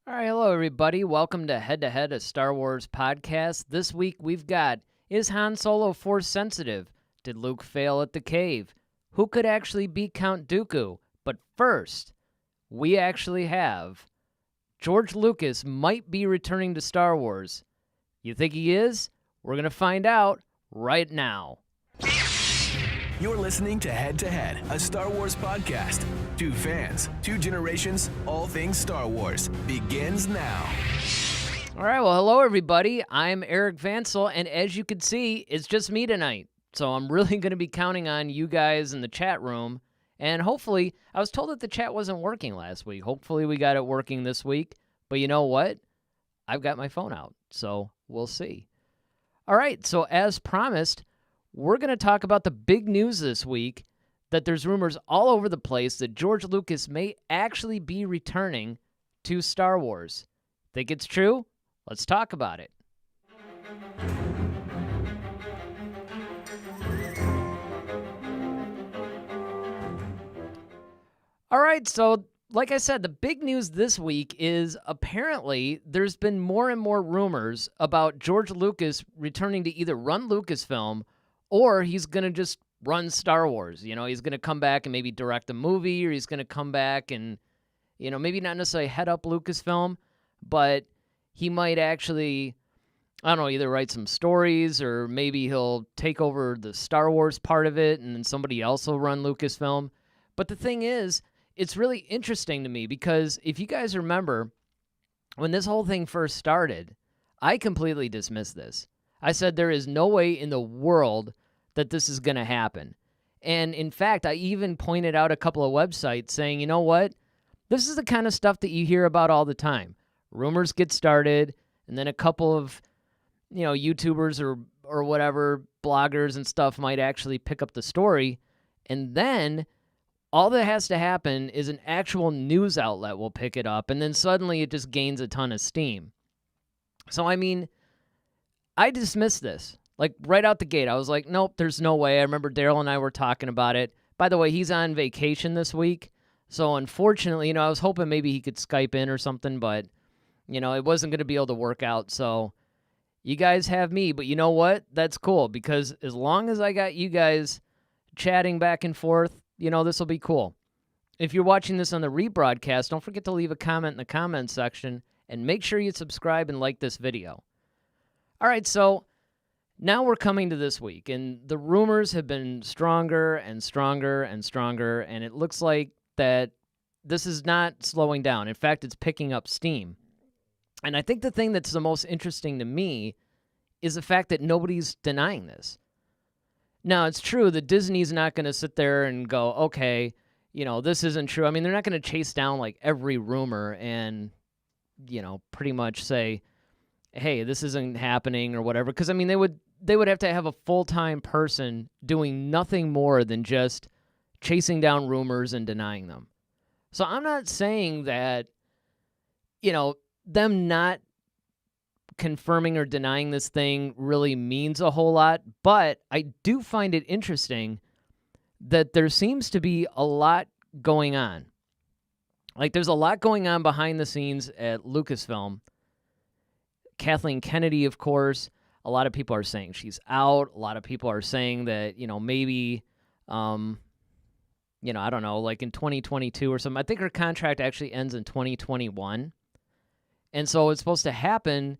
All right, hello everybody. Welcome to Head, a Star Wars podcast. This week we've got, is Han Solo Force sensitive? Did Luke fail at the cave? Who could actually beat Count Dooku? But first, we actually have George Lucas might be returning to Star Wars. You think he is? We're going to find out right now. You're listening to Head, a Star Wars podcast. Two fans, two generations, all things Star Wars begins now. All right, well, hello everybody. I'm Eric Vansel, and as you can see, it's just me tonight. So I'm really going to be counting on you guys in the chat room, and hopefully, I was told that the chat wasn't working last week. Hopefully we got it working this week, but you know what? I've got my phone out, so we'll see. All right, so as promised, we're going to talk about the big news this week, that there's rumors all over the place that George Lucas may actually be returning to Star Wars. Think it's true? Let's talk about it. All right, so like I said, the big news this week is apparently there's been more and more rumors about George Lucas returning to either run Lucasfilm or he's going to just run Star Wars. You know, he's going to come back and maybe direct a movie, or he's going to come back and, you know, maybe not necessarily head up Lucasfilm, but he might actually, I don't know, either write some stories, or maybe he'll take over the Star Wars part of it and then somebody else will run Lucasfilm. But the thing is, it's really interesting to me because if you guys remember, when this whole thing first started, I completely dismissed this. I said there is no way in the world that this is going to happen. And in fact, I even pointed out a couple of websites saying, you know what? This is the kind of stuff that you hear about all the time. Rumors get started, and then a couple of, you know, YouTubers or whatever, bloggers and stuff might actually pick up the story. And then all that has to happen is an actual news outlet will pick it up, and then suddenly it just gains a ton of steam. So, I mean, I dismissed this. Like, right out the gate, I was like, nope, there's no way. I remember Daryl and I were talking about it. By the way, he's on vacation this week. So, unfortunately, you know, I was hoping maybe he could Skype in or something, but, you know, it wasn't going to be able to work out. So, you guys have me. But you know what? That's cool, because as long as I got you guys chatting back and forth, you know, this will be cool. If you're watching this on the rebroadcast, don't forget to leave a comment in the comments section, and make sure you subscribe and like this video. All right, so now we're coming to this week, and the rumors have been stronger and stronger and stronger, and it looks like that this is not slowing down. In fact, it's picking up steam. And I think the thing that's the most interesting to me is the fact that nobody's denying this. Now, it's true that Disney's not going to sit there and go, okay, you know, this isn't true. I mean, they're not going to chase down like every rumor and, you know, pretty much say, hey, this isn't happening or whatever. Because, I mean, they would have to have a full-time person doing nothing more than just chasing down rumors and denying them. So I'm not saying that, you know, them not confirming or denying this thing really means a whole lot, but I do find it interesting that there seems to be a lot going on. Like, there's a lot going on behind the scenes at Lucasfilm. Kathleen Kennedy, of course, a lot of people are saying she's out. A lot of people are saying that, you know, maybe, you know, I don't know, like in 2022 or something. I think her contract actually ends in 2021. And so what's supposed to happen,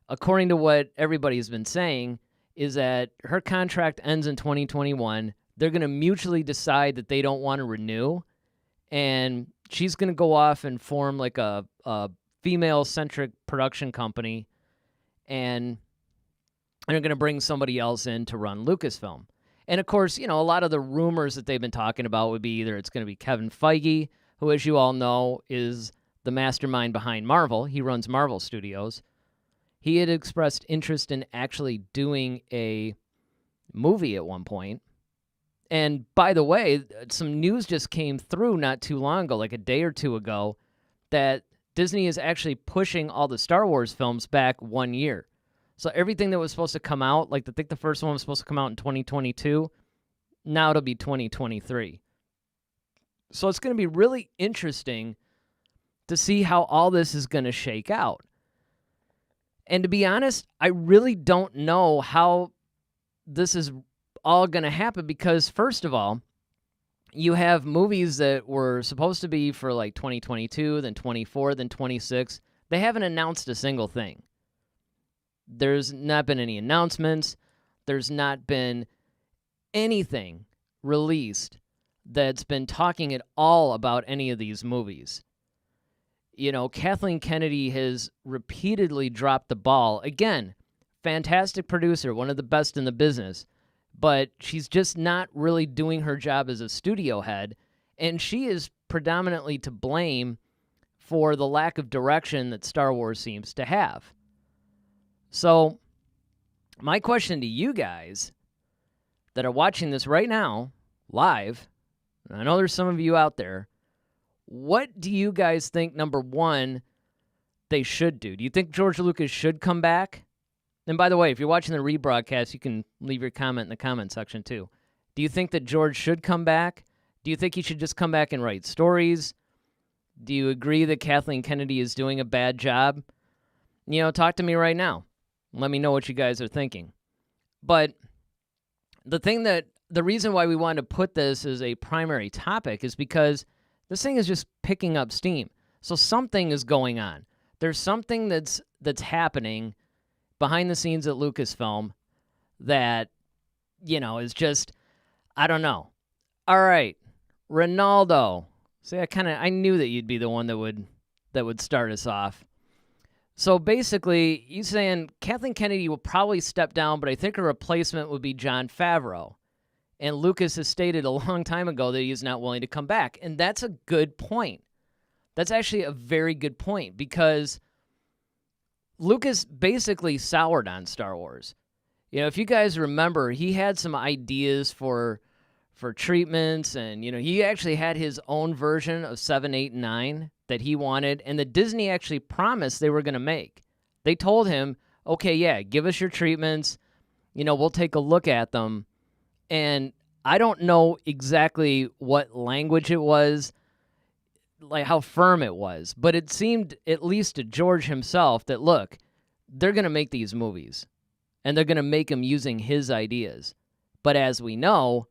according to what everybody's been saying, is that her contract ends in 2021. They're going to mutually decide that they don't want to renew. And she's going to go off and form like a female-centric production company. And they're going to bring somebody else in to run Lucasfilm. And, of course, you know, a lot of the rumors that they've been talking about would be either it's going to be Kevin Feige, who, as you all know, is the mastermind behind Marvel. He runs Marvel Studios. He had expressed interest in actually doing a movie at one point. And, by the way, some news just came through not too long ago, like a day or two ago, that Disney is actually pushing all the Star Wars films back 1 year. So everything that was supposed to come out, like I think the first one was supposed to come out in 2022, now it'll be 2023. So it's going to be really interesting to see how all this is going to shake out. And to be honest, I really don't know how this is all going to happen because, first of all, you have movies that were supposed to be for like 2022, then 24, then 26. They haven't announced a single thing. There's not been any announcements. There's not been anything released that's been talking at all about any of these movies. You know, Kathleen Kennedy has repeatedly dropped the ball. Again, fantastic producer, one of the best in the business, but she's just not really doing her job as a studio head, and she is predominantly to blame for the lack of direction that Star Wars seems to have. So, my question to you guys that are watching this right now, live, and I know there's some of you out there, what do you guys think, number one, they should do? Do you think George Lucas should come back? And by the way, if you're watching the rebroadcast, you can leave your comment in the comment section too. Do you think that George should come back? Do you think he should just come back and write stories? Do you agree that Kathleen Kennedy is doing a bad job? You know, talk to me right now. Let me know what you guys are thinking. But the reason why we wanted to put this as a primary topic is because this thing is just picking up steam. So something is going on. There's something that's happening behind the scenes at Lucasfilm that, you know, is just, I don't know. All right, Ronaldo. See, I knew that you'd be the one that would start us off. So basically, you saying Kathleen Kennedy will probably step down, but I think her replacement would be Jon Favreau. And Lucas has stated a long time ago that he is not willing to come back. And that's a good point. That's actually a very good point because Lucas basically soured on Star Wars. You know, if you guys remember, he had some ideas for treatments, and, you know, he actually had his own version of 7, 8, and 9 that he wanted, and that Disney actually promised they were going to make. They told him, okay, yeah, give us your treatments. You know, we'll take a look at them. And I don't know exactly what language it was, like how firm it was, but it seemed, at least to George himself, that, look, they're going to make these movies, and they're going to make them using his ideas. But as we know,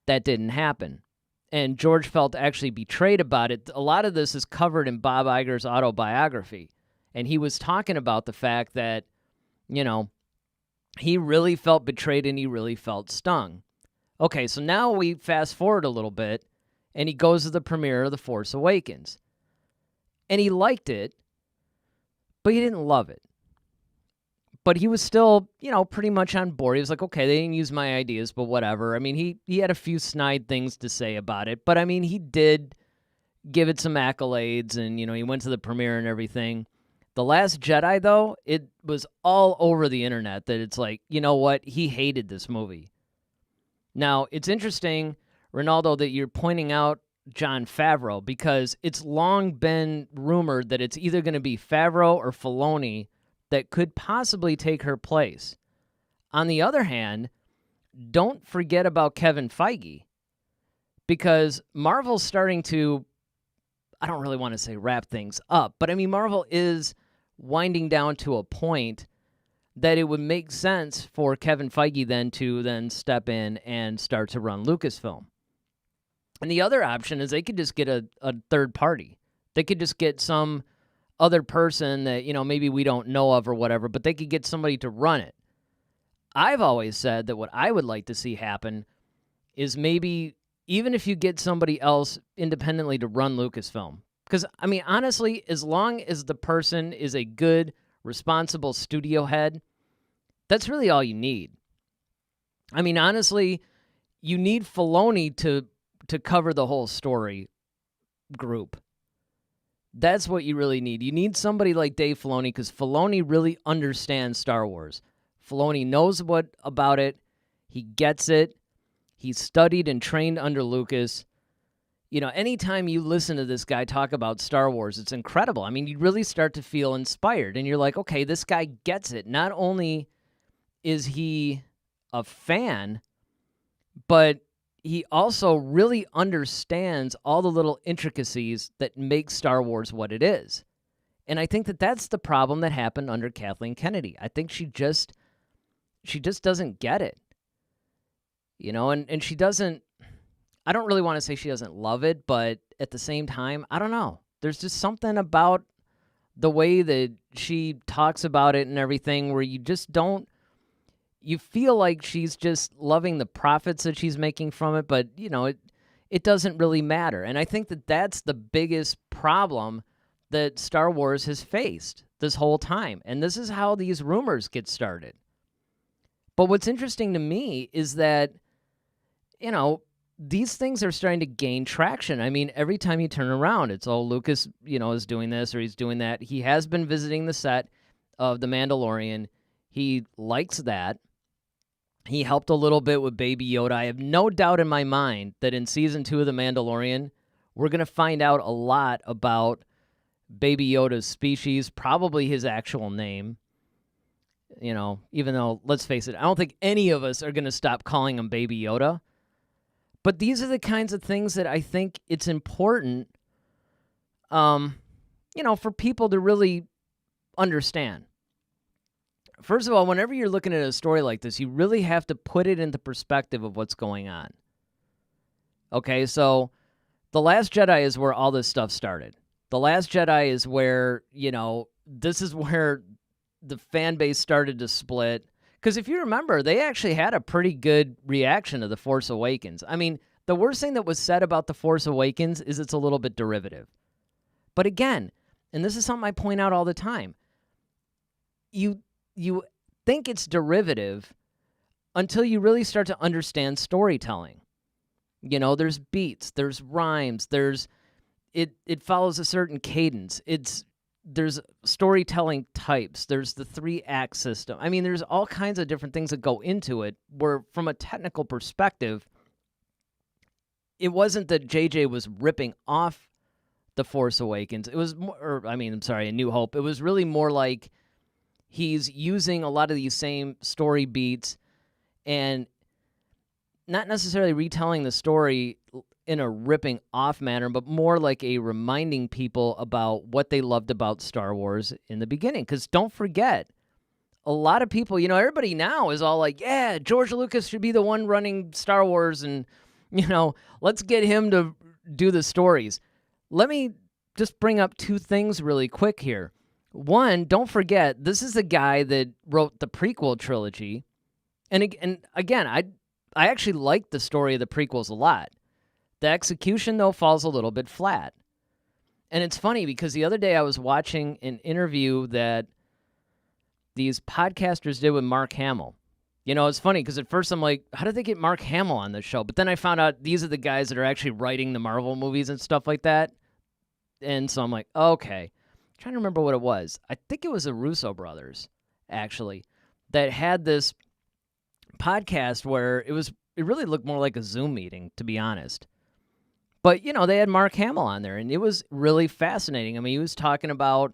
that didn't happen. And George felt actually betrayed about it. A lot of this is covered in Bob Iger's autobiography. And he was talking about the fact that, you know, he really felt betrayed and he really felt stung. Okay, so now we fast forward a little bit, and he goes to the premiere of The Force Awakens. And he liked it, but he didn't love it. But he was still, you know, pretty much on board. He was like, okay, they didn't use my ideas, but whatever. I mean, he had a few snide things to say about it. But, I mean, he did give it some accolades, and, you know, he went to the premiere and everything. The Last Jedi, though, it was all over the internet that it's like, you know what? He hated this movie. Now, it's interesting, Ronaldo, that you're pointing out Jon Favreau, because it's long been rumored that it's either going to be Favreau or Filoni that could possibly take her place. On the other hand, don't forget about Kevin Feige, because Marvel's starting to, I don't really want to say wrap things up, but I mean, Marvel is winding down to a point that it would make sense for Kevin Feige then to step in and start to run Lucasfilm. And the other option is they could just get a third party. They could just get some other person that, you know, maybe we don't know of or whatever, but they could get somebody to run it. I've always said that what I would like to see happen is maybe even if you get somebody else independently to run Lucasfilm. Because, I mean, honestly, as long as the person is a good, responsible studio head, that's really all you need. I mean, honestly, you need Filoni to cover the whole story group. That's what you really need. You need somebody like Dave Filoni, because Filoni really understands Star Wars. Filoni knows what about it. He gets it. He studied and trained under Lucas. You know, anytime you listen to this guy talk about Star Wars, it's incredible. I mean, you really start to feel inspired, and you're like, okay, this guy gets it. Not only is he a fan, but he also really understands all the little intricacies that make Star Wars what it is. And I think that that's the problem that happened under Kathleen Kennedy. I think she just doesn't get it. And she doesn't, I don't really want to say she doesn't love it, but at the same time, I don't know. There's just something about the way that she talks about it and everything where you just don't, you feel like she's just loving the profits that she's making from it, but, it doesn't really matter. And I think that that's the biggest problem that Star Wars has faced this whole time. And this is how these rumors get started. But what's interesting to me is that, these things are starting to gain traction. I mean, every time you turn around, it's, Lucas, is doing this or he's doing that. He has been visiting the set of The Mandalorian. He likes that. He helped a little bit with Baby Yoda. I have no doubt in my mind that in Season 2 of The Mandalorian, we're going to find out a lot about Baby Yoda's species, probably his actual name. Even though, let's face it, I don't think any of us are going to stop calling him Baby Yoda. But these are the kinds of things that I think it's important, for people to really understand. First of all, whenever you're looking at a story like this, you really have to put it into perspective of what's going on. Okay, so The Last Jedi is where all this stuff started. The Last Jedi is where, this is where the fan base started to split. Because if you remember, they actually had a pretty good reaction to The Force Awakens. I mean, the worst thing that was said about The Force Awakens is it's a little bit derivative. But again, and this is something I point out all the time, you think it's derivative until you really start to understand storytelling. There's beats, there's rhymes, it follows a certain cadence. There's storytelling types. There's the 3-act system. I mean, there's all kinds of different things that go into it where, from a technical perspective, it wasn't that JJ was ripping off The Force Awakens. It was A New Hope. It was really more like he's using a lot of these same story beats and not necessarily retelling the story in a ripping off manner, but more like a reminding people about what they loved about Star Wars in the beginning. Because don't forget, a lot of people, everybody now is all like, yeah, George Lucas should be the one running Star Wars and, let's get him to do the stories. Let me just bring up 2 things really quick here. One, don't forget, this is the guy that wrote the prequel trilogy. And again, I actually like the story of the prequels a lot. The execution, though, falls a little bit flat. And it's funny because the other day I was watching an interview that these podcasters did with Mark Hamill. It's funny because at first I'm like, how did they get Mark Hamill on this show? But then I found out these are the guys that are actually writing the Marvel movies and stuff like that. And so I'm like, okay. I'm trying to remember what it was. I think it was the Russo brothers, actually, that had this podcast where it really looked more like a Zoom meeting, to be honest. But, they had Mark Hamill on there, and it was really fascinating. I mean, he was talking about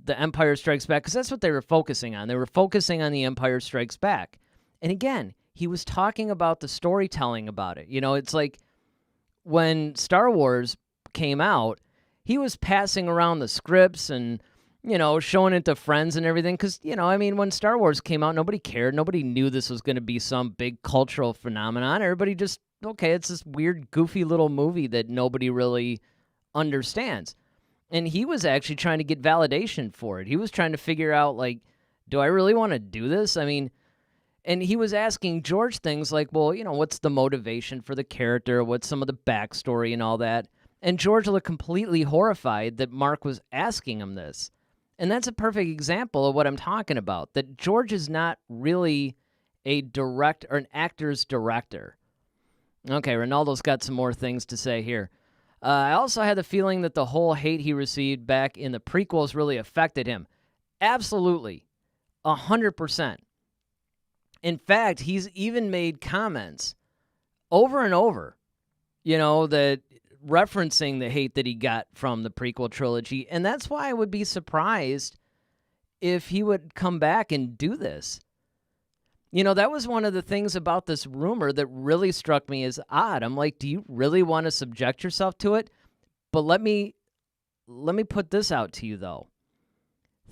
The Empire Strikes Back, because that's what they were focusing on. They were focusing on The Empire Strikes Back. And again, he was talking about the storytelling about it. It's like when Star Wars came out, he was passing around the scripts and, showing it to friends and everything. Because, when Star Wars came out, nobody cared. Nobody knew this was going to be some big cultural phenomenon. Everybody just, okay, it's this weird, goofy little movie that nobody really understands. And he was actually trying to get validation for it. He was trying to figure out, like, do I really want to do this? I mean, and he was asking George things like, well, what's the motivation for the character? What's some of the backstory and all that? And George looked completely horrified that Mark was asking him this. And that's a perfect example of what I'm talking about, that George is not really a director or an actor's director. Okay, Ronaldo's got some more things to say here. I also had the feeling that the whole hate he received back in the prequels really affected him. Absolutely. 100%. In fact, he's even made comments over and over, that referencing the hate that he got from the prequel trilogy. And that's why I would be surprised if he would come back and do this. That was one of the things about this rumor that really struck me as odd. I'm like, do you really want to subject yourself to it? But let me put this out to you, though.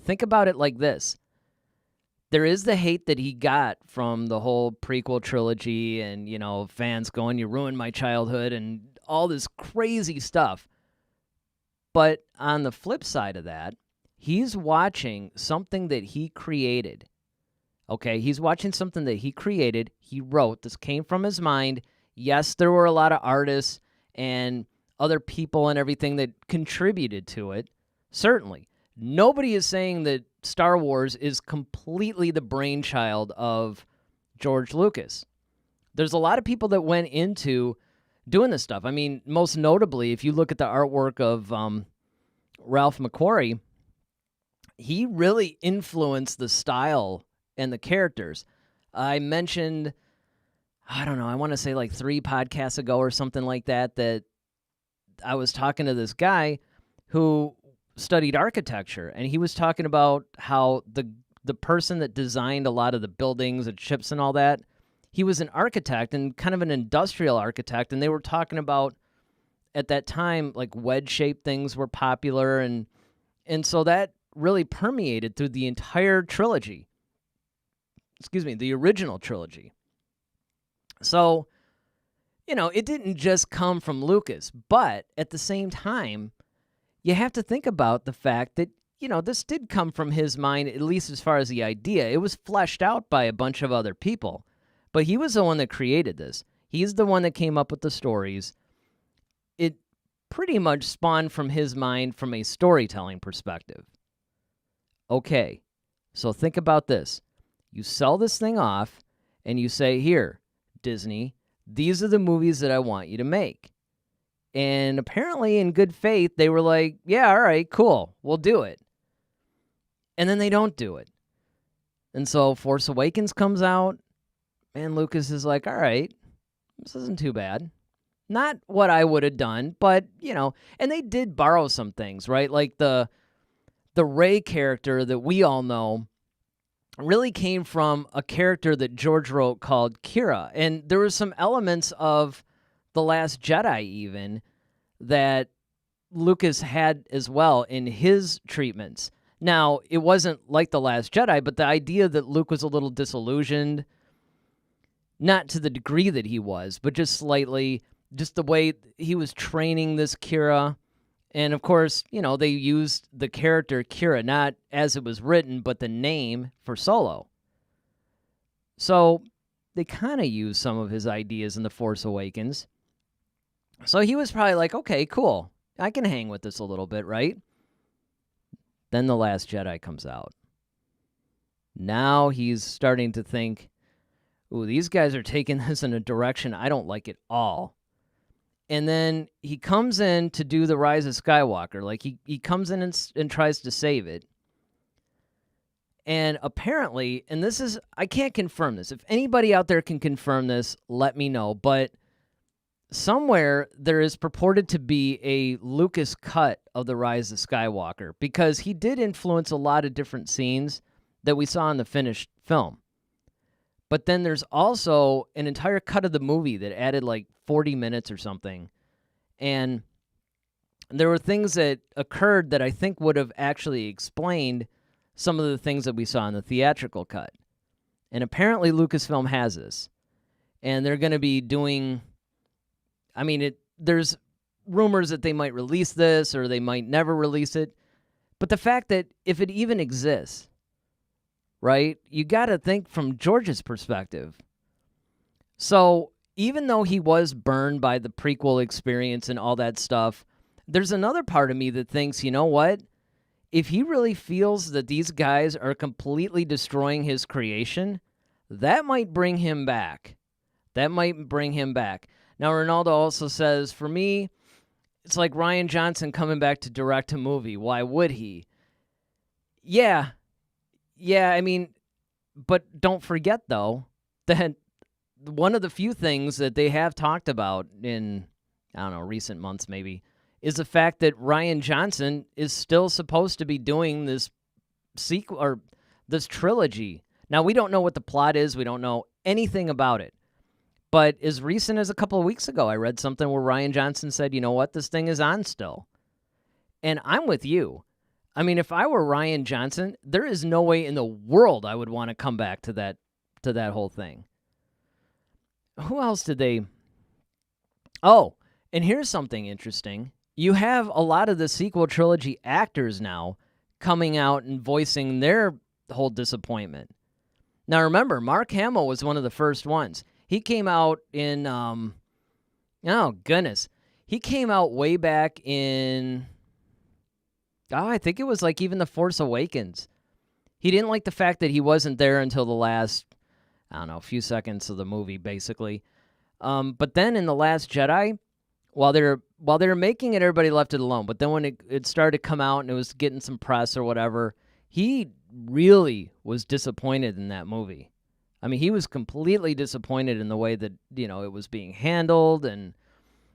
Think about it like this. There is the hate that he got from the whole prequel trilogy and, fans going, you ruined my childhood and all this crazy stuff. But on the flip side of that, he's watching something that he created. Okay, he's watching something that he created, he wrote, this came from his mind. Yes, there were a lot of artists and other people and everything that contributed to it, certainly. Nobody is saying that Star Wars is completely the brainchild of George Lucas. There's a lot of people that went into doing this stuff. I mean, most notably, if you look at the artwork of Ralph McQuarrie, he really influenced the style and the characters. I mentioned, I don't know, I want to say like 3 podcasts ago or something like that I was talking to this guy who studied architecture, and he was talking about how the person that designed a lot of the buildings and ships and all that, he was an architect and kind of an industrial architect, and they were talking about, at that time, like wedge-shaped things were popular, and so that really permeated through the entire trilogy. The original trilogy. So, it didn't just come from Lucas, but at the same time, you have to think about the fact that, this did come from his mind, at least as far as the idea. It was fleshed out by a bunch of other people, but he was the one that created this. He's the one that came up with the stories. It pretty much spawned from his mind from a storytelling perspective. Okay, so think about this. You sell this thing off, and you say, here, Disney, these are the movies that I want you to make. And apparently, in good faith, they were like, yeah, all right, cool, we'll do it. And then they don't do it. And so Force Awakens comes out, and Lucas is like, all right, this isn't too bad. Not what I would have done, but, and they did borrow some things, right? Like the Rey character that we all know really came from a character that George wrote called Kira. And there were some elements of The Last Jedi even that Lucas had as well in his treatments. Now, it wasn't like The Last Jedi, but the idea that Luke was a little disillusioned, not to the degree that he was, but just slightly, just the way he was training this Kira. And of course, they used the character Kira, not as it was written, but the name for Solo. So they kind of used some of his ideas in The Force Awakens. So he was probably like, okay, cool. I can hang with this a little bit, right? Then The Last Jedi comes out. Now he's starting to think, ooh, these guys are taking this in a direction I don't like at all. And then he comes in to do The Rise of Skywalker. Like, he comes in and tries to save it. And apparently, and this is, I can't confirm this. If anybody out there can confirm this, let me know. But somewhere there is purported to be a Lucas cut of The Rise of Skywalker, because he did influence a lot of different scenes that we saw in the finished film. But then there's also an entire cut of the movie that added like 40 minutes or something. And there were things that occurred that I think would have actually explained some of the things that we saw in the theatrical cut. And apparently Lucasfilm has this. And they're going to be doing, there's rumors that they might release this or they might never release it. But the fact that if it even exists, right, you got to think from George's perspective. So even though he was burned by the prequel experience and all that stuff, there's another part of me that thinks, you know what? If he really feels that these guys are completely destroying his creation, that might bring him back. Now, Ronaldo also says, for me, it's like Rian Johnson coming back to direct a movie. Why would he? Yeah, but don't forget, though, that one of the few things that they have talked about in, recent months maybe, is the fact that Rian Johnson is still supposed to be doing this sequel or this trilogy. Now, we don't know what the plot is. We don't know anything about it. But as recent as a couple of weeks ago, I read something where Rian Johnson said, you know what, this thing is on still. And I'm with you. I mean, if I were Rian Johnson, there is no way in the world I would want to come back to that whole thing. Who else did they... Oh, and here's something interesting. You have a lot of the sequel trilogy actors now coming out and voicing their whole disappointment. Now, remember, Mark Hamill was one of the first ones. He came out in, oh, goodness. He came out way back in, I think it was like even The Force Awakens. He didn't like the fact that he wasn't there until the last, I don't know, few seconds of the movie, basically. But then in The Last Jedi, while they were making it, everybody left it alone. But then when it started to come out and it was getting some press or whatever, he really was disappointed in that movie. I mean, he was completely disappointed in the way that, it was being handled, and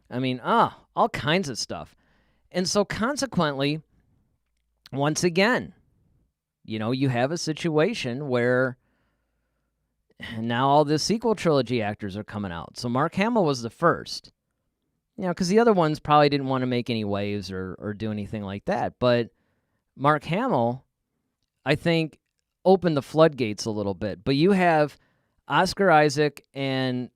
I mean, all kinds of stuff. And so consequently, once again, you have a situation where now all the sequel trilogy actors are coming out. So Mark Hamill was the first. Because the other ones probably didn't want to make any waves or do anything like that. But Mark Hamill, I think, opened the floodgates a little bit. But you have Oscar Isaac and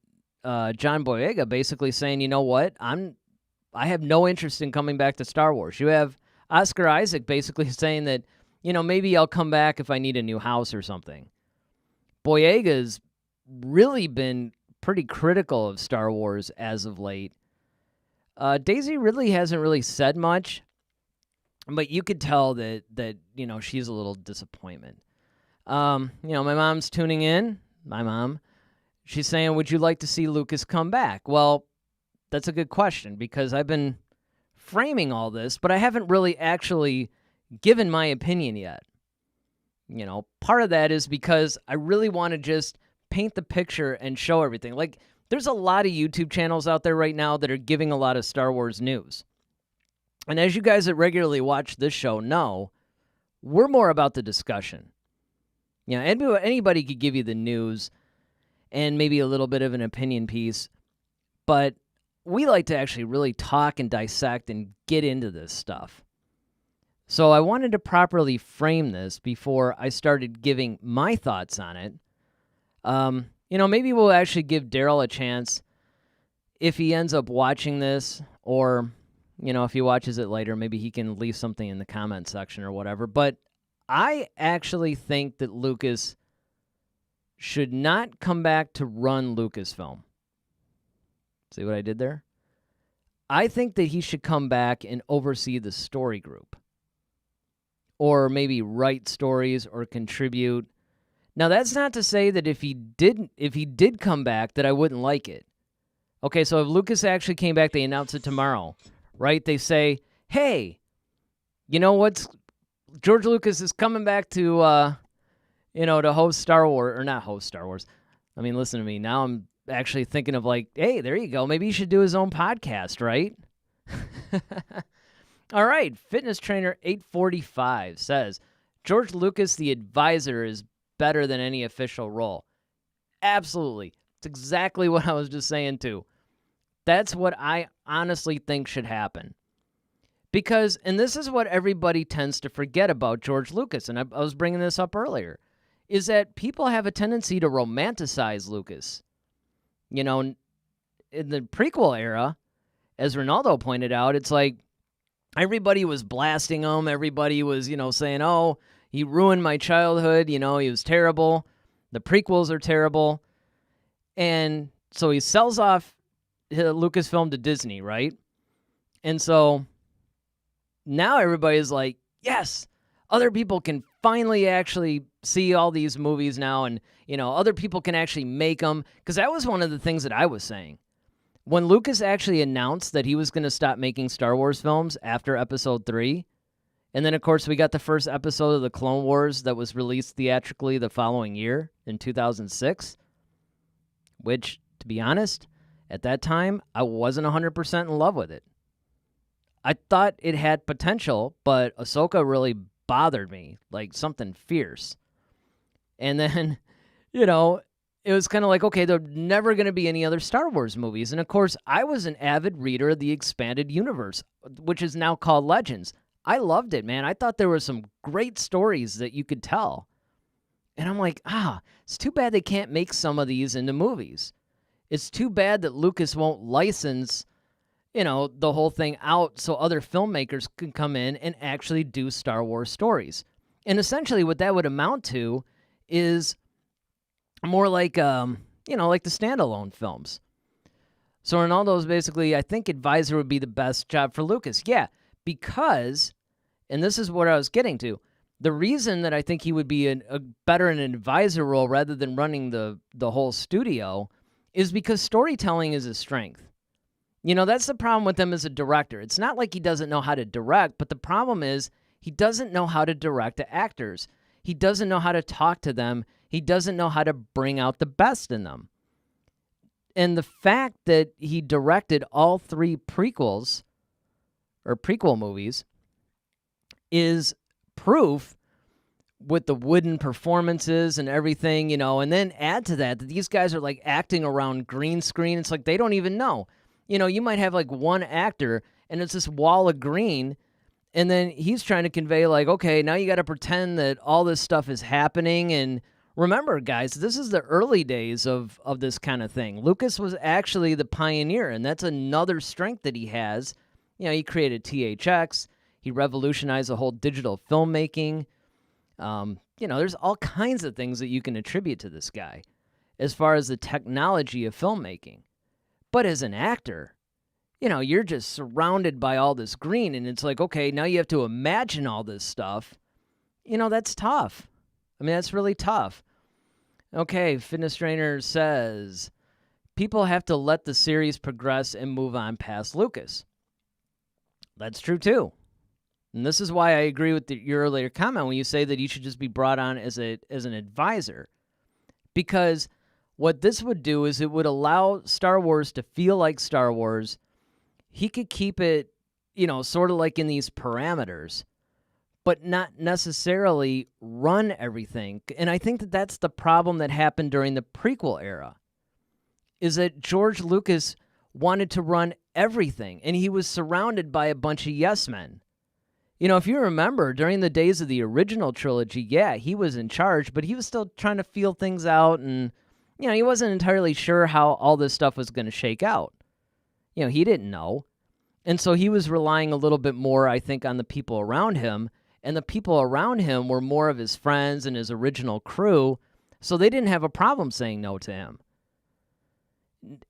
John Boyega basically saying, you know what, I have no interest in coming back to Star Wars. You have Oscar Isaac basically saying that, maybe I'll come back if I need a new house or something. Boyega's really been pretty critical of Star Wars as of late. Daisy Ridley hasn't really said much, but you could tell that she's a little disappointment. My mom's tuning in. My mom, she's saying, would you like to see Lucas come back? Well, that's a good question because I've been framing all this, but I haven't really actually given my opinion yet. Part of that is because I really want to just paint the picture and show everything. Like, there's a lot of YouTube channels out there right now that are giving a lot of Star Wars news. And as you guys that regularly watch this show know, we're more about the discussion. Anybody could give you the news and maybe a little bit of an opinion piece, but we like to actually really talk and dissect and get into this stuff. So I wanted to properly frame this before I started giving my thoughts on it. Maybe we'll actually give Daryl a chance if he ends up watching this, or, if he watches it later, maybe he can leave something in the comment section or whatever. But I actually think that Lucas should not come back to run Lucasfilm. See what I did there? I think that he should come back and oversee the story group. Or maybe write stories or contribute. Now, that's not to say that if he did come back, that I wouldn't like it. Okay, so if Lucas actually came back, they announce it tomorrow, right? They say, hey, George Lucas is coming back to, to host Star Wars, or not host Star Wars. I mean, listen to me. Now I'm actually thinking of like, hey, there you go. Maybe he should do his own podcast, right? All right, Fitness Trainer 845 says, George Lucas, the advisor, is better than any official role. Absolutely. It's exactly what I was just saying, too. That's what I honestly think should happen. Because, and this is what everybody tends to forget about George Lucas, and I was bringing this up earlier, is that people have a tendency to romanticize Lucas. In the prequel era, as Ronaldo pointed out, it's like, everybody was blasting him. Everybody was, saying, oh, he ruined my childhood. He was terrible. The prequels are terrible. And so he sells off Lucasfilm to Disney, right? And so now everybody's like, yes, other people can finally actually see all these movies now. And, other people can actually make them. Because that was one of the things that I was saying. When Lucas actually announced that he was going to stop making Star Wars films after Episode 3, and then, of course, we got the first episode of The Clone Wars that was released theatrically the following year in 2006, which, to be honest, at that time, I wasn't 100% in love with it. I thought it had potential, but Ahsoka really bothered me, like something fierce. And then you know, it was kind of like, okay, there are never going to be any other Star Wars movies. And of course, I was an avid reader of the expanded universe, which is now called Legends. I loved it, man. I thought there were some great stories that you could tell. And I'm like, it's too bad they can't make some of these into movies. It's too bad that Lucas won't license, the whole thing out so other filmmakers can come in and actually do Star Wars stories. And essentially what that would amount to is more like, like the standalone films. So Ronaldo's basically, I think advisor would be the best job for Lucas. Yeah, because, and this is what I was getting to, the reason that I think he would be a better in an advisor role rather than running the whole studio is because storytelling is his strength. That's the problem with him as a director. It's not like he doesn't know how to direct, but the problem is he doesn't know how to direct the actors. He doesn't know how to talk to them. He doesn't know how to bring out the best in them. And the fact that he directed all 3 prequels or prequel movies is proof with the wooden performances and everything, and then add to that these guys are like acting around green screen. It's like they don't even know. You might have like one actor and it's this wall of green, and then he's trying to convey like, okay, now you got to pretend that all this stuff is happening. And remember, guys, this is the early days of this kind of thing. Lucas was actually the pioneer, and that's another strength that he has. He created THX. He revolutionized the whole digital filmmaking. There's all kinds of things that you can attribute to this guy as far as the technology of filmmaking. But as an actor, you're just surrounded by all this green, and it's like, okay, now you have to imagine all this stuff. That's tough. I mean, that's really tough. Okay, Fitness Trainer says, people have to let the series progress and move on past Lucas. That's true, too. And this is why I agree with your earlier comment when you say that he should just be brought on as an advisor. Because what this would do is it would allow Star Wars to feel like Star Wars. He could keep it, sort of like in these parameters, but not necessarily run everything. And I think that that's the problem that happened during the prequel era, is that George Lucas wanted to run everything, and he was surrounded by a bunch of yes men. If you remember, during the days of the original trilogy, yeah, he was in charge, but he was still trying to feel things out, and, he wasn't entirely sure how all this stuff was going to shake out. He didn't know. And so he was relying a little bit more, I think, on the people around him, and the people around him were more of his friends and his original crew, so they didn't have a problem saying no to him.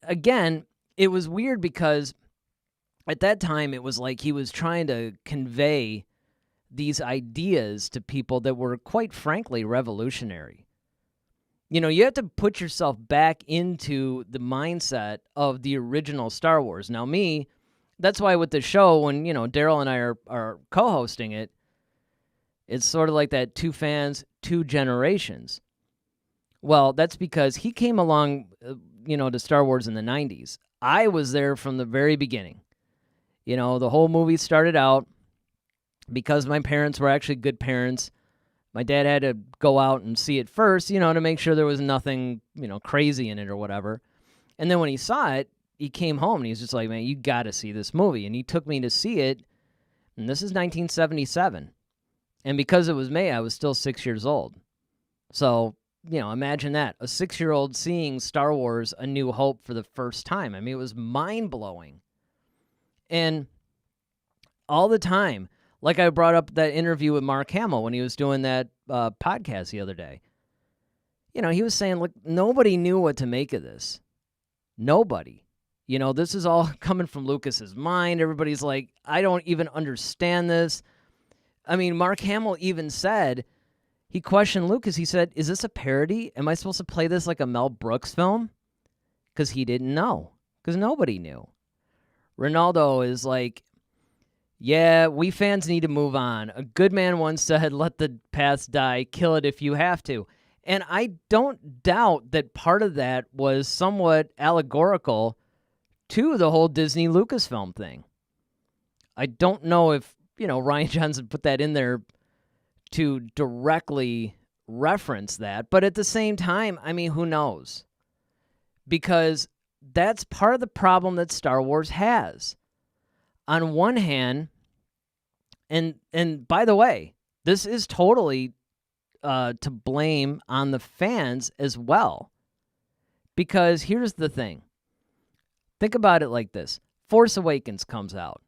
Again, it was weird because at that time, it was like he was trying to convey these ideas to people that were, quite frankly, revolutionary. You have to put yourself back into the mindset of the original Star Wars. Now, that's why with the show, when, Daryl and I are co-hosting it, it's sort of like that 2 fans, 2 generations. Well, that's because he came along, to Star Wars in the 90s. I was there from the very beginning. The whole movie started out because my parents were actually good parents. My dad had to go out and see it first, to make sure there was nothing, crazy in it or whatever. And then when he saw it, he came home and he was just like, man, you got to see this movie. And he took me to see it. And this is 1977. And because it was May, I was still 6 years old. So, imagine that. A 6-year-old seeing Star Wars A New Hope for the first time. I mean, it was mind-blowing. And all the time, like I brought up that interview with Mark Hamill when he was doing that podcast the other day. He was saying, look, nobody knew what to make of this. Nobody. This is all coming from Lucas's mind. Everybody's like, I don't even understand this. I mean, Mark Hamill even said, he questioned Lucas. He said, is this a parody? Am I supposed to play this like a Mel Brooks film? Because he didn't know. Because nobody knew. Ronaldo is like, yeah, we fans need to move on. A good man once said, let the past die, kill it if you have to. And I don't doubt that part of that was somewhat allegorical to the whole Disney Lucasfilm thing. I don't know if, Rian Johnson put that in there to directly reference that, but at the same time, I mean, who knows? Because that's part of the problem that Star Wars has. On one hand, and by the way, this is totally to blame on the fans as well. Because here's the thing. Think about it like this. Force Awakens comes out.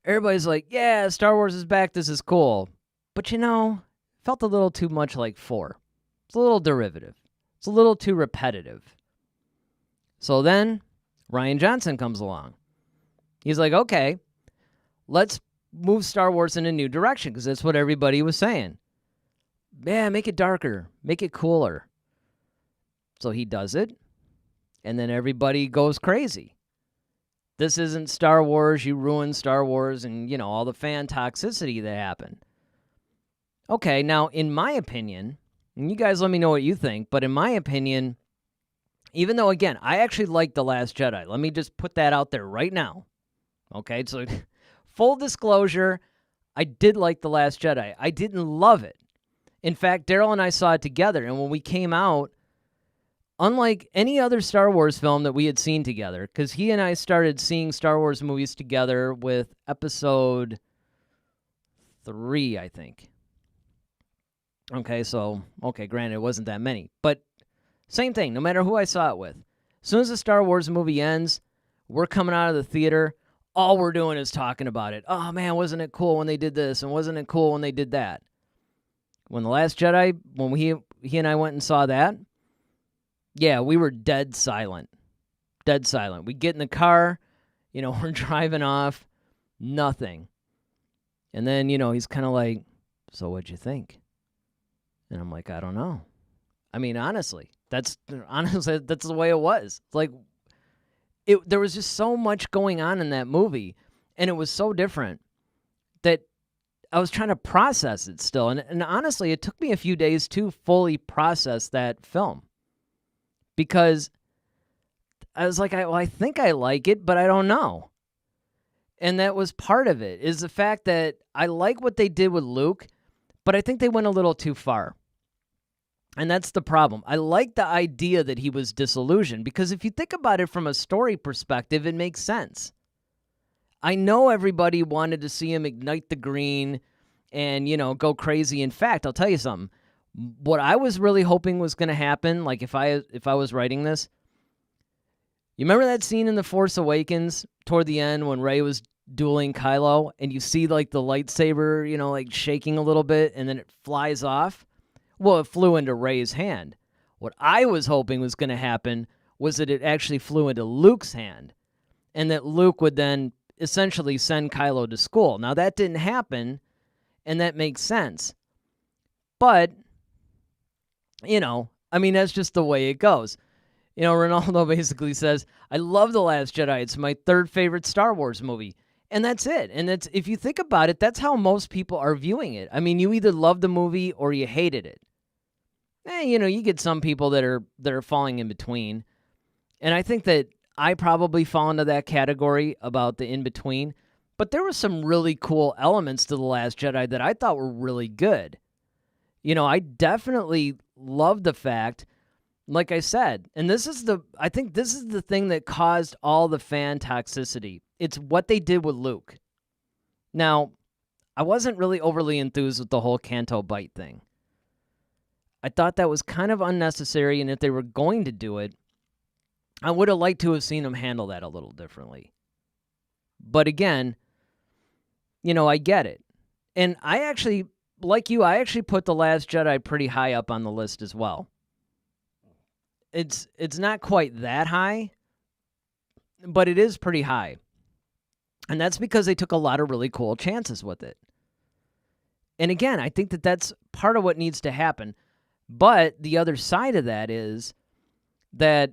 Everybody's like, yeah, Star Wars is back. This is cool. But felt a little too much like 4. It's a little derivative. It's a little too repetitive. So then Rian Johnson comes along. He's like, okay, let's move Star Wars in a new direction, because that's what everybody was saying. Yeah, make it darker. Make it cooler. So he does it, and then everybody goes crazy. This isn't Star Wars. You ruined Star Wars, and, all the fan toxicity that happened. Okay, now, in my opinion, and you guys let me know what you think, but in my opinion, even though, again, I actually like The Last Jedi. Let me just put that out there right now. Okay, so full disclosure, I did like The Last Jedi. I didn't love it. In fact, Daryl and I saw it together, and when we came out, unlike any other Star Wars film that we had seen together, because he and I started seeing Star Wars movies together with Episode 3, I think. Okay, granted, it wasn't that many. But same thing, no matter who I saw it with. As soon as the Star Wars movie ends, we're coming out of the theater, all we're doing is talking about it. Oh, man, wasn't it cool when they did this, and wasn't it cool when they did that? When The Last Jedi, when he and I went and saw that, yeah, we were dead silent. Dead silent. We get in the car, we're driving off, nothing. And then, he's kind of like, so what'd you think? And I'm like, I don't know. I mean, honestly, that's the way it was. Like, there was just so much going on in that movie, and it was so different that I was trying to process it still. And honestly, it took me a few days to fully process that film, because I was like, I think I like it, but I don't know. And that was part of it, is the fact that I like what they did with Luke, but I think they went a little too far. And that's the problem. I like the idea that he was disillusioned, because if you think about it from a story perspective, it makes sense. I know everybody wanted to see him ignite the green and, go crazy. In fact, I'll tell you something. What I was really hoping was going to happen, like if I was writing this, you remember that scene in The Force Awakens toward the end when Rey was dueling Kylo, and you see like the lightsaber, like shaking a little bit, and then it flies off? Well, it flew into Rey's hand. What I was hoping was going to happen was that it actually flew into Luke's hand, and that Luke would then essentially send Kylo to school. Now, that didn't happen, and that makes sense. But, that's just the way it goes. Ronaldo basically says, I love The Last Jedi. It's my third favorite Star Wars movie. And that's it. And if you think about it, that's how most people are viewing it. I mean, you either love the movie or you hated it. You get some people that are falling in between. And I think that I probably fall into that category about the in-between. But there were some really cool elements to The Last Jedi that I thought were really good. I definitely loved the fact, like I said, and I think this is the thing that caused all the fan toxicity. It's what they did with Luke. Now, I wasn't really overly enthused with the whole Canto Bite thing. I thought that was kind of unnecessary, and if they were going to do it, I would have liked to have seen them handle that a little differently. But again, I get it. And I actually, like you, I actually put The Last Jedi pretty high up on the list as well. It's not quite that high, but it is pretty high. And that's because they took a lot of really cool chances with it. And again, I think that that's part of what needs to happen. But the other side of that is that,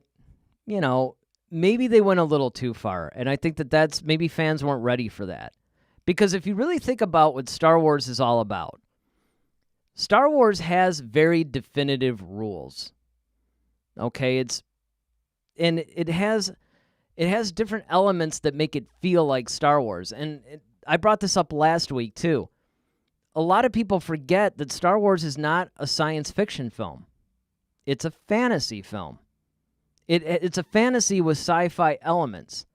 maybe they went a little too far. And I think that that's maybe fans weren't ready for that. Because if you really think about what Star Wars is all about, Star Wars has very definitive rules. Okay, it has different elements that make it feel like Star Wars. And I brought this up last week too. a lot of people forget that Star Wars is not a science fiction film. It's a fantasy film. It's a fantasy with sci-fi elements.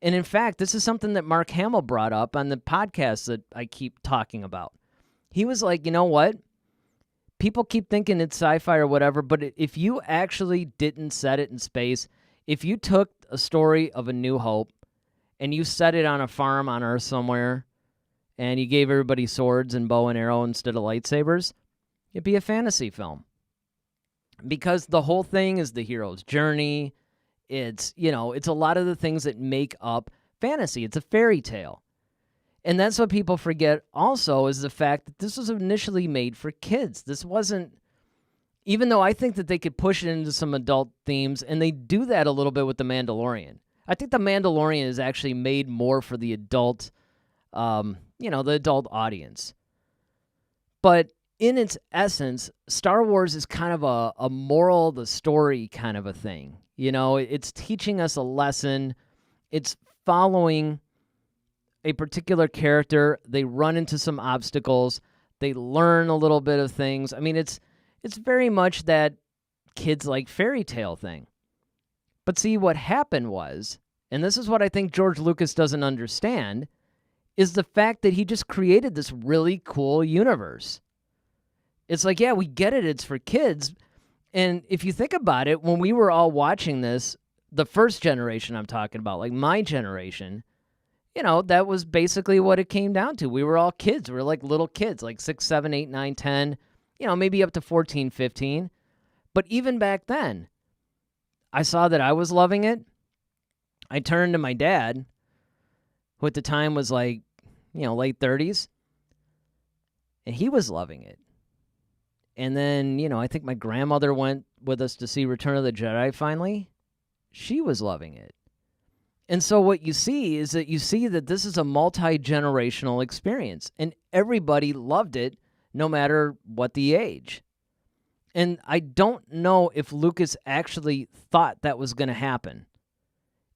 And in fact, this is something that Mark Hamill brought up on the podcast that I keep talking about. He was like, you know what? People keep thinking it's sci-fi or whatever, but if you actually didn't set it in space, if you took a story of A New Hope and you set it on a farm on Earth somewhere, and you gave everybody swords and bow and arrow instead of lightsabers, it'd be a fantasy film. Because the whole thing is the hero's journey. It's, it's a lot of the things that make up fantasy. It's a fairy tale. And that's what people forget also is the fact that this was initially made for kids. This wasn't, even though I think that they could push it into some adult themes, and they do that a little bit with The Mandalorian. I think The Mandalorian is actually made more for the adult, the adult audience. But in its essence, Star Wars is kind of a moral of the story kind of a thing. It's teaching us a lesson. It's following a particular character. They run into some obstacles. They learn a little bit of things. I mean, it's very much that kids like fairy tale thing. But see, what happened was, and this is what I think George Lucas doesn't understand, is the fact that he just created this really cool universe. It's like, yeah, we get it. It's for kids. And if you think about it, when we were all watching this, the first generation I'm talking about, like my generation, that was basically what it came down to. We were all kids. We were like little kids, like 6, 7, 8, 9, 10, maybe up to 14, 15. But even back then, I saw that I was loving it. I turned to my dad, who at the time was like, late 30s, and he was loving it. And then, I think my grandmother went with us to see Return of the Jedi finally. She was loving it. And so what you see is that this is a multi-generational experience, and everybody loved it no matter what the age. And I don't know if Lucas actually thought that was going to happen.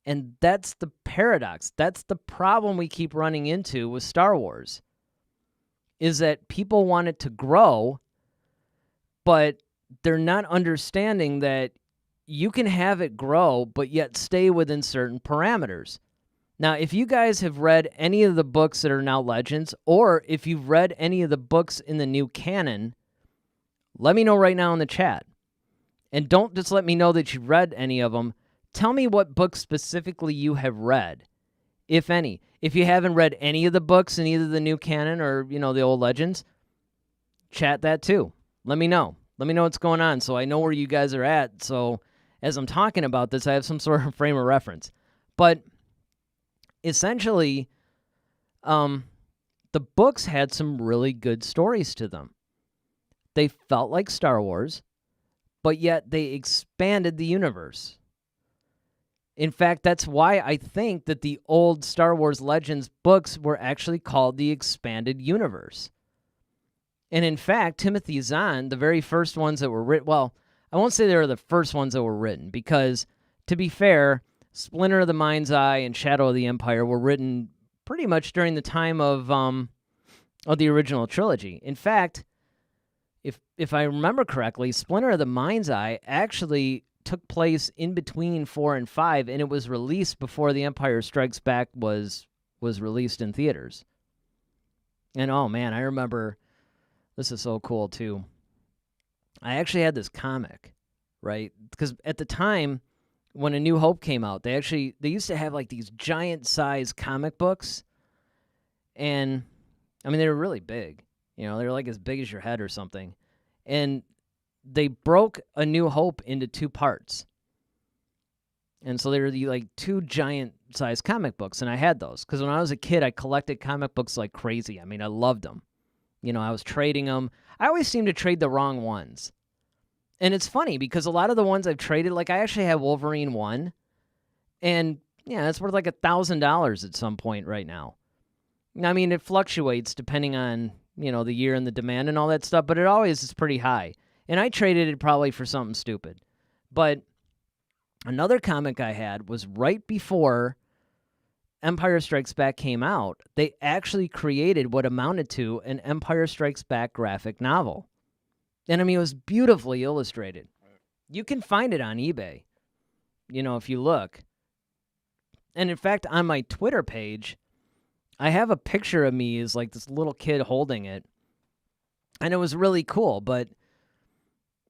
And that's the paradox. That's the problem we keep running into with Star Wars, is that people want it to grow, but they're not understanding that you can have it grow, but yet stay within certain parameters. Now, if you guys have read any of the books that are now Legends, or if you've read any of the books in the new canon, let me know right now in the chat. And don't just let me know that you've read any of them. Tell me what books specifically you have read, if any. If you haven't read any of the books in either the new canon or, the old Legends, chat that too. Let me know. Let me know what's going on so I know where you guys are at. So as I'm talking about this, I have some sort of frame of reference. But essentially, the books had some really good stories to them. They felt like Star Wars, but yet they expanded the universe. In fact, that's why I think that the old Star Wars Legends books were actually called the Expanded Universe. And in fact, Timothy Zahn, the very first ones that were written, well, I won't say they were the first ones that were written, because, to be fair, Splinter of the Mind's Eye and Shadow of the Empire were written pretty much during the time of the original trilogy. In fact, if I remember correctly, Splinter of the Mind's Eye actually took place in between 4 and 5, and it was released before The Empire Strikes Back was released in theaters. And oh man, I remember, this is so cool too. I actually had this comic, right? Because at the time when A New Hope came out, they used to have like these giant size comic books, and I mean they were really big. They were like as big as your head or something. And they broke A New Hope into 2 parts. And so they were like 2 giant-sized comic books, and I had those. Because when I was a kid, I collected comic books like crazy. I mean, I loved them. I was trading them. I always seem to trade the wrong ones. And it's funny, because a lot of the ones I've traded, like I actually have Wolverine 1, and yeah, it's worth like $1,000 at some point right now. I mean, it fluctuates depending on, the year and the demand and all that stuff, but it always is pretty high. And I traded it probably for something stupid. But another comic I had was right before Empire Strikes Back came out, they actually created what amounted to an Empire Strikes Back graphic novel. And I mean, it was beautifully illustrated. You can find it on eBay, if you look. And in fact, on my Twitter page, I have a picture of me as like this little kid holding it. And it was really cool. But,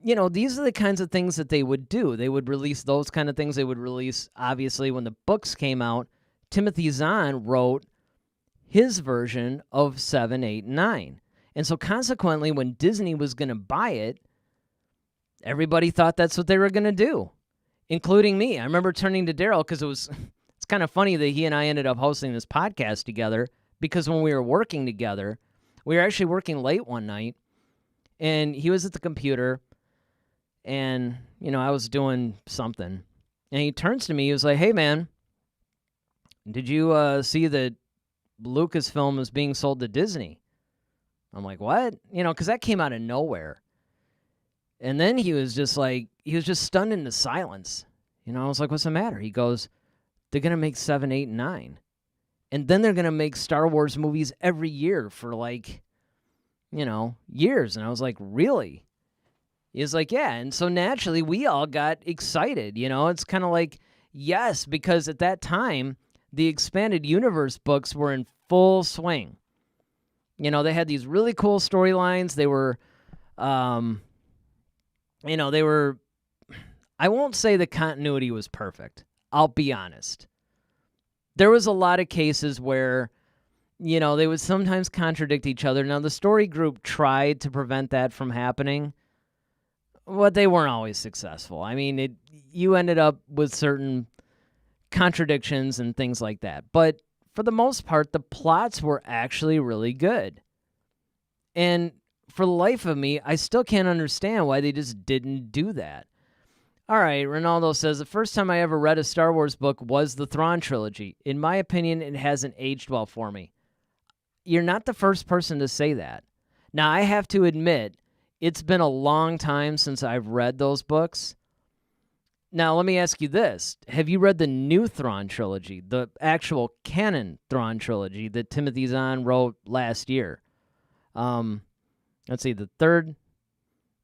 these are the kinds of things that they would do. They would release those kind of things. They would release, obviously, when the books came out, Timothy Zahn wrote his version of 7, 8, and 9. And so consequently, when Disney was going to buy it, everybody thought that's what they were going to do, including me. I remember turning to Daryl because it's kind of funny that he and I ended up hosting this podcast together, because when we were working together, we were actually working late one night, and he was at the computer, and, I was doing something. And he turns to me, he was like, "Hey, man, did you see that Lucasfilm is being sold to Disney?" I'm like, "What?" Because that came out of nowhere. And then he was just stunned into silence. I was like, "What's the matter?" He goes, "They're going to make 7, 8, and 9. And then they're going to make Star Wars movies every year for years." And I was like, "Really?" He was like, "Yeah." And so naturally, we all got excited. It's kind of like, yes, because at that time, the Expanded Universe books were in full swing. They had these really cool storylines. They were, I won't say the continuity was perfect. I'll be honest. There was a lot of cases where, they would sometimes contradict each other. Now, the story group tried to prevent that from happening, but they weren't always successful. I mean, you ended up with certain contradictions and things like that. But for the most part, the plots were actually really good. And for the life of me, I still can't understand why they just didn't do that. All right, Ronaldo says, "The first time I ever read a Star Wars book was the Thrawn trilogy. In my opinion, it hasn't aged well for me." You're not the first person to say that. Now, I have to admit, it's been a long time since I've read those books. Now, let me ask you this. Have you read the new Thrawn trilogy, the actual canon Thrawn trilogy that Timothy Zahn wrote last year? Let's see, the third...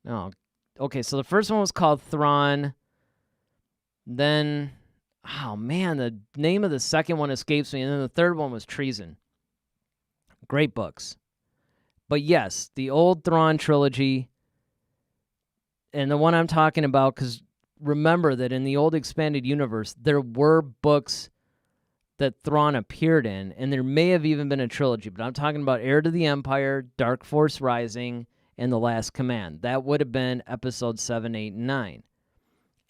Oh, okay, so the first one was called Thrawn. Then, oh man, the name of the second one escapes me. And then the third one was Treason. Great books. But yes, the old Thrawn trilogy, and the one I'm talking about, because remember that in the old Expanded Universe, there were books that Thrawn appeared in, and there may have even been a trilogy, but I'm talking about Heir to the Empire, Dark Force Rising, and The Last Command. That would have been episodes 7, 8, and 9.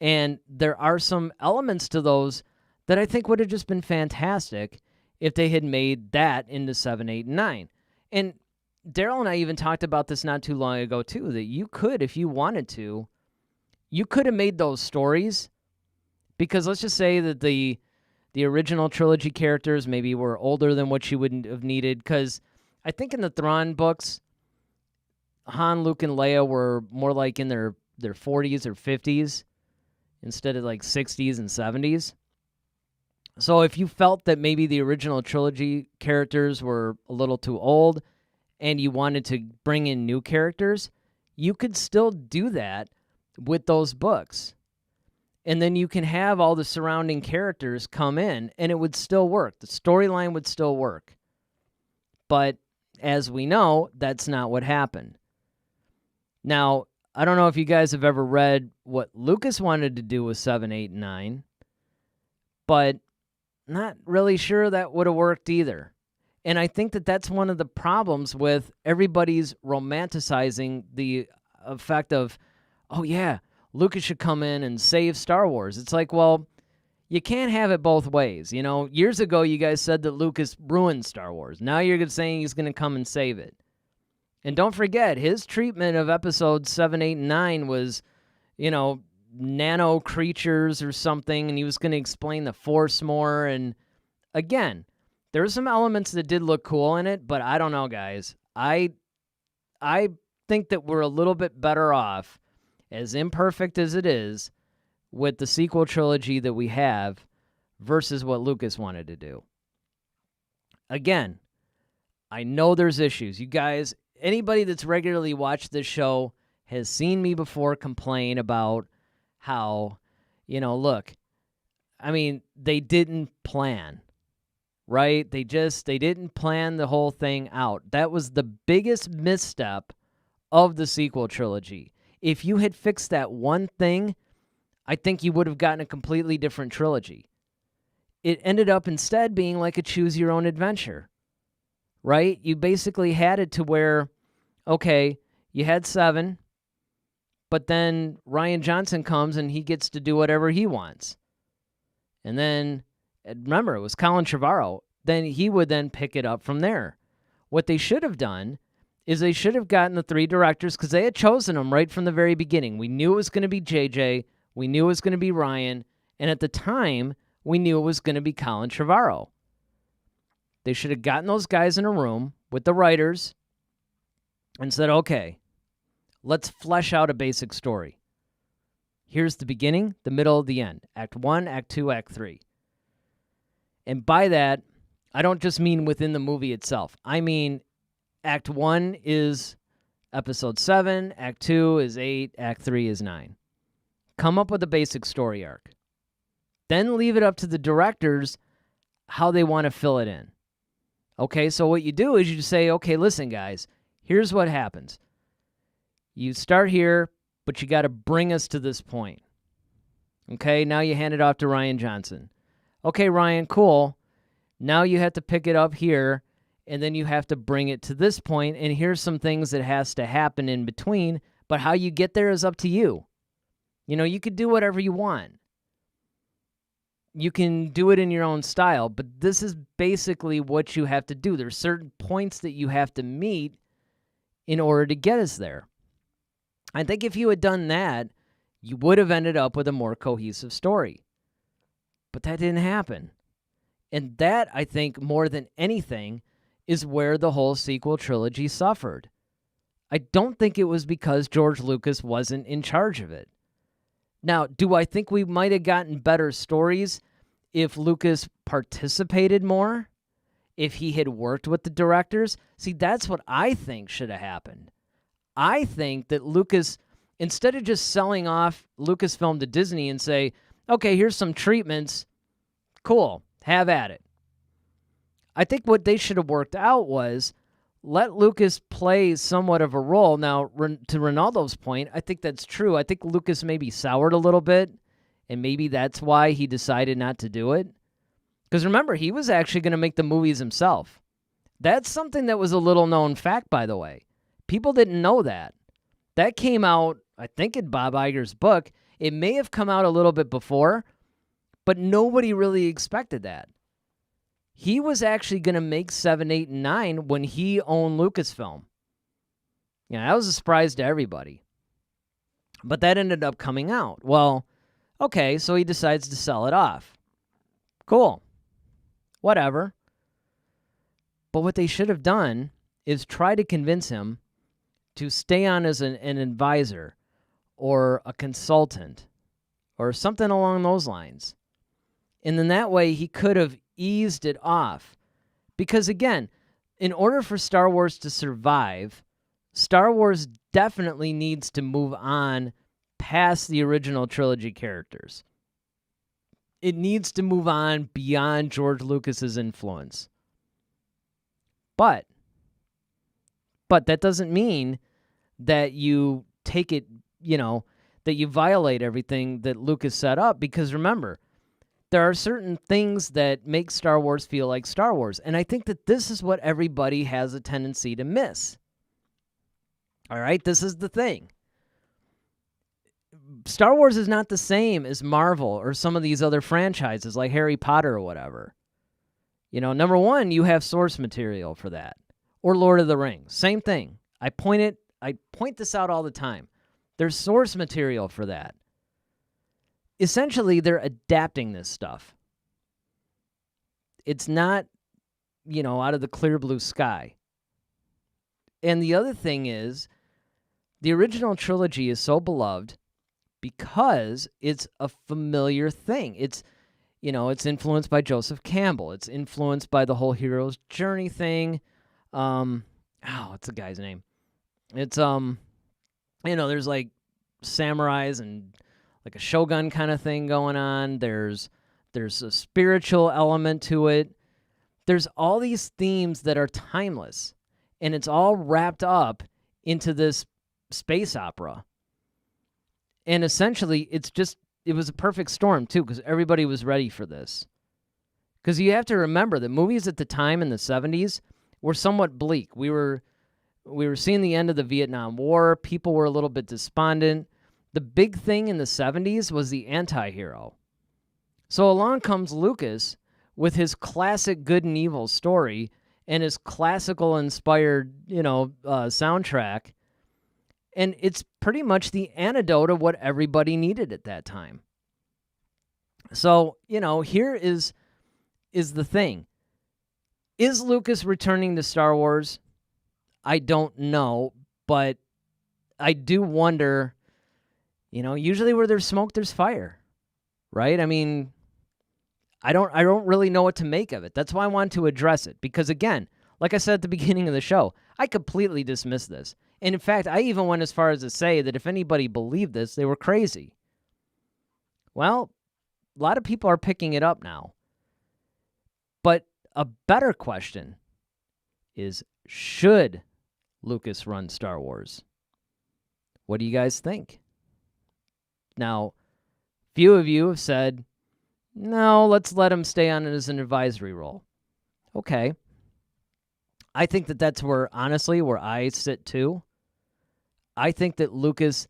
And there are some elements to those that I think would have just been fantastic if they had made that into 7, 8, and 9. And Daryl and I even talked about this not too long ago, too, that you could, if you wanted to, you could have made those stories, because let's just say that the original trilogy characters maybe were older than what you would have needed, because I think in the Thrawn books, Han, Luke, and Leia were more like in their 40s or 50s instead of like 60s and 70s. So if you felt that maybe the original trilogy characters were a little too old and you wanted to bring in new characters, you could still do that with those books. And then you can have all the surrounding characters come in, and it would still work. The storyline would still work. But as we know, that's not what happened. Now, I don't know if you guys have ever read what Lucas wanted to do with 7, 8, and 9, but not really sure that would have worked either. And I think that that's one of the problems with everybody's romanticizing the effect of, oh yeah, Lucas should come in and save Star Wars. It's like, well, you can't have it both ways. Years ago, you guys said that Lucas ruined Star Wars. Now you're saying he's going to come and save it. And don't forget, his treatment of episodes 7, 8, and 9 was, nano creatures or something, and he was going to explain the Force more. And again, there were some elements that did look cool in it, but I don't know, guys. I think that we're a little bit better off, as imperfect as it is, with the sequel trilogy that we have versus what Lucas wanted to do. again, I know there's issues. You guys, anybody that's regularly watched this show has seen me before complain about how, look, I mean, they didn't plan, right? They didn't plan the whole thing out. That was the biggest misstep of the sequel trilogy. If you had fixed that one thing, I think you would have gotten a completely different trilogy. It ended up instead being like a choose your own adventure, right? You basically had it to where, okay, you had 7, but then Rian Johnson comes and he gets to do whatever he wants. And then, remember, it was Colin Trevorrow. Then he would then pick it up from there. What they should have done is they should have gotten the 3 directors, because they had chosen them right from the very beginning. We knew it was going to be JJ. We knew it was going to be Ryan. And at the time, we knew it was going to be Colin Trevorrow. They should have gotten those guys in a room with the writers and said, okay, let's flesh out a basic story. Here's the beginning, the middle, the end. Act 1, Act 2, Act 3. And by that, I don't just mean within the movie itself. I mean, Act 1 is Episode 7, Act 2 is 8, Act 3 is 9. Come up with a basic story arc. Then leave it up to the directors how they want to fill it in. Okay, so what you do is you say, okay, listen, guys, here's what happens. You start here, but you got to bring us to this point. Okay, now you hand it off to Rian Johnson. Okay, Ryan, cool. Now you have to pick it up here, and then you have to bring it to this point, and here's some things that has to happen in between, but how you get there is up to you. You could do whatever you want. You can do it in your own style, but this is basically what you have to do. There's certain points that you have to meet in order to get us there. I think if you had done that, you would have ended up with a more cohesive story. But that didn't happen. And that, I think, more than anything, is where the whole sequel trilogy suffered. I don't think it was because George Lucas wasn't in charge of it. Now, do I think we might have gotten better stories if Lucas participated more? If he had worked with the directors? See, that's what I think should have happened. I think that Lucas, instead of just selling off Lucasfilm to Disney and say, okay, here's some treatments, cool, have at it. I think what they should have worked out was let Lucas play somewhat of a role. Now, to Ronaldo's point, I think that's true. I think Lucas maybe soured a little bit, and maybe that's why he decided not to do it. Because remember, he was actually going to make the movies himself. That's something that was a little known fact, by the way. People didn't know that. That came out, I think, in Bob Iger's book. It may have come out a little bit before, but nobody really expected that. He was actually going to make 7, 8, and 9 when he owned Lucasfilm. That was a surprise to everybody. But that ended up coming out. Well, okay, so he decides to sell it off. Cool. Whatever. But what they should have done is try to convince him to stay on as an advisor or a consultant or something along those lines. And then that way he could have eased it off. Because again, in order for Star Wars to survive, Star Wars definitely needs to move on past the original trilogy characters. It needs to move on beyond George Lucas's influence. But that doesn't mean that you take it, that you violate everything that Lucas set up. Because remember, there are certain things that make Star Wars feel like Star Wars. And I think that this is what everybody has a tendency to miss. All right, this is the thing. Star Wars is not the same as Marvel or some of these other franchises like Harry Potter or whatever. Number one, you have source material for that. Or Lord of the Rings. Same thing. I point this out all the time. There's source material for that. Essentially, they're adapting this stuff. It's not, out of the clear blue sky. And the other thing is, the original trilogy is so beloved because it's a familiar thing. It's influenced by Joseph Campbell. It's influenced by the whole hero's journey thing. What's the guy's name? It's there's like samurais and like a shogun kind of thing going on. There's a spiritual element to it. There's all these themes that are timeless, and it's all wrapped up into this space opera. And essentially, it was a perfect storm, too, because everybody was ready for this. Because you have to remember that movies at the time in the 70s were somewhat bleak. We were seeing the end of the Vietnam War. People were a little bit despondent. The big thing in the 70s was the anti-hero. So along comes Lucas with his classic good and evil story and his classical inspired, soundtrack. And it's pretty much the antidote of what everybody needed at that time. So, here is the thing. Is Lucas returning to Star Wars? I don't know, but I do wonder, usually where there's smoke, there's fire, right? I mean, I don't really know what to make of it. That's why I want to address it. Because again, like I said at the beginning of the show, I completely dismissed this. And in fact, I even went as far as to say that if anybody believed this, they were crazy. Well, a lot of people are picking it up now. But a better question is, should Lucas run Star Wars? What do you guys think? Now, few of you have said, no, let's let him stay on as an advisory role. Okay. I think that's where I sit too. I think that Lucas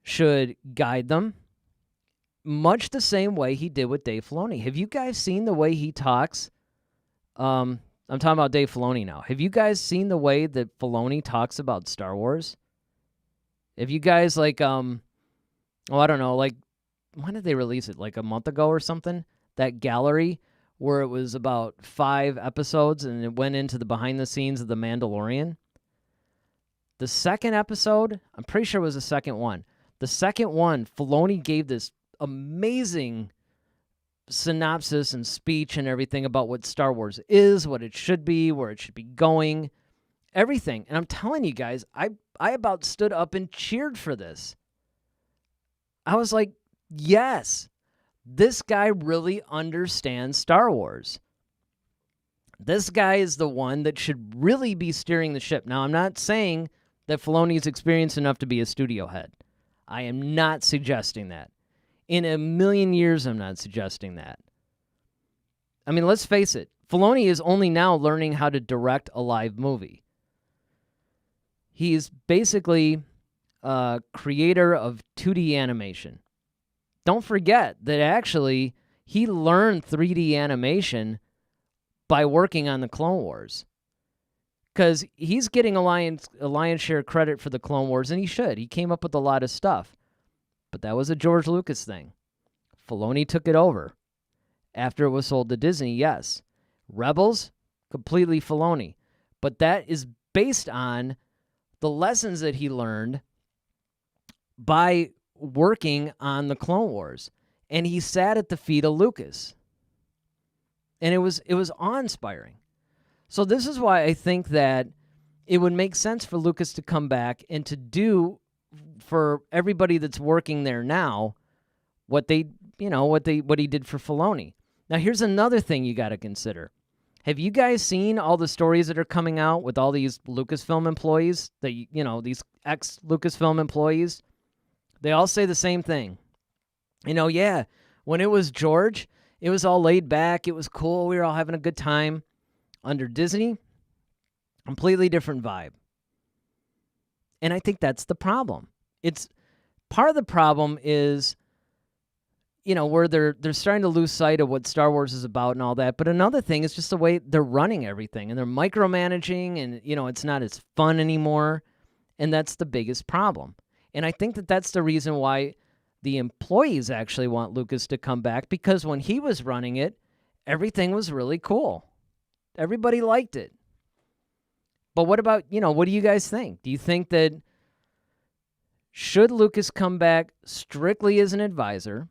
should guide them much the same way he did with Dave Filoni. Have you guys seen the way he talks? I'm talking about Dave Filoni now. Have you guys seen the way that Filoni talks about Star Wars? Have you guys I don't know, when did they release it? Like a month ago or something? That gallery where it was about 5 episodes and it went into the behind the scenes of The Mandalorian. The second episode, I'm pretty sure it was the second one. The second one, Filoni gave this amazing synopsis and speech and everything about what Star Wars is, what it should be, where it should be going, everything. And I'm telling you guys, I about stood up and cheered for this. I was like, yes, this guy really understands Star Wars. This guy is the one that should really be steering the ship. Now, I'm not saying that Filoni is experienced enough to be a studio head. I am not suggesting that. In a million years, I'm not suggesting that. I mean, let's face it. Filoni is only now learning how to direct a live movie. He's basically a creator of 2D animation. Don't forget that actually he learned 3D animation by working on the Clone Wars. Because he's getting a lion's share credit for the Clone Wars, and he should. He came up with a lot of stuff. But that was a George Lucas thing. Filoni took it over. After it was sold to Disney, yes. Rebels, completely Filoni. But that is based on the lessons that he learned by working on the Clone Wars. And he sat at the feet of Lucas. And it was awe-inspiring. So this is why I think that it would make sense for Lucas to come back and to do for everybody that's working there now what he did for Filoni. Now here's another thing you got to consider. Have you guys seen all the stories that are coming out with all these Lucasfilm employees, these ex-Lucasfilm employees? They all say the same thing. When it was George, it was all laid back. It was cool. We were all having a good time. Under Disney, completely different vibe. And I think that's the problem. It's part of the problem is, where they're starting to lose sight of what Star Wars is about and all that. But another thing is just the way they're running everything and they're micromanaging and, it's not as fun anymore. And that's the biggest problem. And I think that that's the reason why the employees actually want Lucas to come back, because when he was running it, everything was really cool. Everybody liked it. But what about, what do you guys think? Do you think that should Lucas come back strictly as an advisor?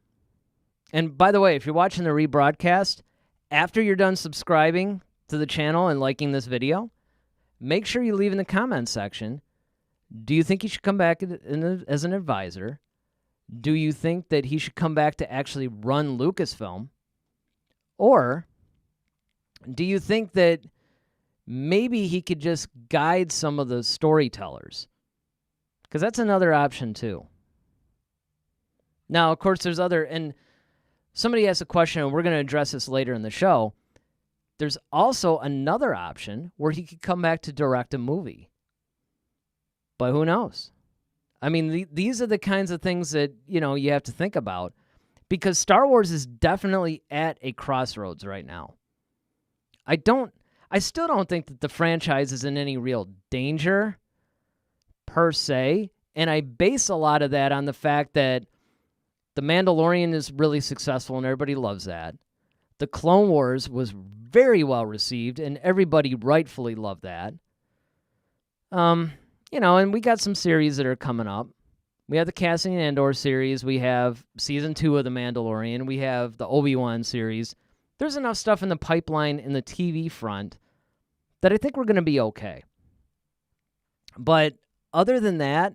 And by the way, if you're watching the rebroadcast, after you're done subscribing to the channel and liking this video, make sure you leave in the comments section, do you think he should come back as an advisor? Do you think that he should come back to actually run Lucasfilm? Or do you think that maybe he could just guide some of the storytellers? Because that's another option too. Now, of course, there's other, and somebody asked a question, and we're going to address this later in the show. There's also another option where he could come back to direct a movie. But who knows? I mean, these are the kinds of things that, you have to think about, because Star Wars is definitely at a crossroads right now. I still don't think that the franchise is in any real danger, per se, and I base a lot of that on the fact that The Mandalorian is really successful and everybody loves that. The Clone Wars was very well received and everybody rightfully loved that. And we got some series that are coming up. We have the Cassian Andor series. We have Season 2 of The Mandalorian. We have the Obi-Wan series. There's enough stuff in the pipeline in the TV front that I think we're going to be okay. But other than that,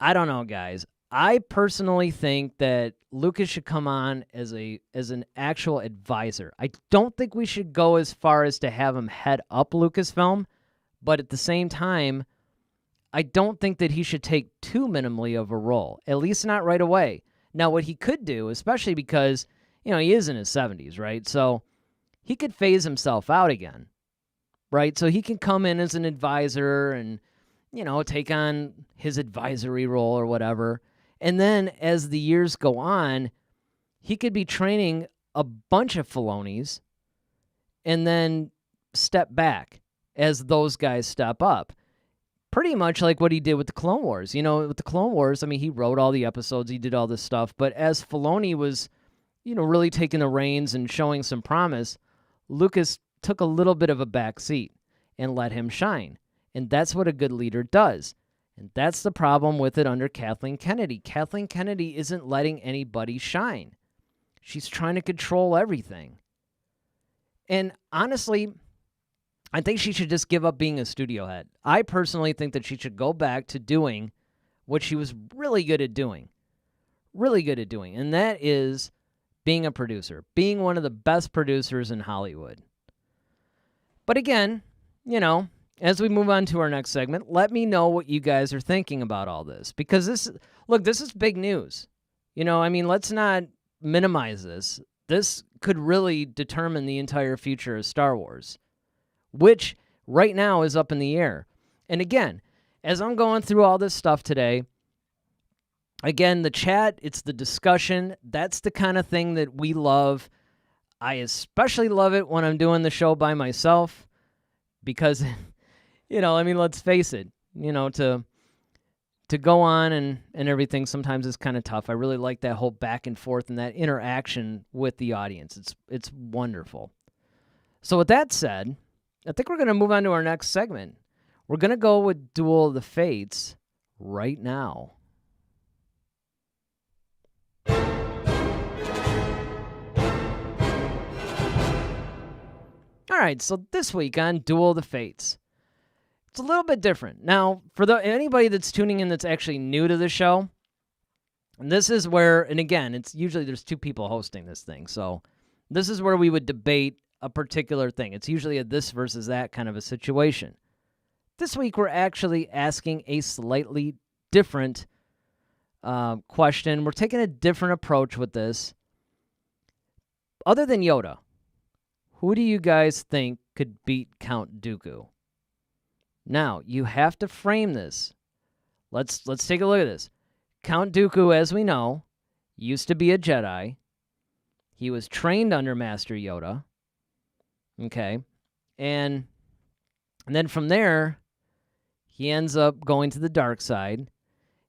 I don't know, guys. I personally think that Lucas should come on as an actual advisor. I don't think we should go as far as to have him head up Lucasfilm, but at the same time, I don't think that he should take too minimally of a role, at least not right away. Now, what he could do, especially because, he is in his 70s, right? So he could phase himself out again, right? So he can come in as an advisor and, take on his advisory role or whatever. And then as the years go on, he could be training a bunch of Filonis and then step back as those guys step up. Pretty much like what he did with the Clone Wars. With the Clone Wars, he wrote all the episodes, he did all this stuff. But as Filoni was, really taking the reins and showing some promise, Lucas took a little bit of a back seat and let him shine. And that's what a good leader does. And that's the problem with it under Kathleen Kennedy. Kathleen Kennedy isn't letting anybody shine. She's trying to control everything. And honestly, I think she should just give up being a studio head. I personally think that she should go back to doing what she was really good at doing. Really good at doing. And that is being a producer. Being one of the best producers in Hollywood. But again, as we move on to our next segment, let me know what you guys are thinking about all this. Because this is big news. Let's not minimize this. This could really determine the entire future of Star Wars, which right now is up in the air. And again, as I'm going through all this stuff today, again, the chat, it's the discussion. That's the kind of thing that we love. I especially love it when I'm doing the show by myself because, let's face it, to go on and everything sometimes is kind of tough. I really like that whole back and forth and that interaction with the audience. It's wonderful. So with that said, I think we're going to move on to our next segment. We're going to go with Duel of the Fates right now. All right, so this week on Duel of the Fates, it's a little bit different. Now, for anybody that's tuning in that's actually new to the show, and this is where, and again, it's usually there's two people hosting this thing, so this is where we would debate a particular thing. It's usually a this versus that kind of a situation. This week, we're actually asking a slightly different question. We're taking a different approach with this. Other than Yoda, who do you guys think could beat Count Dooku? Now, you have to frame this. Let's take a look at this. Count Dooku, as we know, used to be a Jedi. He was trained under Master Yoda. Okay. And then from there, he ends up going to the dark side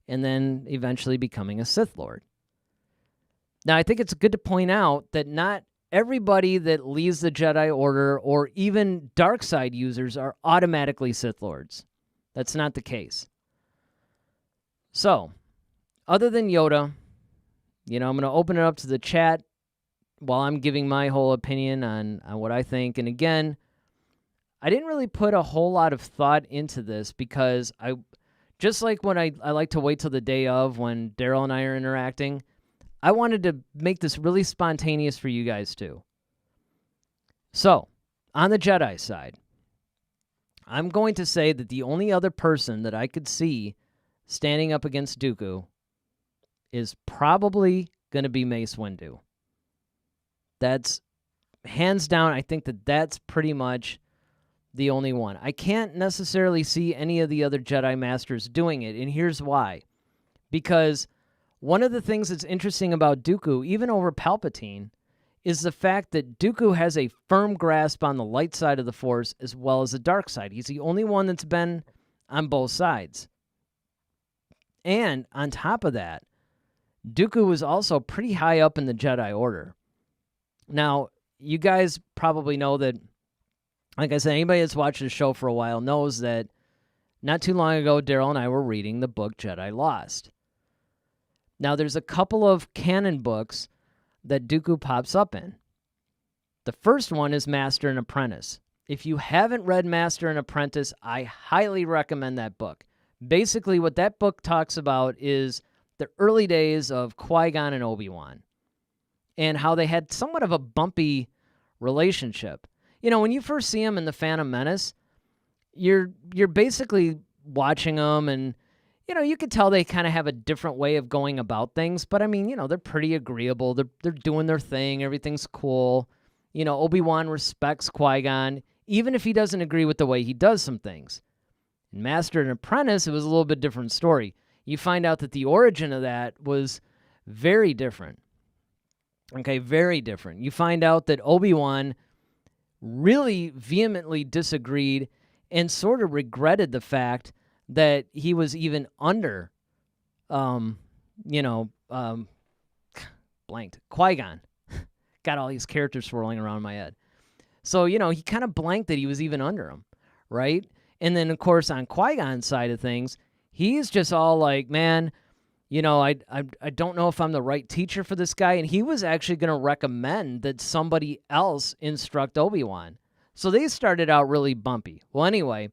and then eventually becoming a Sith Lord. Now, I think it's good to point out that not everybody that leaves the Jedi Order or even dark side users are automatically Sith Lords. That's not the case. So, other than Yoda, I'm going to open it up to the chat while I'm giving my whole opinion on what I think. And again, I didn't really put a whole lot of thought into this because just like when I like to wait till the day of when Daryl and I are interacting, I wanted to make this really spontaneous for you guys too. So, on the Jedi side, I'm going to say that the only other person that I could see standing up against Dooku is probably going to be Mace Windu. That's hands down, I think that's pretty much the only one. I can't necessarily see any of the other Jedi Masters doing it, and here's why. Because one of the things that's interesting about Dooku, even over Palpatine, is the fact that Dooku has a firm grasp on the light side of the Force as well as the dark side. He's the only one that's been on both sides. And on top of that, Dooku was also pretty high up in the Jedi Order. Now, you guys probably know that, like I said, anybody that's watched the show for a while knows that not too long ago, Daryl and I were reading the book Jedi Lost. Now, there's a couple of canon books that Dooku pops up in. The first one is Master and Apprentice. If you haven't read Master and Apprentice, I highly recommend that book. Basically, what that book talks about is the early days of Qui-Gon and Obi-Wan and how they had somewhat of a bumpy relationship. When you first see them in The Phantom Menace, you're basically watching them and, you could tell they kind of have a different way of going about things. But, I mean, they're pretty agreeable. They're doing their thing. Everything's cool. Obi-Wan respects Qui-Gon, even if he doesn't agree with the way he does some things. In Master and Apprentice, it was a little bit different story. You find out that the origin of that was very different. Okay, very different. You find out that Obi-Wan really vehemently disagreed and sort of regretted the fact that he was even under, blanked. Qui-Gon. Got all these characters swirling around my head. So, he kind of blanked that he was even under him, right? And then, of course, on Qui-Gon's side of things, he's just all like, man, I don't know if I'm the right teacher for this guy. And he was actually going to recommend that somebody else instruct Obi-Wan. So they started out really bumpy. Well, anyway,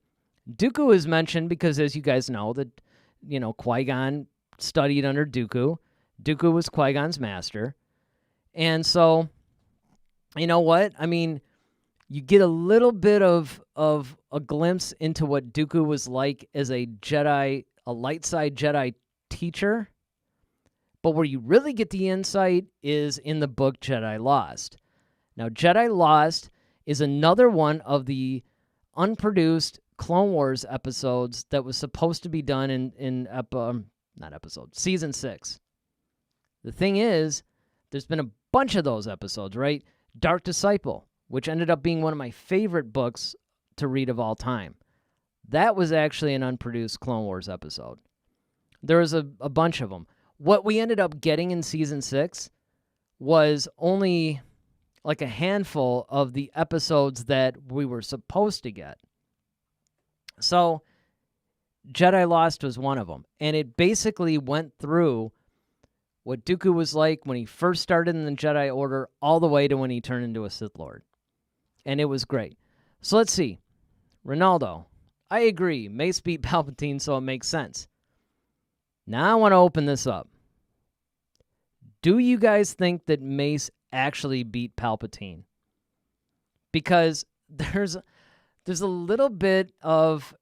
Dooku is mentioned because, as you guys know, that, Qui-Gon studied under Dooku. Dooku was Qui-Gon's master. And so, you know what? I mean, you get a little bit of a glimpse into what Dooku was like as a Jedi, a light side Jedi teacher. But where you really get the insight is in the book Jedi Lost. Now, Jedi Lost is another one of the unproduced Clone Wars episodes that was supposed to be done in season 6. The thing is, there's been a bunch of those episodes, right? Dark Disciple, which ended up being one of my favorite books to read of all time. That was actually an unproduced Clone Wars episode. There was a bunch of them. What we ended up getting in season 6 was only like a handful of the episodes that we were supposed to get. So, Jedi Lost was one of them. And it basically went through what Dooku was like when he first started in the Jedi Order all the way to when he turned into a Sith Lord. And it was great. So let's see. Ronaldo, I agree. Mace beat Palpatine, so it makes sense. Now I want to open this up. Do you guys think that Mace actually beat Palpatine? Because there's a little bit of,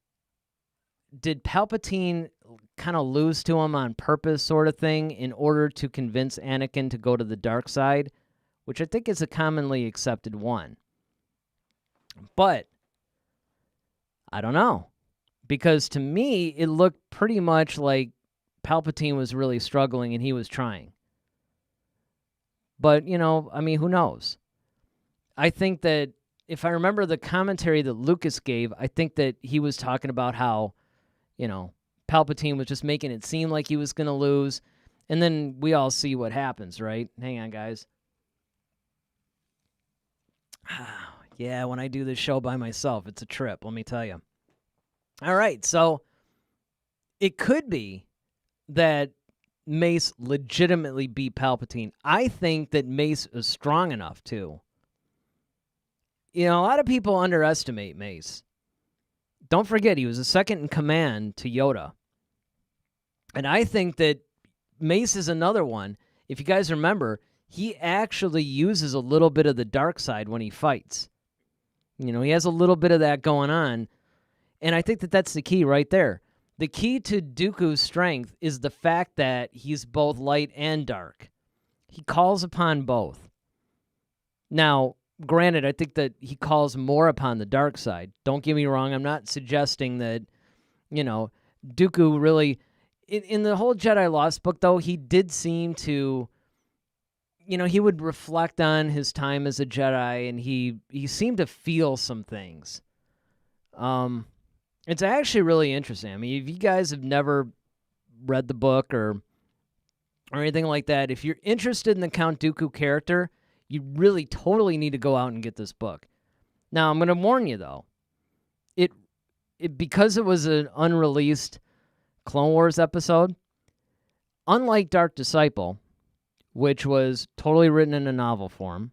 did Palpatine kind of lose to him on purpose sort of thing in order to convince Anakin to go to the dark side, which I think is a commonly accepted one. But I don't know, because to me, it looked pretty much like Palpatine was really struggling and he was trying. But, who knows? I think that if I remember the commentary that Lucas gave, I think that he was talking about how, Palpatine was just making it seem like he was going to lose. And then we all see what happens, right? Hang on, guys. Yeah, when I do this show by myself, it's a trip, let me tell you. All right, so it could be that Mace legitimately beat Palpatine. I think that Mace is strong enough, too. A lot of people underestimate Mace. Don't forget, he was a second in command to Yoda. And I think that Mace is another one. If you guys remember, he actually uses a little bit of the dark side when he fights. He has a little bit of that going on. And I think that that's the key right there. The key to Dooku's strength is the fact that he's both light and dark. He calls upon both. Now, granted, I think that he calls more upon the dark side. Don't get me wrong. I'm not suggesting that, Dooku really... In the whole Jedi Lost book, though, he did seem to... he would reflect on his time as a Jedi, and he seemed to feel some things. It's actually really interesting. I mean, if you guys have never read the book or anything like that, if you're interested in the Count Dooku character, you really totally need to go out and get this book. Now, I'm going to warn you, though. It because it was an unreleased Clone Wars episode, unlike Dark Disciple, which was totally written in a novel form,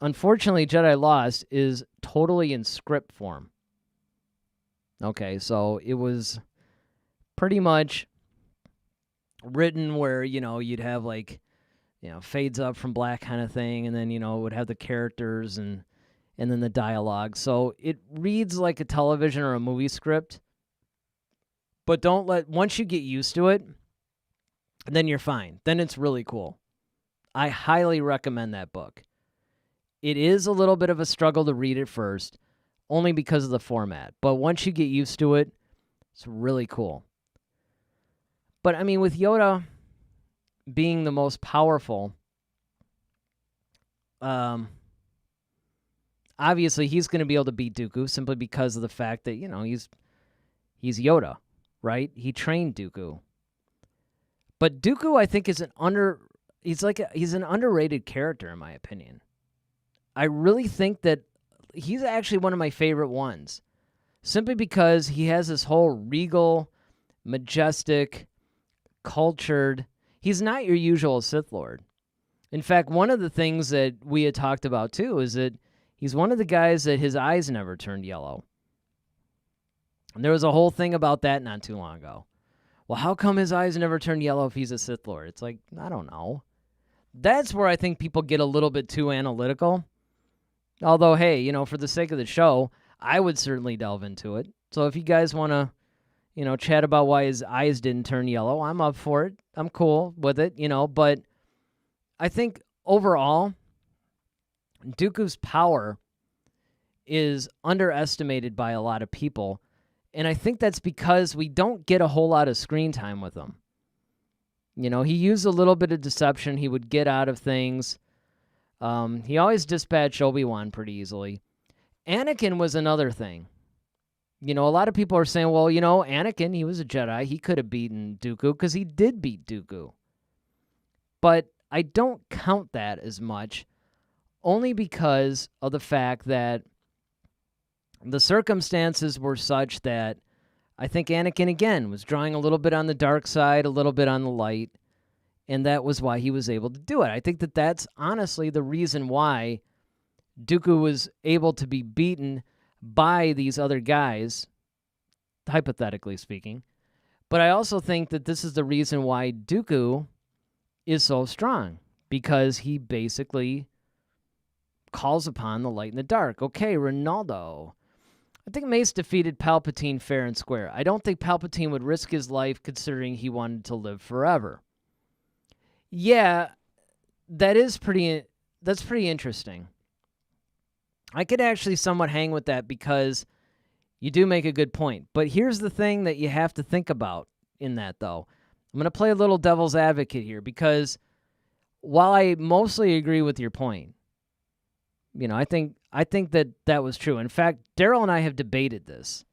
unfortunately, Jedi Lost is totally in script form. Okay, so it was pretty much written where, you'd have fades up from black kind of thing, and then, it would have the characters and then the dialogue. So it reads like a television or a movie script, but once you get used to it, then you're fine. Then it's really cool. I highly recommend that book. It is a little bit of a struggle to read at first, only because of the format. But once you get used to it, it's really cool. But, I mean, with Yoda being the most powerful, obviously he's going to be able to beat Dooku simply because of the fact that, he's Yoda, right? He trained Dooku. But Dooku, I think, is he's an underrated character, in my opinion. I really think that he's actually one of my favorite ones, simply because he has this whole regal, majestic, cultured... He's not your usual Sith Lord. In fact, one of the things that we had talked about, too, is that he's one of the guys that his eyes never turned yellow. And there was a whole thing about that not too long ago. Well, how come his eyes never turn yellow if he's a Sith Lord? It's like, I don't know. That's where I think people get a little bit too analytical. Although, hey, for the sake of the show, I would certainly delve into it. So if you guys want to, chat about why his eyes didn't turn yellow, I'm up for it. I'm cool with it, But I think overall, Dooku's power is underestimated by a lot of people. And I think that's because we don't get a whole lot of screen time with him. He used a little bit of deception. He would get out of things. He always dispatched Obi-Wan pretty easily. Anakin was another thing. A lot of people are saying, well, Anakin, he was a Jedi. He could have beaten Dooku because he did beat Dooku. But I don't count that as much, only because of the fact that the circumstances were such that I think Anakin, again, was drawing a little bit on the dark side, a little bit on the light, and that was why he was able to do it. I think that that's honestly the reason why Dooku was able to be beaten by these other guys, hypothetically speaking. But I also think that this is the reason why Dooku is so strong, because he basically calls upon the light and the dark. Okay, Ronaldo. I think Mace defeated Palpatine fair and square. I don't think Palpatine would risk his life considering he wanted to live forever. Yeah, that's pretty interesting. I could actually somewhat hang with that because you do make a good point. But here's the thing that you have to think about in that, though. I'm going to play a little devil's advocate here because while I mostly agree with your point, I think that was true. In fact, Daryl and I have debated this,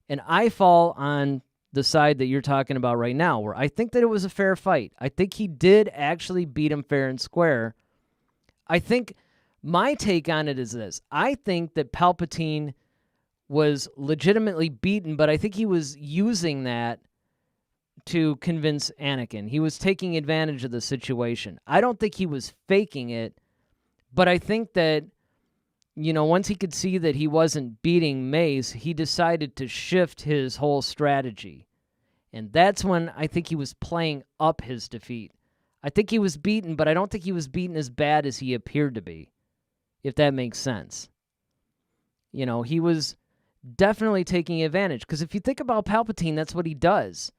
and I fall on the side that you're talking about right now, where I think that it was a fair fight. I think he did actually beat him fair and square. I think my take on it is this. I think that Palpatine was legitimately beaten, but I think he was using that to convince Anakin. He was taking advantage of the situation. I don't think he was faking it, but I think that, once he could see that he wasn't beating Mace, he decided to shift his whole strategy. And that's when I think he was playing up his defeat. I think he was beaten, but I don't think he was beaten as bad as he appeared to be, if that makes sense. He was definitely taking advantage. Because if you think about Palpatine, that's what he does.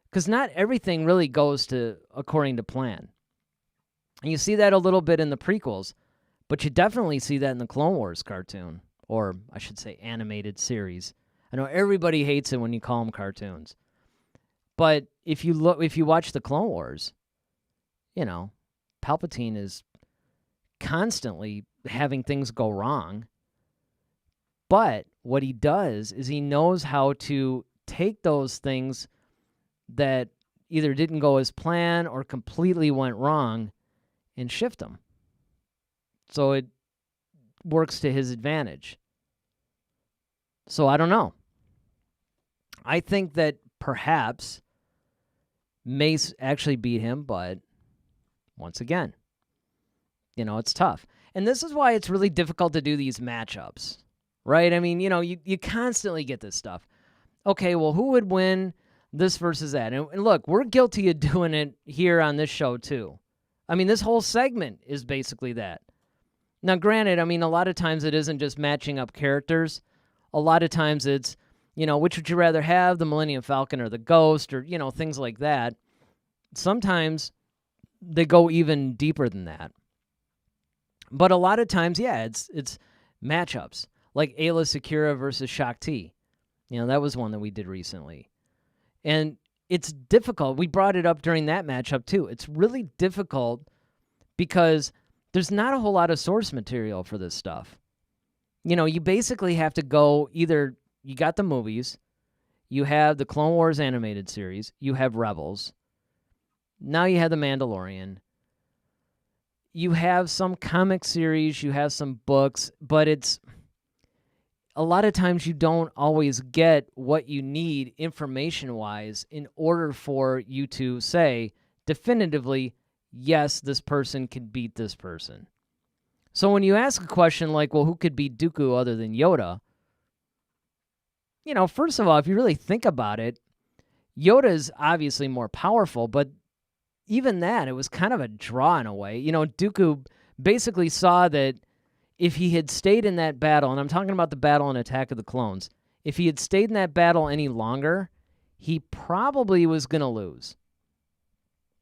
Because not everything really goes according to plan. And you see that a little bit in the prequels, but you definitely see that in the Clone Wars cartoon, or I should say animated series. I know everybody hates it when you call them cartoons. But if you watch the Clone Wars, Palpatine is constantly having things go wrong. But what he does is he knows how to take those things that either didn't go as planned or completely went wrong and shift them. So it works to his advantage. So I don't know. I think that perhaps Mace actually beat him, but once again, it's tough. And this is why it's really difficult to do these matchups, right? I mean, you constantly get this stuff. Okay, well, who would win this versus that? And look, we're guilty of doing it here on this show too. I mean, this whole segment is basically that. Now, granted, I mean, a lot of times it isn't just matching up characters. A lot of times it's, which would you rather have, the Millennium Falcon or the Ghost, or, things like that. Sometimes they go even deeper than that. But a lot of times, yeah, it's matchups. Like Ayla Secura versus Shakti. That was one that we did recently. And it's difficult. We brought it up during that matchup, too. It's really difficult because there's not a whole lot of source material for this stuff. You basically have to go either, you got the movies, you have the Clone Wars animated series, you have Rebels, now you have The Mandalorian, you have some comic series, you have some books, but it's a lot of times you don't always get what you need information-wise in order for you to say definitively, yes, this person could beat this person. So when you ask a question like, well, who could beat Dooku other than Yoda? First of all, if you really think about it, Yoda is obviously more powerful, but even that, it was kind of a draw in a way. Dooku basically saw that if he had stayed in that battle, and I'm talking about the battle in Attack of the Clones, if he had stayed in that battle any longer, he probably was going to lose.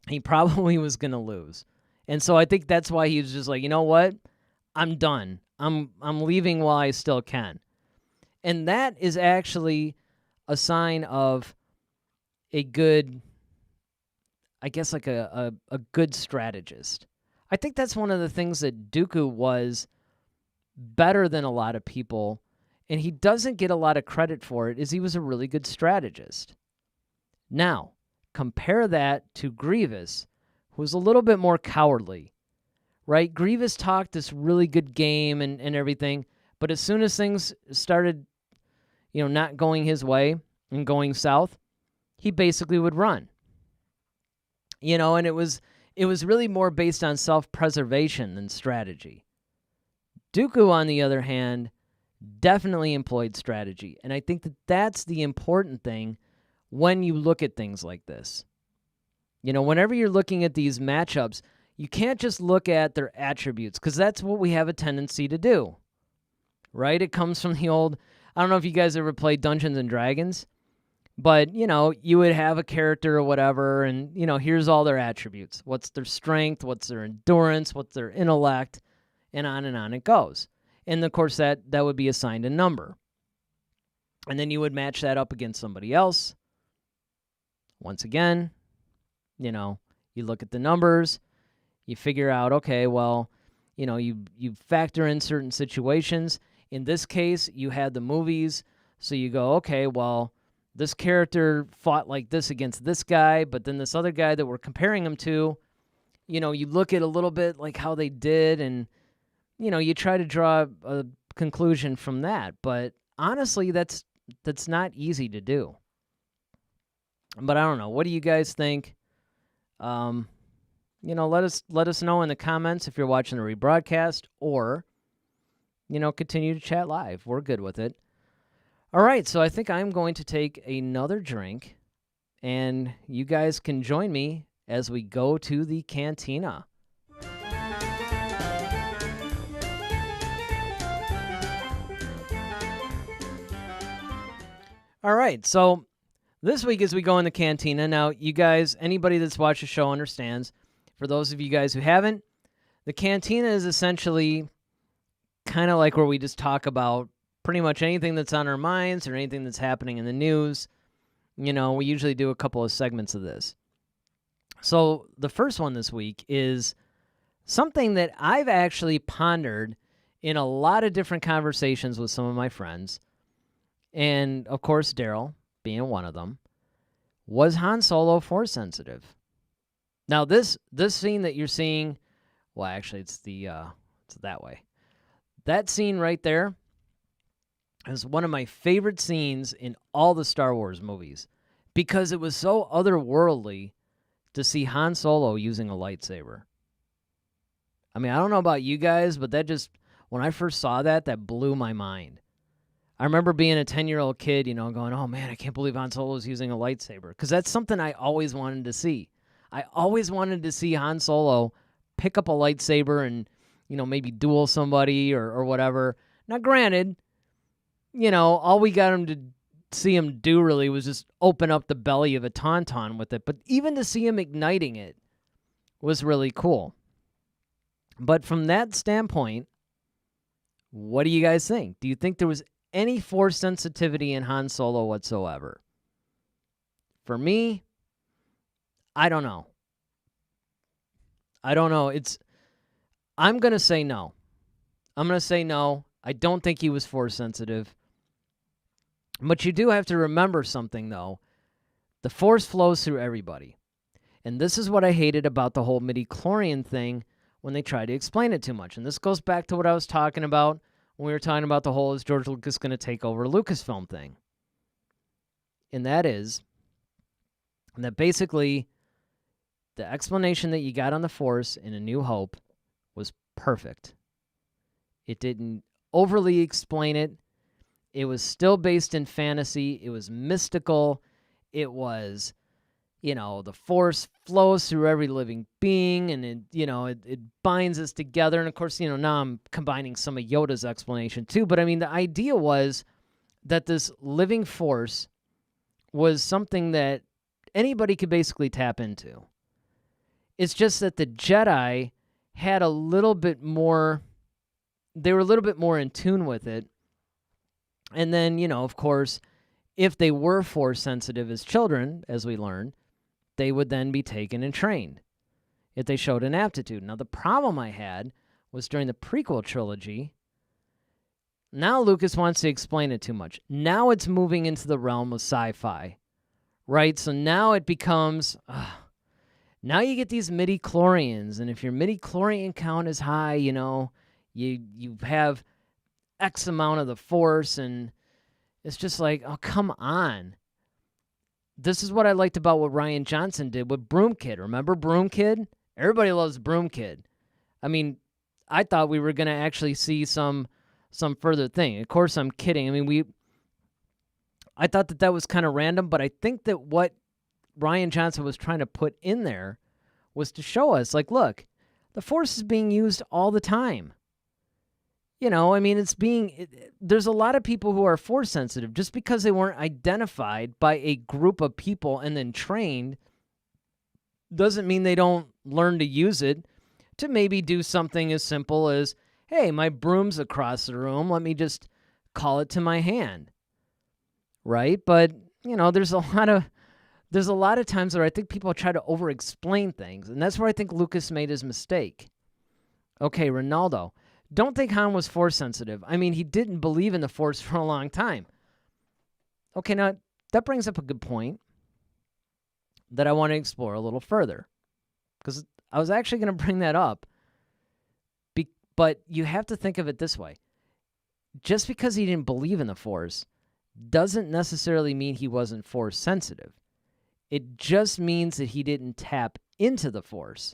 And so I think that's why he was just like, you know what? I'm done. I'm leaving while I still can. And that is actually a sign of a good, I guess, like a good strategist. I think that's one of the things that Dooku was better than a lot of people, and he doesn't get a lot of credit for it, is he was a really good strategist. Now, compare that to Grievous, who was a little bit more cowardly, right? Grievous talked this really good game and everything, but as soon as things started, not going his way and going south, he basically would run. And it was really more based on self-preservation than strategy. Dooku, on the other hand, definitely employed strategy. And I think that that's the important thing when you look at things like this. Whenever you're looking at these matchups, you can't just look at their attributes, because that's what we have a tendency to do, right? It comes from the old, I don't know if you guys ever played Dungeons and Dragons, but, you would have a character or whatever, and, here's all their attributes. What's their strength? What's their endurance? What's their intellect? And on it goes. And, of course, that would be assigned a number. And then you would match that up against somebody else. Once again, you look at the numbers. You figure out, okay, well, you factor in certain situations. In this case, you had the movies. So you go, okay, well, this character fought like this against this guy, but then this other guy that we're comparing him to, you look at a little bit like how they did, and you try to draw a conclusion from that. But honestly, that's not easy to do. But I don't know. What do you guys think? Let us know in the comments if you're watching the rebroadcast, or continue to chat live. We're good with it. All right, so I think I'm going to take another drink, and you guys can join me as we go to the cantina. All right, so this week as we go in the cantina, now you guys, anybody that's watched the show understands. For those of you guys who haven't, the cantina is essentially kind of like where we just talk about pretty much anything that's on our minds or anything that's happening in the news. We usually do a couple of segments of this. So the first one this week is something that I've actually pondered in a lot of different conversations with some of my friends. And, of course, Daryl being one of them. Was Han Solo Force sensitive? Now, this scene that you're seeing, well, actually, it's that way. That scene right there is one of my favorite scenes in all the Star Wars movies because it was so otherworldly to see Han Solo using a lightsaber. I mean, I don't know about you guys, but when I first saw that blew my mind. I remember being a 10-year-old kid, going, oh, man, I can't believe Han Solo's using a lightsaber. Because that's something I always wanted to see. I always wanted to see Han Solo pick up a lightsaber and, maybe duel somebody or whatever. Now, granted, all we got him to see him do really was just open up the belly of a tauntaun with it. But even to see him igniting it was really cool. But from that standpoint, what do you guys think? Do you think there was any Force sensitivity in Han Solo whatsoever? For me, I don't know. I'm going to say no. I don't think he was Force sensitive. But you do have to remember something, though. The Force flows through everybody. And this is what I hated about the whole midi-chlorian thing when they tried to explain it too much. And this goes back to what I was talking about when we were talking about the whole is George Lucas going to take over Lucasfilm thing. And that is that basically the explanation that you got on the Force in A New Hope was perfect. It didn't overly explain it. It was still based in fantasy. It was mystical. It was, the Force flows through every living being, and it binds us together. And of course, now I'm combining some of Yoda's explanation too. But I mean, the idea was that this living Force was something that anybody could basically tap into. It's just that the Jedi had a little bit more, they were a little bit more in tune with it. And then, of course, if they were Force sensitive as children, as we learned, they would then be taken and trained if they showed an aptitude. Now, the problem I had was during the prequel trilogy, now Lucas wants to explain it too much. Now it's moving into the realm of sci-fi, right? So now it becomes, now you get these midi-chlorians, and if your midi-chlorian count is high, you have X amount of the Force, and it's just like, oh, come on. This is what I liked about what Rian Johnson did with Broom Kid. Remember Broom Kid? Everybody loves Broom Kid. I mean, I thought we were going to actually see some further thing. Of course, I'm kidding. I mean, I thought that was kind of random, but I think that what Rian Johnson was trying to put in there was to show us, like, look, the Force is being used all the time. I mean, there's a lot of people who are Force sensitive. Just because they weren't identified by a group of people and then trained doesn't mean they don't learn to use it to maybe do something as simple as, hey, my broom's across the room. Let me just call it to my hand. Right? But, there's a lot of times where I think people try to over-explain things, and that's where I think Lucas made his mistake. Okay, Ronaldo. Don't think Han was Force sensitive. I mean, he didn't believe in the Force for a long time. Okay, now that brings up a good point that I want to explore a little further, because I was actually going to bring that up. But you have to think of it this way. Just because he didn't believe in the Force doesn't necessarily mean he wasn't Force sensitive. It just means that he didn't tap into the Force.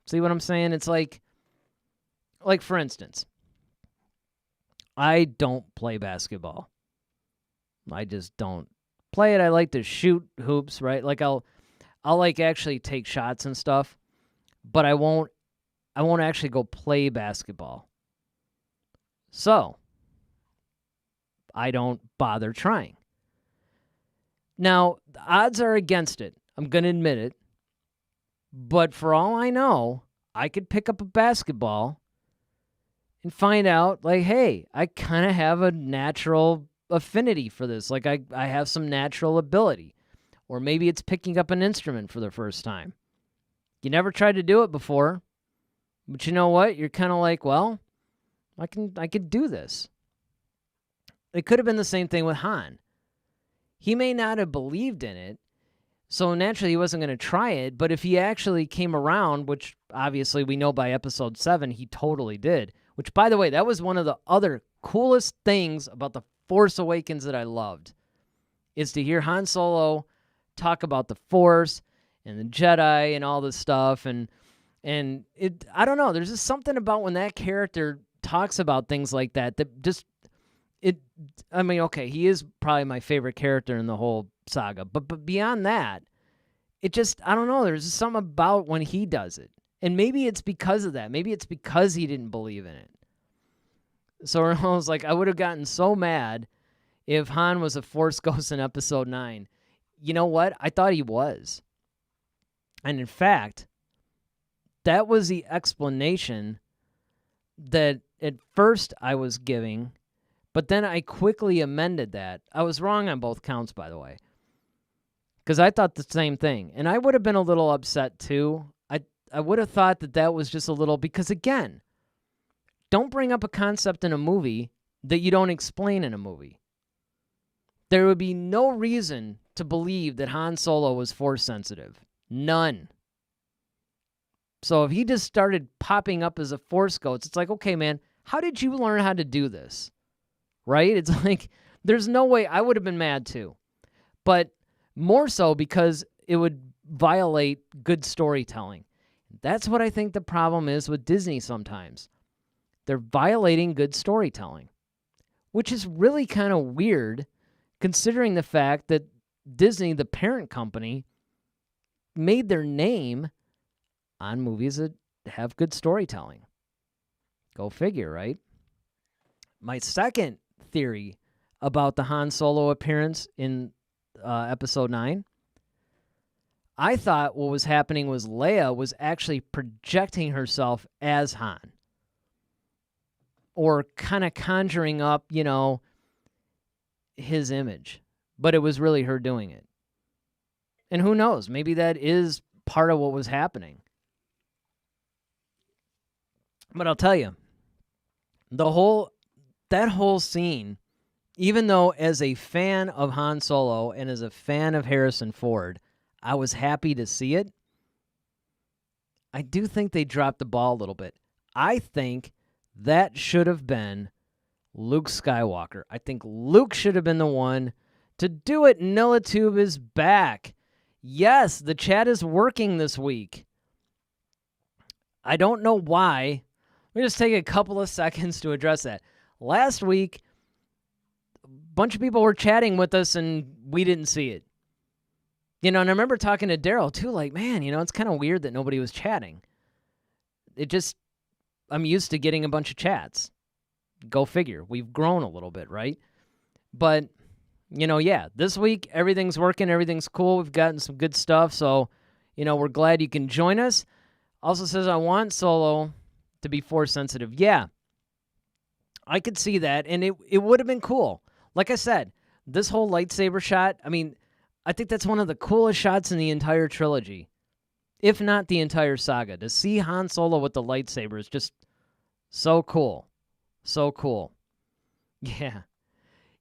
See what I'm saying? It's like for instance, I don't play basketball. I just don't play it. I like to shoot hoops, right? Like I'll like actually take shots and stuff, but I won't actually go play basketball. So, I don't bother trying. Now, the odds are against it. I'm going to admit it. But for all I know, I could pick up a basketball and find out, like, hey, I kind of have a natural affinity for this. Like, I have some natural ability. Or maybe it's picking up an instrument for the first time. You never tried to do it before. But you know what? You're kind of like, well, I could do this. It could have been the same thing with Han. He may not have believed in it, so naturally he wasn't going to try it, but if he actually came around, which obviously we know by episode 7 he totally did, which, by the way, that was one of the other coolest things about The Force Awakens that I loved, is to hear Han Solo talk about the Force and the Jedi and all this stuff, and it, I don't know, there's just something about when that character talks about things like that just, I mean, okay, he is probably my favorite character in the whole saga, but beyond that, it just, I don't know, there's just something about when he does it. And maybe it's because of that. Maybe it's because he didn't believe in it. So I was like, I would have gotten so mad if Han was a Force ghost in episode 9. You know what? I thought he was. And in fact, that was the explanation that at first I was giving, but then I quickly amended that. I was wrong on both counts, by the way, because I thought the same thing. And I would have been a little upset, too. I would have thought that was just a little, because, again, don't bring up a concept in a movie that you don't explain in a movie. There would be no reason to believe that Han Solo was Force sensitive. None. So if he just started popping up as a Force ghost, it's like, okay, man, how did you learn how to do this? Right? It's like, there's no way. I would have been mad too. But more so because it would violate good storytelling. That's what I think the problem is with Disney sometimes. They're violating good storytelling, which is really kind of weird considering the fact that Disney, the parent company, made their name on movies that have good storytelling. Go figure, right? My second theory about the Han Solo appearance in episode 9, I thought what was happening was Leia was actually projecting herself as Han, or kind of conjuring up, his image, but it was really her doing it. And who knows, maybe that is part of what was happening. But I'll tell you, that whole scene, even though as a fan of Han Solo and as a fan of Harrison Ford, I was happy to see it, I do think they dropped the ball a little bit. I think that should have been Luke Skywalker. I think Luke should have been the one to do it. Nillatube is back. Yes, the chat is working this week. I don't know why. Let me just take a couple of seconds to address that. Last week, a bunch of people were chatting with us and we didn't see it. And I remember talking to Daryl too, like, man, it's kind of weird that nobody was chatting. I'm used to getting a bunch of chats. Go figure. We've grown a little bit, right? But, yeah, this week, everything's working. Everything's cool. We've gotten some good stuff. So, we're glad you can join us. Also says, I want Solo to be Force sensitive. Yeah, I could see that. And it would have been cool. Like I said, this whole lightsaber shot, I think that's one of the coolest shots in the entire trilogy, if not the entire saga. To see Han Solo with the lightsaber is just so cool. So cool. Yeah.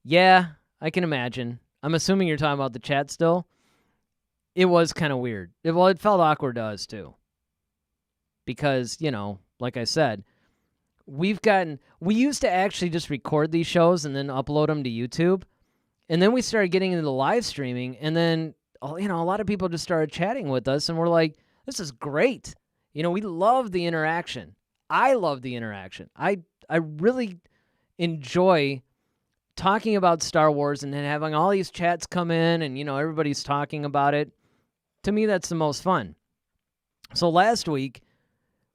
Yeah, I can imagine. I'm assuming you're talking about the chat still. It was kind of weird. It felt awkward to us too. Because, like I said, we used to actually just record these shows and then upload them to YouTube. And then we started getting into the live streaming, and then a lot of people just started chatting with us, and we're like, this is great. We love the interaction. I love the interaction. I really enjoy talking about Star Wars and then having all these chats come in and, everybody's talking about it. To me, that's the most fun. So last week,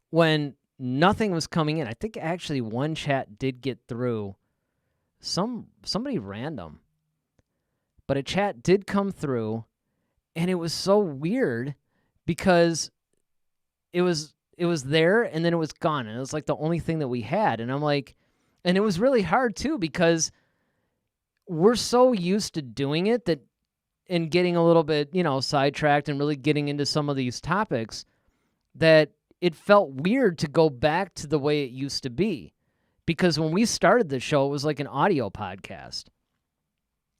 when nothing was coming in, I think actually one chat did get through. Somebody random. But a chat did come through, and it was so weird because it was there and then it was gone, and it was like the only thing that we had. And I'm like, and it was really hard too because we're so used to doing it that and getting a little bit, sidetracked and really getting into some of these topics that it felt weird to go back to the way it used to be. Because when we started the show, it was like an audio podcast.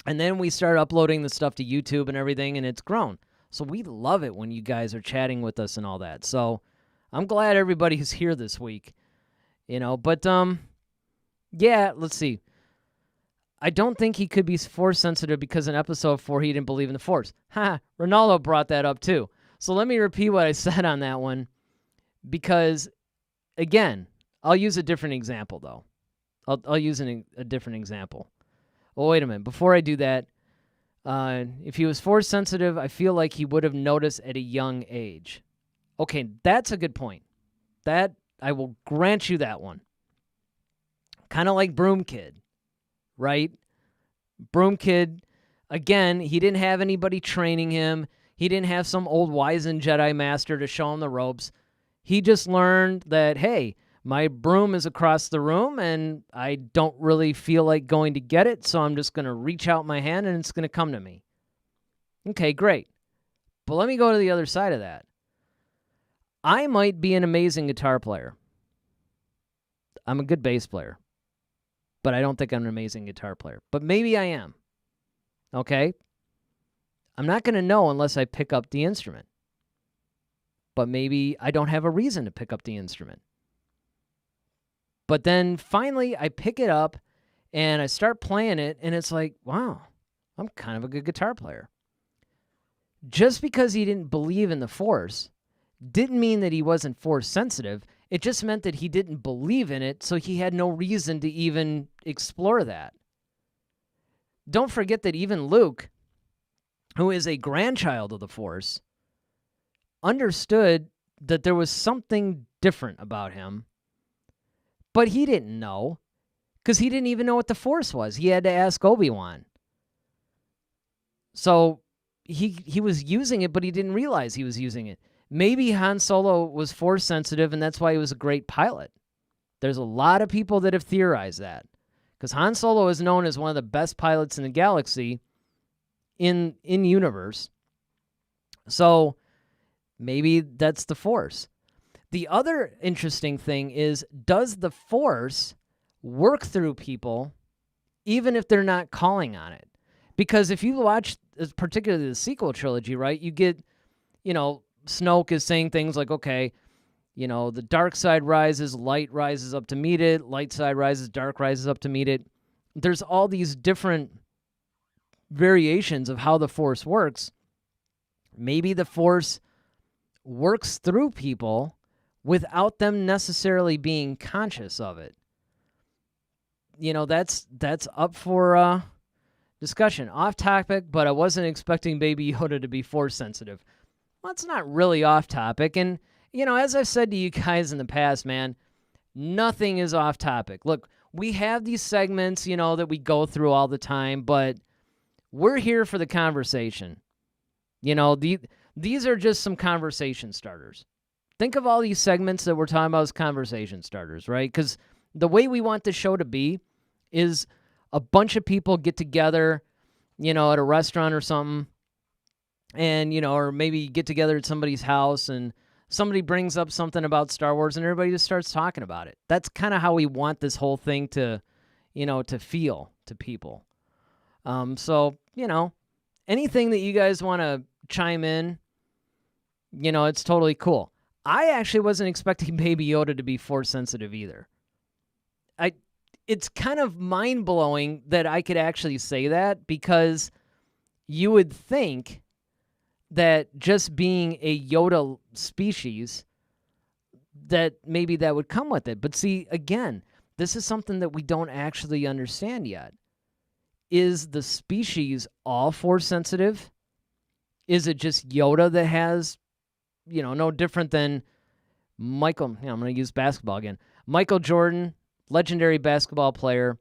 And then we started uploading the stuff to YouTube and everything, and it's grown. So we love it when you guys are chatting with us and all that. So I'm glad everybody's here this week. But yeah, let's see. I don't think he could be Force sensitive because in episode 4 he didn't believe in the Force. Ha! Ronaldo brought that up too. So let me repeat what I said on that one. Because, again, I'll use a different example, though. I'll use a different example. Well, wait a minute. Before I do that, if he was Force sensitive, I feel like he would have noticed at a young age. Okay, that's a good point. That, I will grant you that one. Kind of like Broom Kid, right? Broom Kid, again, he didn't have anybody training him. He didn't have some old wizened Jedi master to show him the ropes. He just learned that, hey, my broom is across the room and I don't really feel like going to get it, so I'm just going to reach out my hand and it's going to come to me. Okay, great. But let me go to the other side of that. I might be an amazing guitar player. I'm a good bass player. But I don't think I'm an amazing guitar player. But maybe I am. Okay? I'm not going to know unless I pick up the instrument. But maybe I don't have a reason to pick up the instrument. But then finally I pick it up and I start playing it and it's like, wow, I'm kind of a good guitar player. Just because he didn't believe in the Force didn't mean that he wasn't Force sensitive. It just meant that he didn't believe in it, so he had no reason to even explore that. Don't forget that even Luke, who is a grandchild of the Force, understood that there was something different about him, but he didn't know because he didn't even know what the Force was. He had to ask Obi-Wan. So he was using it, but he didn't realize he was using it. Maybe Han Solo was Force sensitive, and that's why he was a great pilot. There's a lot of people that have theorized that because Han Solo is known as one of the best pilots in the galaxy in universe. So maybe that's the Force. The other interesting thing is, does the Force work through people even if they're not calling on it? Because if you watch, particularly the sequel trilogy, right, you get, Snoke is saying things like, okay, the dark side rises, light rises up to meet it, light side rises, dark rises up to meet it. There's all these different variations of how the Force works. Maybe the Force works through people without them necessarily being conscious of it. That's up for discussion. Off topic, but I wasn't expecting Baby Yoda to be Force sensitive. Well, it's not really off topic. And, as I've said to you guys in the past, man, nothing is off topic. Look, we have these segments, that we go through all the time, but we're here for the conversation. These are just some conversation starters. Think of all these segments that we're talking about as conversation starters, right? Because the way we want the show to be is a bunch of people get together, at a restaurant or something, and, or maybe get together at somebody's house and somebody brings up something about Star Wars and everybody just starts talking about it. That's kind of how we want this whole thing to, to feel to people. So, anything that you guys want to chime in, it's totally cool. I actually wasn't expecting Baby Yoda to be Force sensitive either. It's kind of mind-blowing that I could actually say that because you would think that just being a Yoda species, that maybe that would come with it. But see, again, this is something that we don't actually understand yet. Is the species all force sensitive? Is it just Yoda that has, no different than Michael, I'm going to use basketball again. Michael Jordan, legendary basketball player,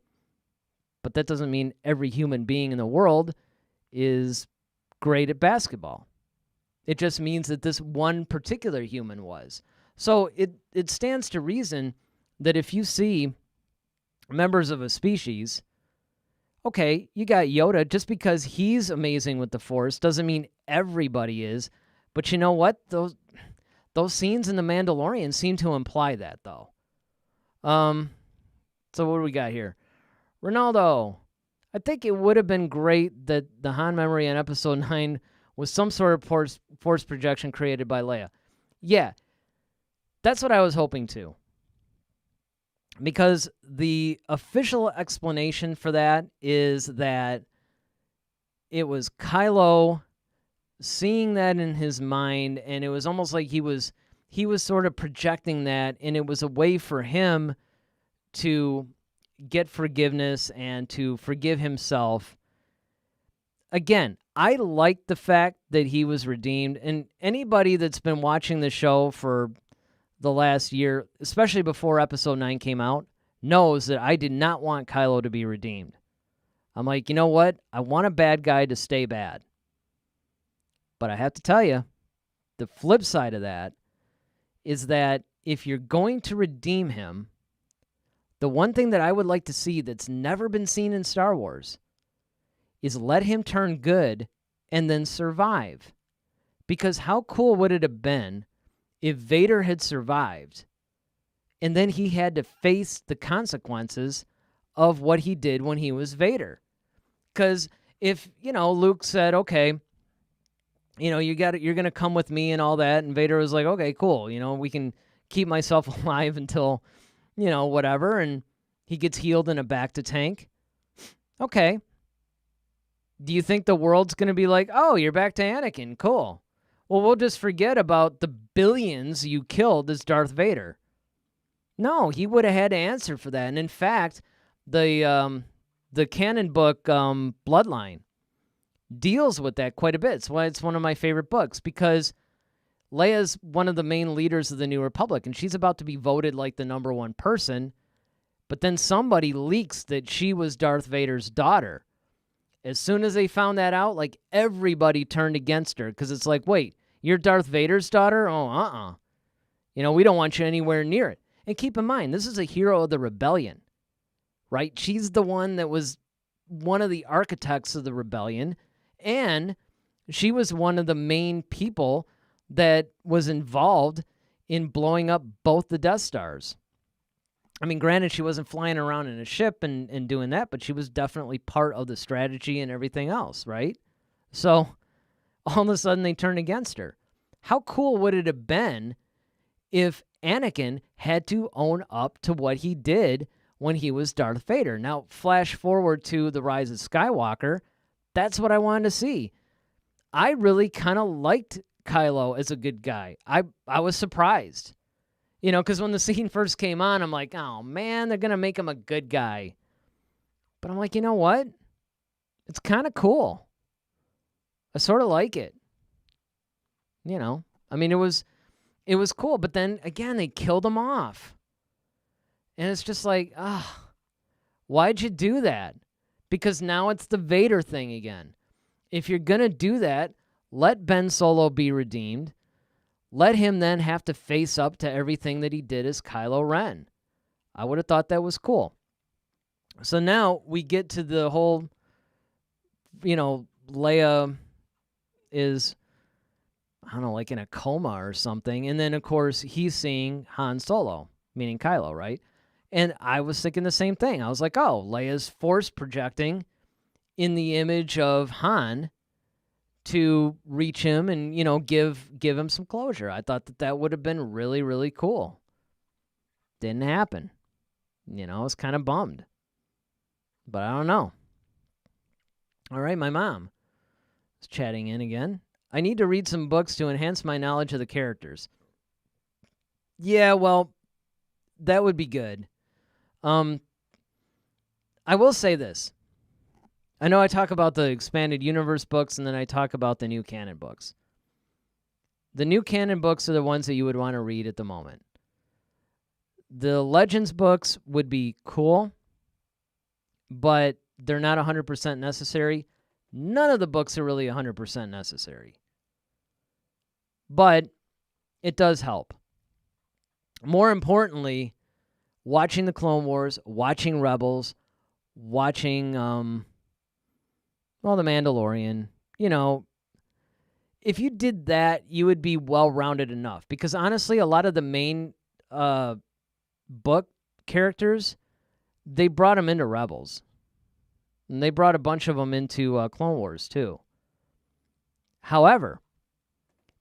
but that doesn't mean every human being in the world is great at basketball. It just means that this one particular human was. So it stands to reason that if you see members of a species, okay, you got Yoda, just because he's amazing with the Force doesn't mean everybody is. But you know what? Those scenes in The Mandalorian seem to imply that, though. So what do we got here? Ronaldo. I think it would have been great that the Han memory in Episode 9 was some sort of force projection created by Leia. Yeah, that's what I was hoping to. Because the official explanation for that is that it was Kylo seeing that in his mind, and it was almost like he was sort of projecting that, and it was a way for him to get forgiveness and to forgive himself. Again, I like the fact that he was redeemed, and anybody that's been watching the show for the last year, especially before Episode 9 came out, knows that I did not want Kylo to be redeemed. I'm like, you know what? I want a bad guy to stay bad. But I have to tell you, the flip side of that is that if you're going to redeem him, the one thing that I would like to see that's never been seen in Star Wars is let him turn good and then survive. Because how cool would it have been if Vader had survived and then he had to face the consequences of what he did when he was Vader? Because if, Luke said, okay, you're going to come with me and all that, and Vader was like, okay, cool, we can keep myself alive until, whatever, and he gets healed in a bacta tank. Okay. Do you think the world's going to be like, oh, you're back to Anakin, cool. Well, we'll just forget about the billions you killed as Darth Vader. No, he would have had to answer for that. And in fact, the canon book Bloodline deals with that quite a bit. It's why it's one of my favorite books, because Leia's one of the main leaders of the New Republic, and she's about to be voted like the number one person, but then somebody leaks that she was Darth Vader's daughter. As soon as they found that out, like, everybody turned against her, because it's like, wait, you're Darth Vader's daughter? Oh, we don't want you anywhere near it. And keep in mind, this is a hero of the rebellion, right? She's the one that was one of the architects of the rebellion, and she was one of the main people that was involved in blowing up both the Death Stars. I mean, granted, she wasn't flying around in a ship and doing that, but she was definitely part of the strategy and everything else, right? So all of a sudden they turned against her. How cool would it have been if Anakin had to own up to what he did when he was Darth Vader? Now, flash forward to The Rise of Skywalker. That's what I wanted to see. I really kind of liked Kylo as a good guy. I was surprised. Because when the scene first came on, I'm like, oh, man, they're going to make him a good guy. But I'm like, you know what? It's kind of cool. I sort of like it. I mean, it was cool. But then, again, they killed him off. And it's just like, why'd you do that? Because now it's the Vader thing again. If you're going to do that, let Ben Solo be redeemed. Let him then have to face up to everything that he did as Kylo Ren. I would have thought that was cool. So now we get to the whole, Leia is, I don't know, like in a coma or something. And then, of course, he's seeing Han Solo, meaning Kylo, right? And I was thinking the same thing. I was like, oh, Leia's force projecting in the image of Han to reach him and, give him some closure. I thought that would have been really, really cool. Didn't happen. I was kind of bummed. But I don't know. All right, my mom is chatting in again. I need to read some books to enhance my knowledge of the characters. Yeah, well, that would be good. I will say this. I know I talk about the expanded universe books and then I talk about the new canon books. The new canon books are the ones that you would want to read at the moment. The Legends books would be cool, but they're not 100% necessary. None of the books are really 100% necessary. But it does help. More importantly, watching the Clone Wars, watching Rebels, watching, The Mandalorian, if you did that, you would be well-rounded enough. Because honestly, a lot of the main book characters, they brought them into Rebels. And they brought a bunch of them into Clone Wars, too. However,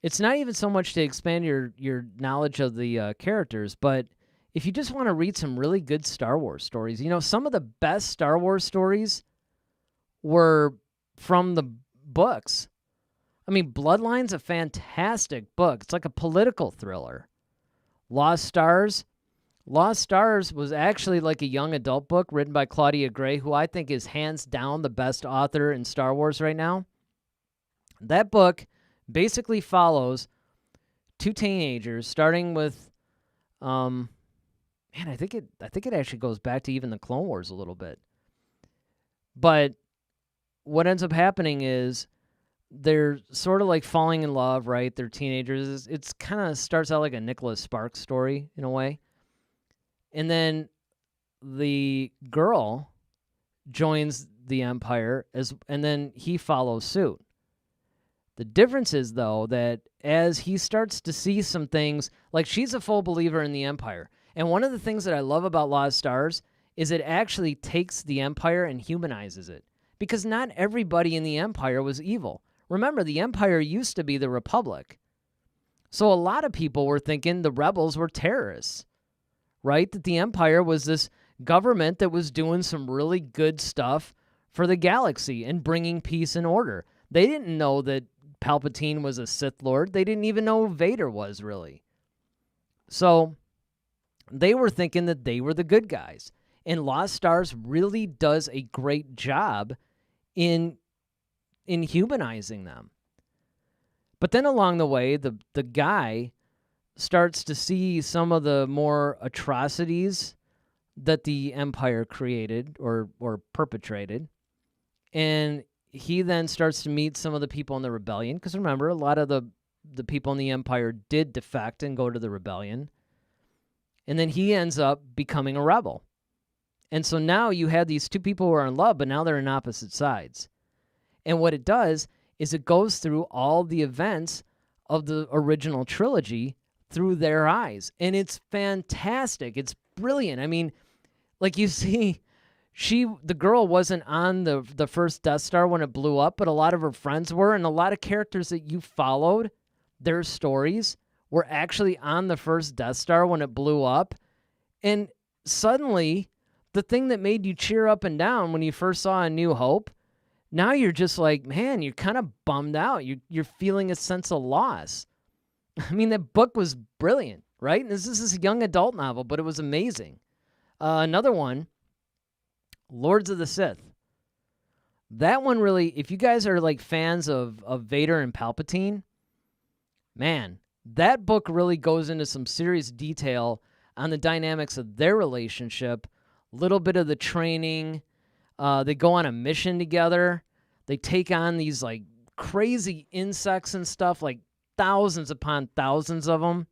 it's not even so much to expand your knowledge of the characters, but if you just want to read some really good Star Wars stories, some of the best Star Wars stories were from the books. I mean, Bloodline's a fantastic book. It's like a political thriller. Lost Stars was actually like a young adult book written by Claudia Gray, who I think is hands down the best author in Star Wars right now. That book basically follows two teenagers, starting with, I think it actually goes back to even the Clone Wars a little bit. But what ends up happening is they're sort of like falling in love, right? They're teenagers. It's kind of starts out like a Nicholas Sparks story in a way. And then the girl joins the Empire, and then he follows suit. The difference is, though, that as he starts to see some things, like she's a full believer in the Empire. And one of the things that I love about Lost Stars is it actually takes the Empire and humanizes it. Because not everybody in the Empire was evil. Remember, the Empire used to be the Republic. So a lot of people were thinking the rebels were terrorists, right? That the Empire was this government that was doing some really good stuff for the galaxy and bringing peace and order. They didn't know that Palpatine was a Sith Lord. They didn't even know who Vader was, really. So they were thinking that they were the good guys. And Lost Stars really does a great job in humanizing them. But then along the way, the guy starts to see some of the more atrocities that the Empire created or perpetrated. And he then starts to meet some of the people in the rebellion. Because remember, a lot of the people in the Empire did defect and go to the rebellion. And then he ends up becoming a rebel. And so now you have these two people who are in love, but now they're on opposite sides. And what it does is it goes through all the events of the original trilogy through their eyes. And it's fantastic. It's brilliant. I mean, like you see, the girl wasn't on the first Death Star when it blew up, but a lot of her friends were, and a lot of characters that you followed, their stories, were actually on the first Death Star when it blew up. And suddenly, the thing that made you cheer up and down when you first saw A New Hope, now you're just like, man, you're kind of bummed out. You're feeling a sense of loss. I mean, that book was brilliant, right? This is a young adult novel, but it was amazing. Another one, Lords of the Sith. That one really, if you guys are like fans of Vader and Palpatine, man, that book really goes into some serious detail on the dynamics of their relationship, a little bit of the training. They go on a mission together. They take on these like crazy insects and stuff, like thousands upon thousands of them.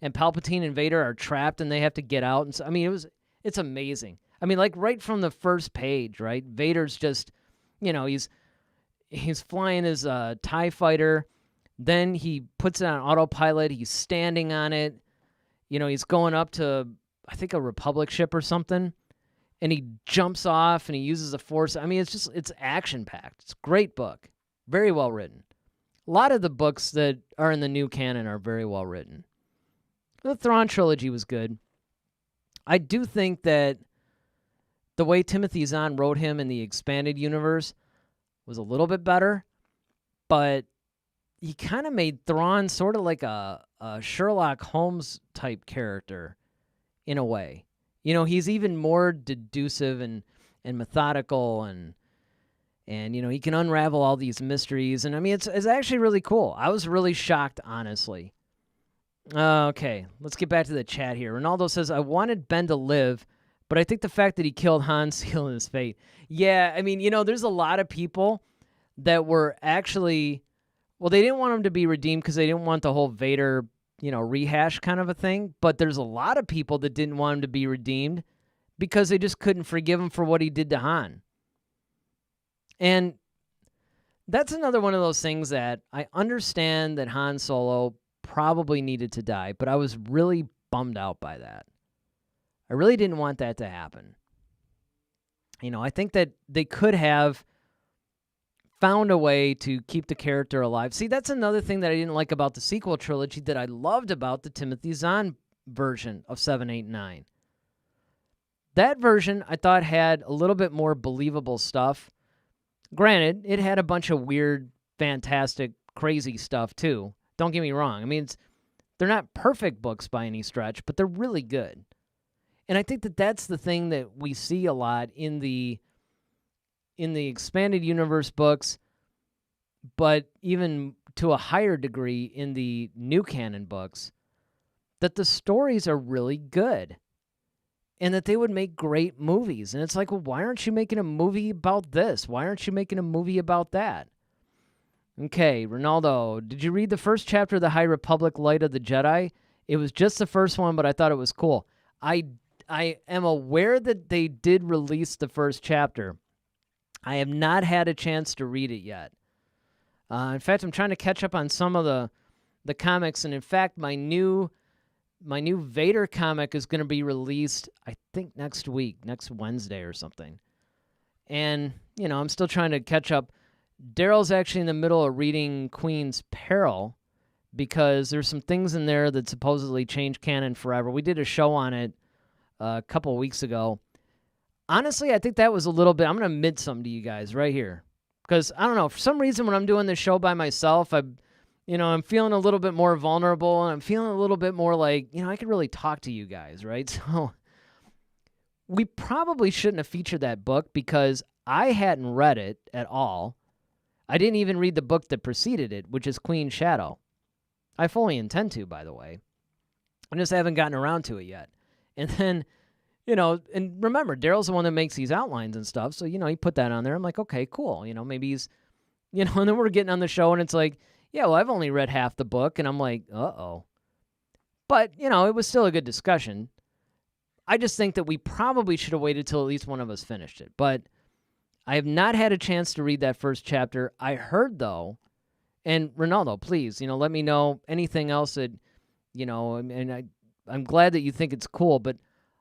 And Palpatine and Vader are trapped and they have to get out. And so, I mean, it's amazing. I mean, like right from the first page, right? Vader's just, he's flying his TIE fighter. Then he puts it on autopilot. He's standing on it. He's going up to, I think, a Republic ship or something. And he jumps off and he uses the Force. I mean, it's action-packed. It's a great book. Very well written. A lot of the books that are in the new canon are very well written. The Thrawn trilogy was good. I do think that the way Timothy Zahn wrote him in the expanded universe was a little bit better, but he kind of made Thrawn sort of like a Sherlock Holmes type character in a way. He's even more deducive and methodical, and he can unravel all these mysteries. And I mean, it's actually really cool. I was really shocked, honestly. Okay, let's get back to the chat here. Ronaldo says, I wanted Ben to live, but I think the fact that he killed Han sealed his fate. Yeah, I mean, there's a lot of people that were actually, well, they didn't want him to be redeemed because they didn't want the whole Vader, rehash kind of a thing. But there's a lot of people that didn't want him to be redeemed because they just couldn't forgive him for what he did to Han. And that's another one of those things that I understand that Han Solo probably needed to die, but I was really bummed out by that. I really didn't want that to happen. I think that they could have found a way to keep the character alive. See, that's another thing that I didn't like about the sequel trilogy that I loved about the Timothy Zahn version of 7, 8, 9. That version I thought had a little bit more believable stuff. Granted, it had a bunch of weird, fantastic, crazy stuff too. Don't get me wrong. I mean, they're not perfect books by any stretch, but they're really good. And I think that that's the thing that we see a lot in the expanded universe books, but even to a higher degree in the new canon books, that the stories are really good and that they would make great movies. And it's like, well, why aren't you making a movie about this? Why aren't you making a movie about that? Okay, Ronaldo, did you read the first chapter of the High Republic Light of the Jedi? It was just the first one, but I thought it was cool. I am aware that they did release the first chapter. I have not had a chance to read it yet. In fact, I'm trying to catch up on some of the comics, and in fact, my new Vader comic is going to be released, I think, next week, next Wednesday or something. And, I'm still trying to catch up. Daryl's actually in the middle of reading Queen's Peril because there's some things in there that supposedly change canon forever. We did a show on it a couple weeks ago. Honestly, I think that was a little bit, I'm going to admit something to you guys right here. Because, I don't know, for some reason when I'm doing this show by myself, I'm feeling a little bit more vulnerable, and I'm feeling a little bit more like, I could really talk to you guys, right? So we probably shouldn't have featured that book because I hadn't read it at all. I didn't even read the book that preceded it, which is Queen's Shadow. I fully intend to, by the way. I just haven't gotten around to it yet. And then, and remember, Daryl's the one that makes these outlines and stuff, so, he put that on there. I'm like, okay, cool. Maybe he's, and then we're getting on the show, and it's like, yeah, well, I've only read half the book, and I'm like, uh-oh. But, it was still a good discussion. I just think that we probably should have waited till at least one of us finished it. But I have not had a chance to read that first chapter. I heard, though, and Ronaldo, please, let me know anything else that, and I'm glad that you think it's cool, but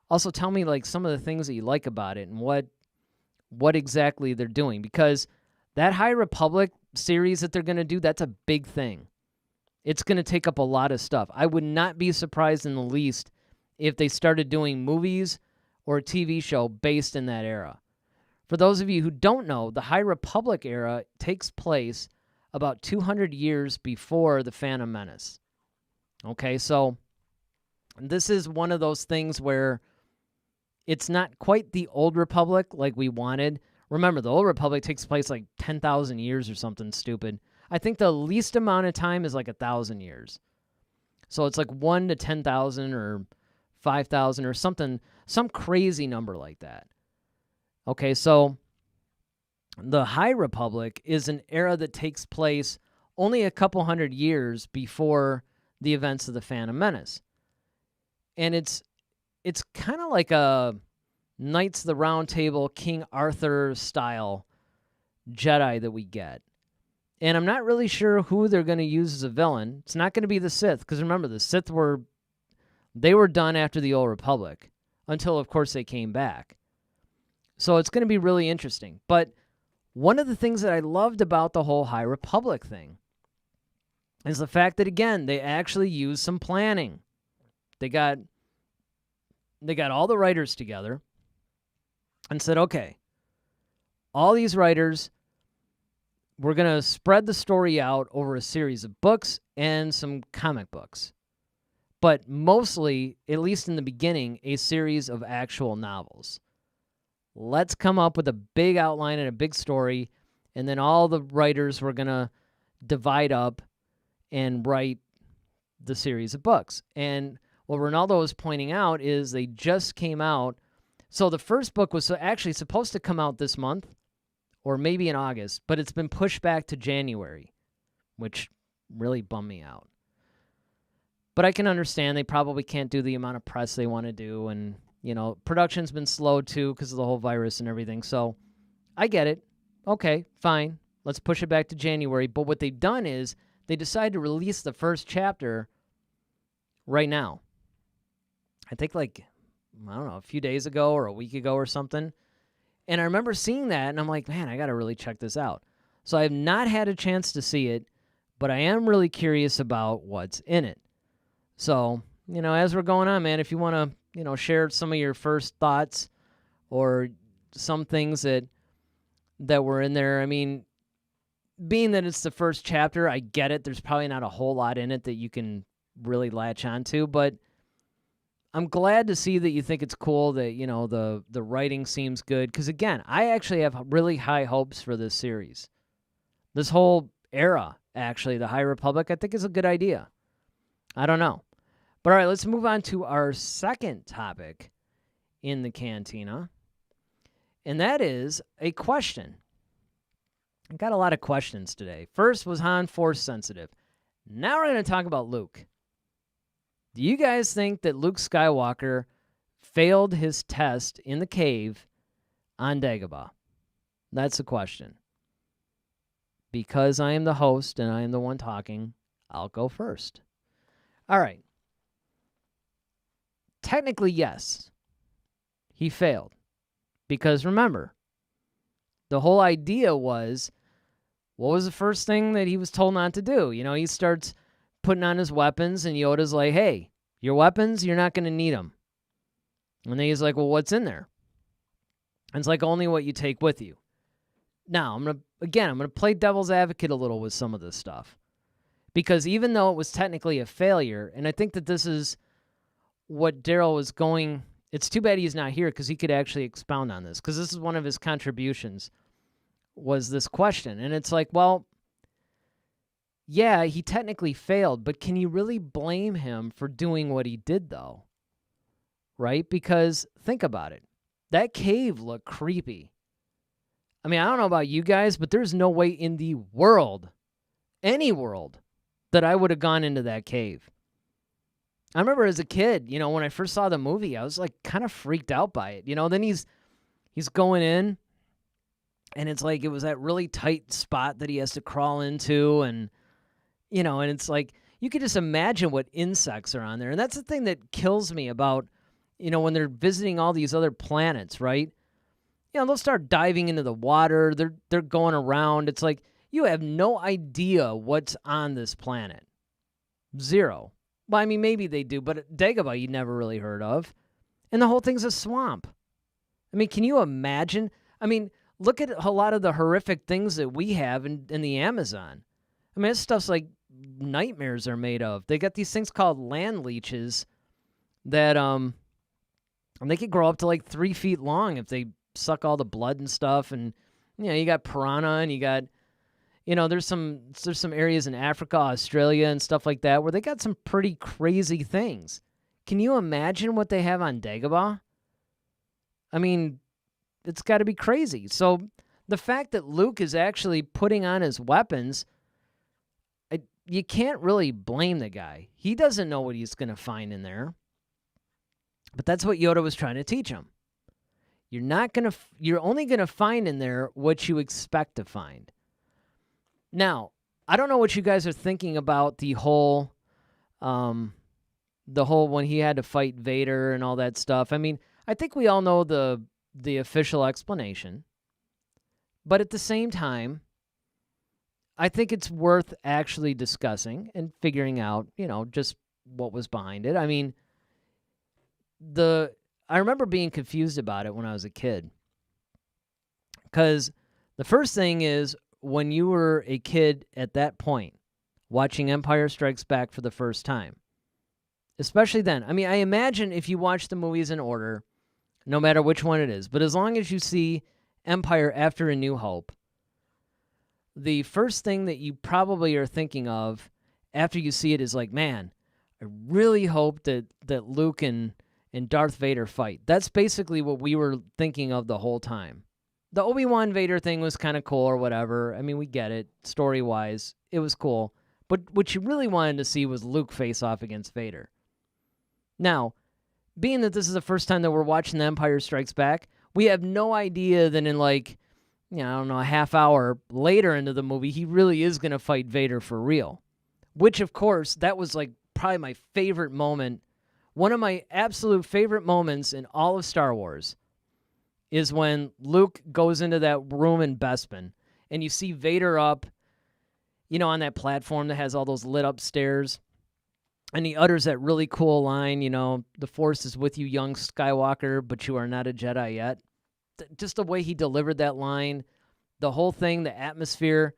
also tell me, like, some of the things that you like about it and what exactly they're doing. Because that High Republic series that they're going to do, that's a big thing. It's going to take up a lot of stuff. I would not be surprised in the least if they started doing movies or a TV show based in that era. For those of you who don't know, the High Republic era takes place about 200 years before the Phantom Menace. Okay, so this is one of those things where it's not quite the Old Republic like we wanted. Remember, the Old Republic takes place like 10,000 years or something stupid. I think the least amount of time is like 1,000 years. So it's like 1 to 10,000 or 5,000 or something, some crazy number like that. Okay, so the High Republic is an era that takes place only a couple hundred years before the events of the Phantom Menace. And it's kind of like a Knights of the Round Table, King Arthur style Jedi that we get. And I'm not really sure who they're going to use as a villain. It's not going to be the Sith, because remember, the Sith were done after the Old Republic, until, of course, they came back. So it's going to be really interesting. But one of the things that I loved about the whole High Republic thing is the fact that, again, they actually used some planning. They got all the writers together and said, okay, all these writers, we're going to spread the story out over a series of books and some comic books. But mostly, at least in the beginning, a series of actual novels. Let's come up with a big outline and a big story, and then all the writers were going to divide up and write the series of books. And what Ronaldo was pointing out is they just came out. So the first book was actually supposed to come out this month, or maybe in August, but it's been pushed back to January, which really bummed me out. But I can understand they probably can't do the amount of press they want to do, and, production's been slow too because of the whole virus and everything, so I get it. Okay, fine. Let's push it back to January. But what they've done is they decided to release the first chapter right now. I think a few days ago or a week ago or something. And I remember seeing that, and I'm like, man, I got to really check this out. So I have not had a chance to see it, but I am really curious about what's in it. So, as we're going on, man, if you want to, share some of your first thoughts or some things that were in there. I mean, being that it's the first chapter, I get it. There's probably not a whole lot in it that you can really latch onto, but I'm glad to see that you think it's cool that, the writing seems good. Because, again, I actually have really high hopes for this series. This whole era, actually, the High Republic, I think is a good idea. I don't know. But, all right, let's move on to our second topic in the cantina. And that is a question. I got a lot of questions today. First was Han Force sensitive. Now we're going to talk about Luke. Do you guys think that Luke Skywalker failed his test in the cave on Dagobah? That's the question. Because I am the host and I am the one talking, I'll go first. All right. Technically, yes. He failed. Because remember, the whole idea was, what was the first thing that he was told not to do? He starts putting on his weapons, and Yoda's like, hey, your weapons, you're not going to need them. And then he's like, well, what's in there? And it's like, only what you take with you. Now, I'm going to play devil's advocate a little with some of this stuff. Because even though it was technically a failure, and I think that this is what Daryl was going, it's too bad he's not here because he could actually expound on this, because this is one of his contributions, was this question. And it's like, well, yeah, he technically failed, but can you really blame him for doing what he did, though? Right? Because think about it. That cave looked creepy. I mean, I don't know about you guys, but there's no way in the world, any world, that I would have gone into that cave. I remember as a kid, when I first saw the movie, I was like kind of freaked out by it. Then he's going in, and it's like it was that really tight spot that he has to crawl into, and and it's like you could just imagine what insects are on there. And that's the thing that kills me about, when they're visiting all these other planets, right? They'll start diving into the water. They're going around. It's like you have no idea what's on this planet. Zero. Well, I mean, maybe they do, but Dagobah you never really heard of. And the whole thing's a swamp. I mean, can you imagine? I mean, look at a lot of the horrific things that we have in the Amazon. I mean, this stuff's like nightmares are made of. They got these things called land leeches that and they could grow up to like 3 feet long if they suck all the blood and stuff. And you got piranha, and you got there's some areas in Africa, Australia, and stuff like that where they got some pretty crazy things. Can you imagine what they have on Dagobah? I mean, it's got to be crazy. So the fact that Luke is actually putting on his weapons, you can't really blame the guy. He doesn't know what he's going to find in there. But that's what Yoda was trying to teach him. You're only going to find in there what you expect to find. Now, I don't know what you guys are thinking about the whole when he had to fight Vader and all that stuff. I mean, I think we all know the official explanation. But at the same time, I think it's worth actually discussing and figuring out, just what was behind it. I mean, I remember being confused about it when I was a kid. Because the first thing is, when you were a kid at that point, watching Empire Strikes Back for the first time? Especially then. I mean, I imagine if you watch the movies in order, no matter which one it is, but as long as you see Empire after A New Hope, the first thing that you probably are thinking of after you see it is like, man, I really hope that Luke and Darth Vader fight. That's basically what we were thinking of the whole time. The Obi-Wan Vader thing was kind of cool or whatever. I mean, we get it. Story-wise, it was cool. But what you really wanted to see was Luke face off against Vader. Now, being that this is the first time that we're watching The Empire Strikes Back, we have no idea that in like, I don't know, a half hour later into the movie, he really is going to fight Vader for real. Which, of course, that was like probably my favorite moment. One of my absolute favorite moments in all of Star Wars is when Luke goes into that room in Bespin and you see Vader up, on that platform that has all those lit up stairs. And he utters that really cool line, the Force is with you, young Skywalker, but you are not a Jedi yet. Just the way he delivered that line, the whole thing, the atmosphere,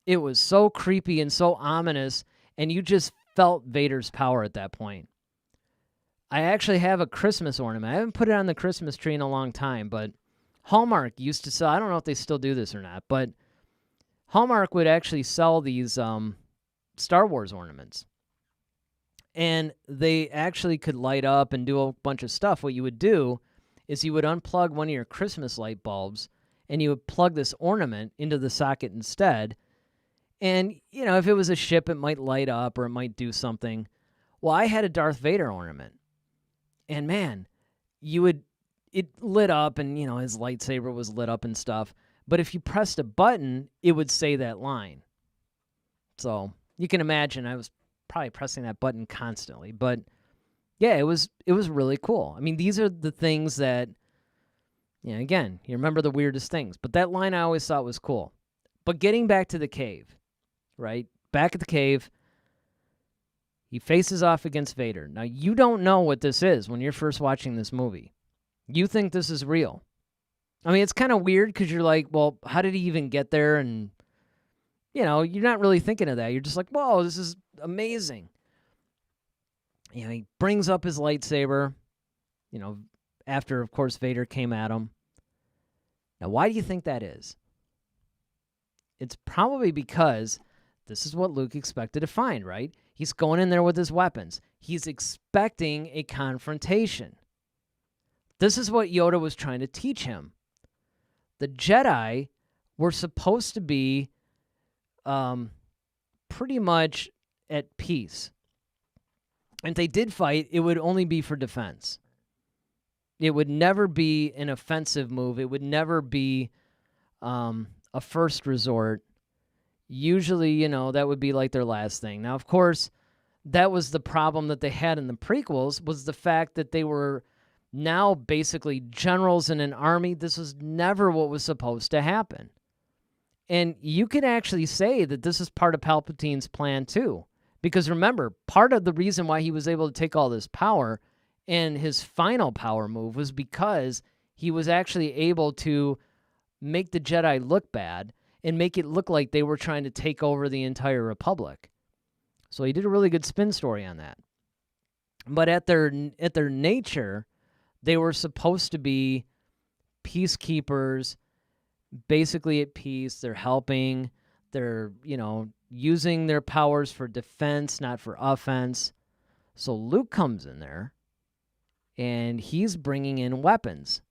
it was so creepy and so ominous, and you just felt Vader's power at that point. I actually have a Christmas ornament. I haven't put it on the Christmas tree in a long time, but Hallmark used to sell, I don't know if they still do this or not, but Hallmark would actually sell these Star Wars ornaments. And they actually could light up and do a bunch of stuff. What you would do is you would unplug one of your Christmas light bulbs and you would plug this ornament into the socket instead. And, if it was a ship, it might light up or it might do something. Well, I had a Darth Vader ornament. And man, it lit up and, his lightsaber was lit up and stuff. But if you pressed a button, it would say that line. So you can imagine I was probably pressing that button constantly, but yeah, it was really cool. I mean, these are the things that, again, you remember the weirdest things, but that line I always thought was cool. But getting back to the cave, right? Back at the cave, he faces off against Vader. Now, you don't know what this is when you're first watching this movie. You think this is real. I mean, it's kind of weird because you're like, well, how did he even get there? And, you're not really thinking of that. You're just like, whoa, this is amazing. He brings up his lightsaber, after, of course, Vader came at him. Now, why do you think that is? It's probably because this is what Luke expected to find, right? He's going in there with his weapons. He's expecting a confrontation. This is what Yoda was trying to teach him. The Jedi were supposed to be pretty much at peace. And if they did fight, it would only be for defense. It would never be an offensive move. It would never be a first resort. Usually, that would be like their last thing. Now, of course, that was the problem that they had in the prequels, was the fact that they were now basically generals in an army. This was never what was supposed to happen. And you could actually say that this is part of Palpatine's plan too. Because remember, part of the reason why he was able to take all this power and his final power move was because he was actually able to make the Jedi look bad and make it look like they were trying to take over the entire Republic. So he did a really good spin story on that. But at their nature, they were supposed to be peacekeepers, basically at peace. They're helping. They're, using their powers for defense, not for offense. So Luke comes in there, and he's bringing in weapons.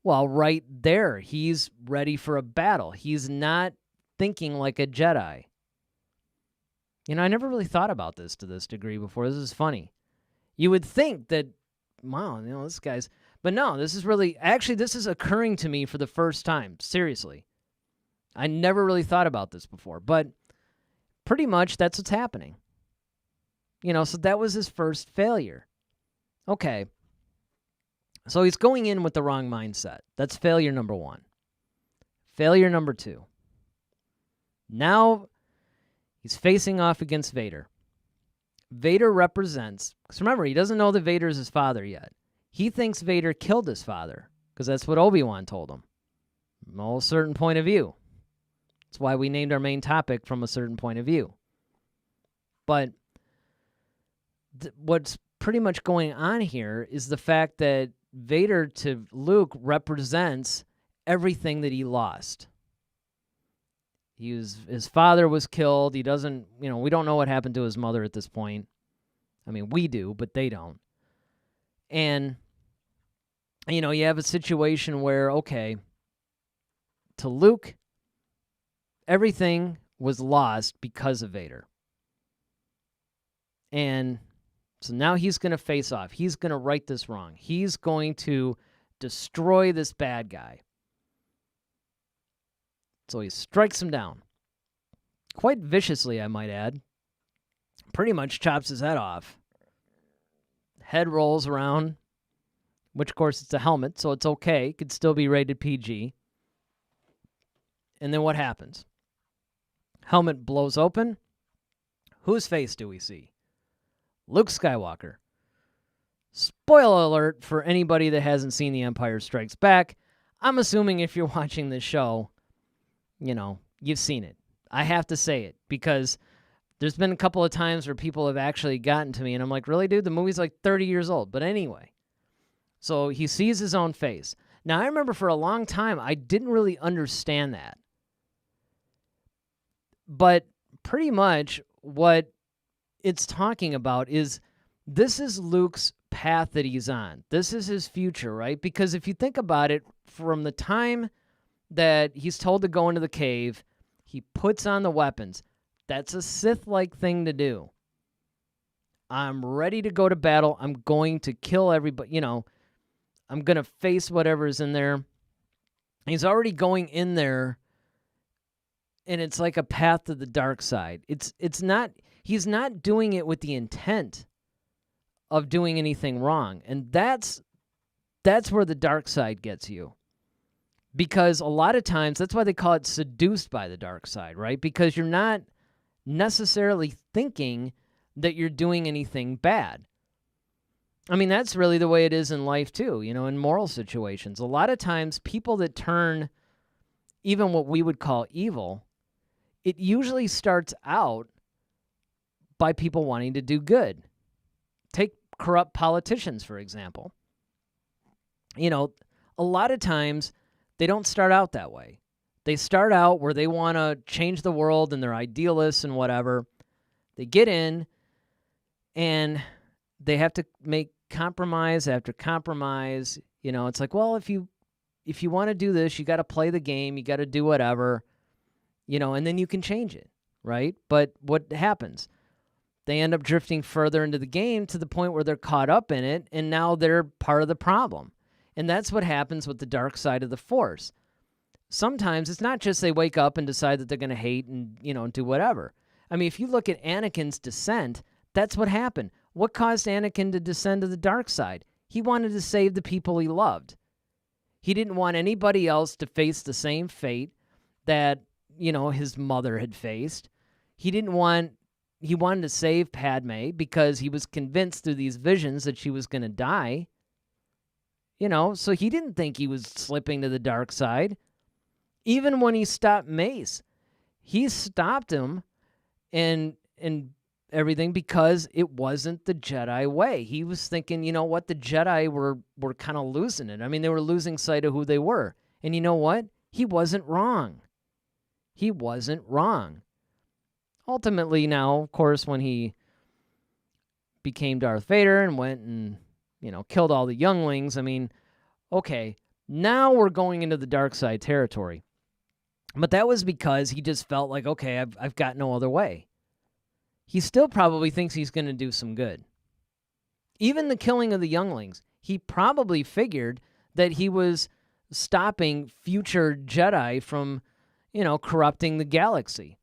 Well, right there, he's ready for a battle. He's not thinking like a Jedi. I never really thought about this to this degree before. This is funny. You would think that, wow, this guy's... But no, this is occurring to me for the first time. Seriously. I never really thought about this before, but pretty much that's what's happening. So that was his first failure. Okay. So he's going in with the wrong mindset. That's failure number 1. Failure number 2. Now he's facing off against Vader. Vader represents, because remember, he doesn't know that Vader is his father yet. He thinks Vader killed his father, because that's what Obi-Wan told him. From a certain point of view. That's why we named our main topic from a certain point of view. But what's pretty much going on here is the fact that Vader to Luke represents everything that he lost. His father was killed. He doesn't, we don't know what happened to his mother at this point. I mean, we do, but they don't. And, you have a situation where, okay, to Luke, everything was lost because of Vader. And so now he's going to face off. He's going to right this wrong. He's going to destroy this bad guy. So he strikes him down. Quite viciously, I might add. Pretty much chops his head off. Head rolls around, which, of course, it's a helmet, so it's okay. It could still be rated PG. And then what happens? Helmet blows open. Whose face do we see? Luke Skywalker. Spoiler alert for anybody that hasn't seen The Empire Strikes Back. I'm assuming if you're watching this show, you've seen it. I have to say it because there's been a couple of times where people have actually gotten to me and I'm like, really, dude? The movie's like 30 years old. But anyway, so he sees his own face. Now, I remember for a long time, I didn't really understand that. But pretty much what it's talking about is this is Luke's path that he's on. This is his future, right? Because if you think about it, from the time that he's told to go into the cave, he puts on the weapons. That's a Sith-like thing to do. I'm ready to go to battle. I'm going to kill everybody. I'm going to face whatever's in there. He's already going in there, and it's like a path to the dark side. It's not. He's not doing it with the intent of doing anything wrong, and that's where the dark side gets you. Because a lot of times, that's why they call it seduced by the dark side, right? Because you're not necessarily thinking that you're doing anything bad. I mean, that's really the way it is in life too, in moral situations. A lot of times, people that turn even what we would call evil, it usually starts out by people wanting to do good. Take corrupt politicians, for example. A lot of times, they don't start out that way. They start out where they want to change the world and they're idealists and whatever. They get in and they have to make compromise after compromise. It's like, well, if you want to do this, you got to play the game, you got to do whatever, and then you can change it, right? But what happens? They end up drifting further into the game to the point where they're caught up in it, and now they're part of the problem. And that's what happens with the dark side of the Force. Sometimes it's not just they wake up and decide that they're going to hate and, do whatever. I mean, if you look at Anakin's descent, that's what happened. What caused Anakin to descend to the dark side? He wanted to save the people he loved. He didn't want anybody else to face the same fate that, his mother had faced. He wanted to save Padme because he was convinced through these visions that she was going to die. So he didn't think he was slipping to the dark side. Even when he stopped Mace, he stopped him and everything because it wasn't the Jedi way. He was thinking, what, the Jedi were kind of losing it. I mean, they were losing sight of who they were. And you know what? He wasn't wrong. He wasn't wrong. Ultimately now, of course, when he became Darth Vader and went and killed all the younglings. I mean, okay, now we're going into the dark side territory. But that was because he just felt like, okay, I've got no other way. He still probably thinks he's going to do some good. Even the killing of the younglings, he probably figured that he was stopping future Jedi from, corrupting the galaxy.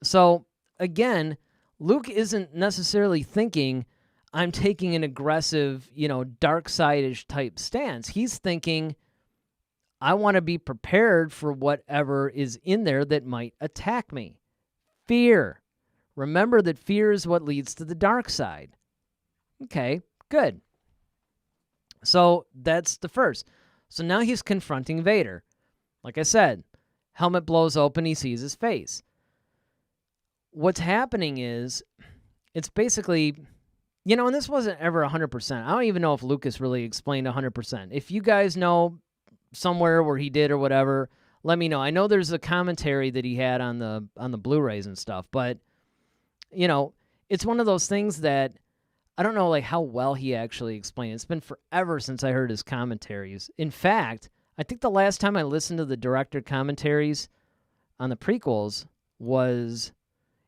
So, again, Luke isn't necessarily thinking, I'm taking an aggressive, dark side-ish type stance. He's thinking, I want to be prepared for whatever is in there that might attack me. Fear. Remember that fear is what leads to the dark side. Okay, good. So that's the first. So now he's confronting Vader. Like I said, Helmet blows open, he sees his face. What's happening is, it's basically, and this wasn't ever 100%. I don't even know if Lucas really explained 100%. If you guys know somewhere where he did or whatever, let me know. I know there's a commentary that he had on the Blu-rays and stuff, but, it's one of those things that I don't know how well he actually explained it. It's been forever since I heard his commentaries. In fact, I think the last time I listened to the director commentaries on the prequels was,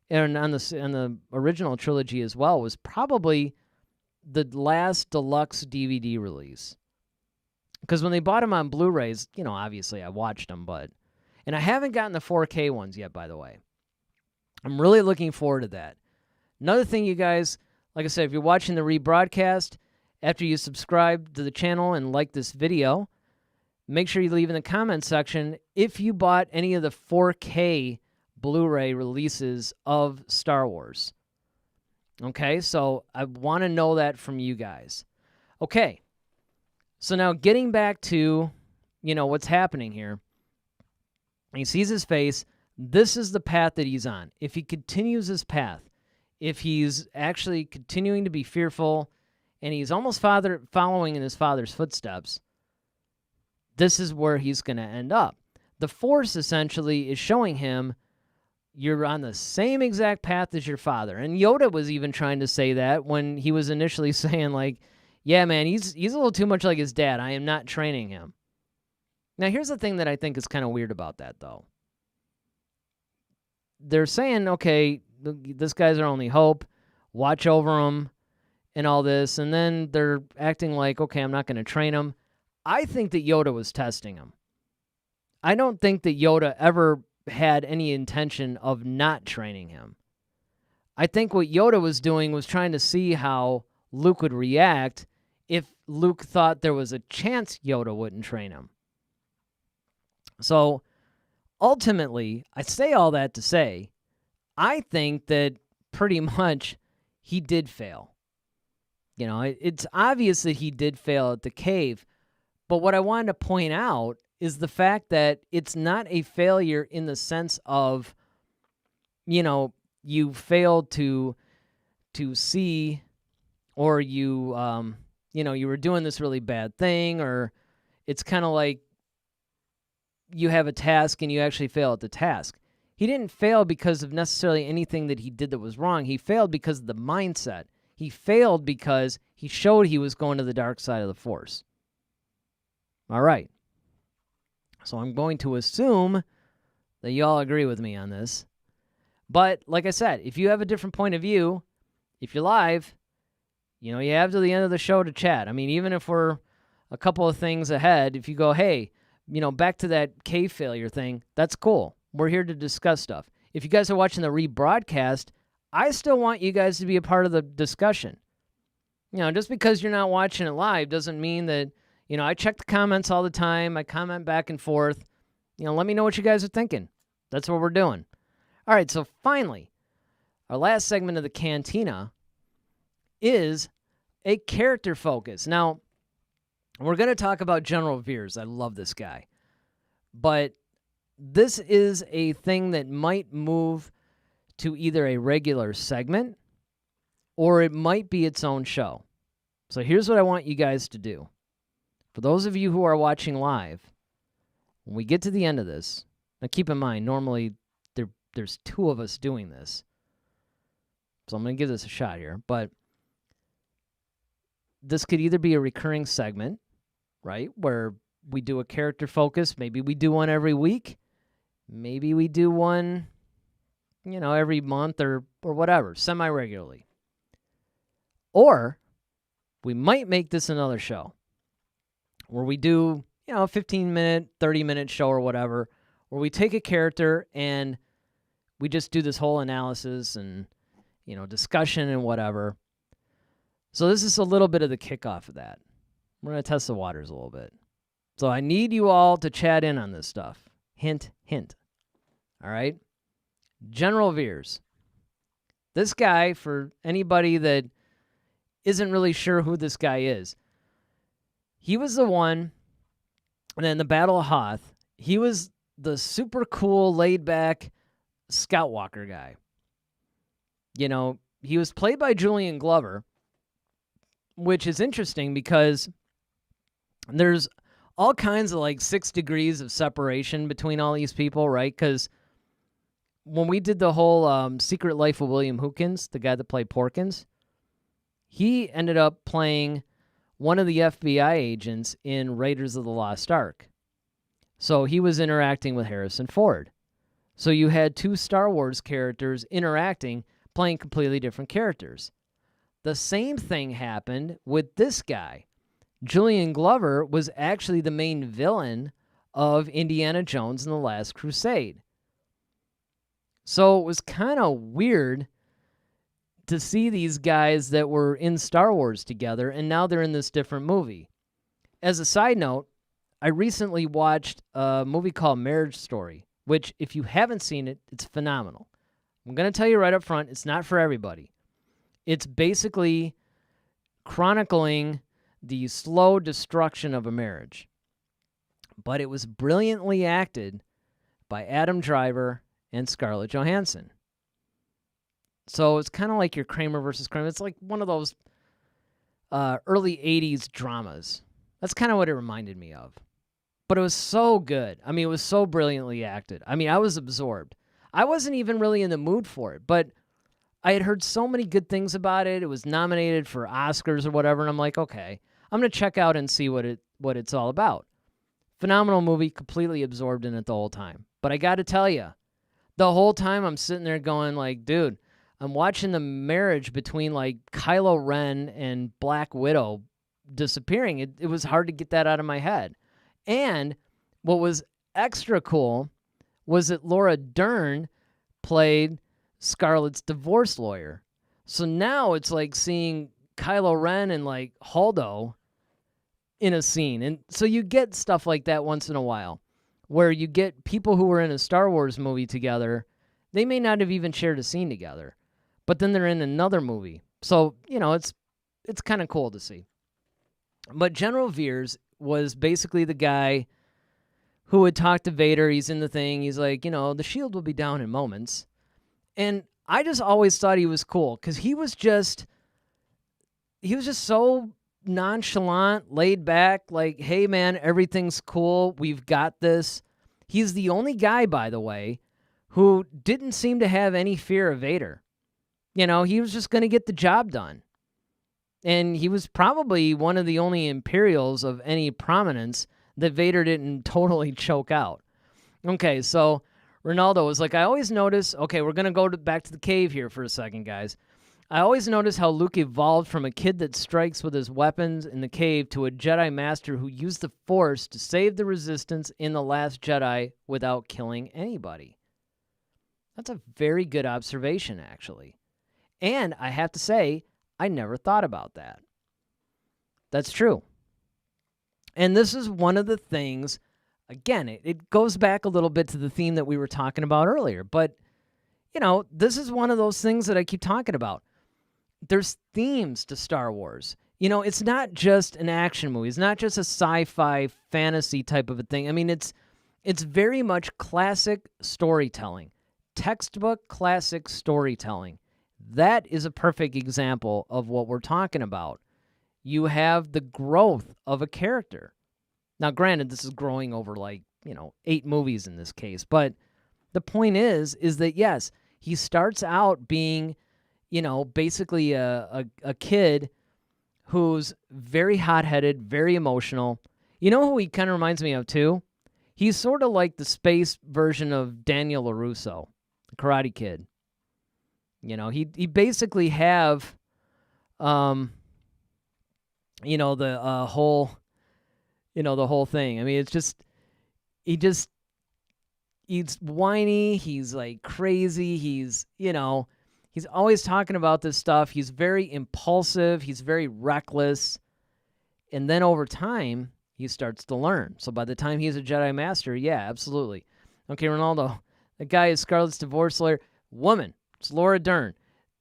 and on the original trilogy as well, was probably the last deluxe DVD release. Because when they bought them on Blu-rays, obviously I watched them, and I haven't gotten the 4K ones yet, by the way. I'm really looking forward to that. Another thing, you guys, like I said, if you're watching the rebroadcast, after you subscribe to the channel and like this video, make sure you leave in the comment section if you bought any of the 4K Blu-ray releases of Star Wars. Okay, so I want to know that from you guys. Okay, so now getting back to, what's happening here. He sees his face. This is the path that he's on. If he continues his path, if he's actually continuing to be fearful, and he's almost following in his father's footsteps, this is where he's going to end up. The Force essentially is showing him, you're on the same exact path as your father. And Yoda was even trying to say that when he was initially saying, yeah, man, he's a little too much like his dad. I am not training him. Now, here's the thing that I think is kind of weird about that, though. They're saying, okay, this guy's our only hope, watch over him and all this, and then they're acting like, okay, I'm not going to train him. I think that Yoda was testing him. I don't think that Yoda ever had any intention of not training him. I think what Yoda was doing was trying to see how Luke would react if Luke thought there was a chance Yoda wouldn't train him. So, ultimately, I say all that to say, I think that pretty much he did fail. It's obvious that he did fail at the cave, but what I wanted to point out is the fact that it's not a failure in the sense of, you failed to see, or you were doing this really bad thing, or it's kind of like you have a task and you actually fail at the task. He didn't fail because of necessarily anything that he did that was wrong. He failed because of the mindset. He failed because he showed he was going to the dark side of the Force. All right. So I'm going to assume that you all agree with me on this. But like I said, if you have a different point of view, if you're live, you have to the end of the show to chat. I mean, even if we're a couple of things ahead, if you go, hey, back to that cave failure thing, that's cool. We're here to discuss stuff. If you guys are watching the rebroadcast, I still want you guys to be a part of the discussion. Just because you're not watching it live doesn't mean that, I check the comments all the time. I comment back and forth. Let me know what you guys are thinking. That's what we're doing. All right, so finally, our last segment of the Cantina is a character focus. Now, we're going to talk about General Veers. I love this guy. But this is a thing that might move to either a regular segment or it might be its own show. So here's what I want you guys to do. For those of you who are watching live, when we get to the end of this, now keep in mind, normally there's two of us doing this. So I'm going to give this a shot here. But this could either be a recurring segment, right, where we do a character focus. Maybe we do one every week. Maybe we do one, every month or whatever, semi-regularly. Or we might make this another show where we do, a 15-minute, 30-minute show or whatever, where we take a character and we just do this whole analysis and, discussion and whatever. So this is a little bit of the kickoff of that. We're going to test the waters a little bit. So I need you all to chat in on this stuff. Hint, hint. All right? General Veers. This guy, for anybody that isn't really sure who this guy is, he was the one, and in the Battle of Hoth, he was the super cool, laid back Scout Walker guy. He was played by Julian Glover, which is interesting because there's all kinds of 6 degrees of separation between all these people, right? Because when we did the whole Secret Life of William Hookins, the guy that played Porkins, he ended up playing one of the FBI agents in Raiders of the Lost Ark. So he was interacting with Harrison Ford. So you had 2 Star Wars characters interacting, playing completely different characters. The same thing happened with this guy. Julian Glover was actually the main villain of Indiana Jones and the Last Crusade. So it was kind of weird to see these guys that were in Star Wars together, and now they're in this different movie. As a side note, I recently watched a movie called Marriage Story, which, if you haven't seen it, it's phenomenal. I'm going to tell you right up front, it's not for everybody. It's basically chronicling the slow destruction of a marriage. But it was brilliantly acted by Adam Driver and Scarlett Johansson. So it's kind of like your Kramer versus Kramer. It's like one of those early 80s dramas. That's kind of what it reminded me of. But it was so good. I mean, it was so brilliantly acted. I mean, I was absorbed. I wasn't even really in the mood for it, but I had heard so many good things about it. It was nominated for Oscars or whatever, and I'm like, okay, I'm going to check out and see what it's all about. Phenomenal movie, completely absorbed in it the whole time. But I got to tell you, the whole time I'm sitting there going like, dude, I'm watching the marriage between Kylo Ren and Black Widow disappearing. It was hard to get that out of my head. And what was extra cool was that Laura Dern played Scarlett's divorce lawyer. So now it's like seeing Kylo Ren and Holdo in a scene. And so you get stuff like that once in a while, where you get people who were in a Star Wars movie together. They may not have even shared a scene together, but then they're in another movie. So, it's kind of cool to see. But General Veers was basically the guy who would talk to Vader. He's in the thing. He's like, the shield will be down in moments. And I just always thought he was cool because he was just so nonchalant, laid back, like, hey, man, everything's cool. We've got this. He's the only guy, by the way, who didn't seem to have any fear of Vader. He was just going to get the job done. And he was probably one of the only Imperials of any prominence that Vader didn't totally choke out. Okay, so Ronaldo was like, I always notice, okay, we're going to go back to the cave here for a second, guys. I always notice how Luke evolved from a kid that strikes with his weapons in the cave to a Jedi Master who used the Force to save the Resistance in The Last Jedi without killing anybody. That's a very good observation, actually. And I have to say, I never thought about that. That's true. And this is one of the things, again, it goes back a little bit to the theme that we were talking about earlier. But, this is one of those things that I keep talking about. There's themes to Star Wars. It's not just an action movie. It's not just a sci-fi fantasy type of a thing. I mean, it's very much classic storytelling. Textbook classic storytelling. That is a perfect example of what we're talking about. You have the growth of a character. Now, granted, this is growing over 8 movies in this case, but the point is that, yes, he starts out being, basically a kid who's very hot-headed, very emotional. You know who he kind of reminds me of, too? He's sort of like the space version of Daniel LaRusso, the Karate Kid. He basically have, the whole, the whole thing. I mean, it's just, he's whiny. He's crazy. He's always talking about this stuff. He's very impulsive. He's very reckless. And then over time, he starts to learn. So by the time he's a Jedi Master, yeah, absolutely. Okay, Ronaldo, the guy is Scarlett's divorce lawyer. Woman. It's Laura Dern,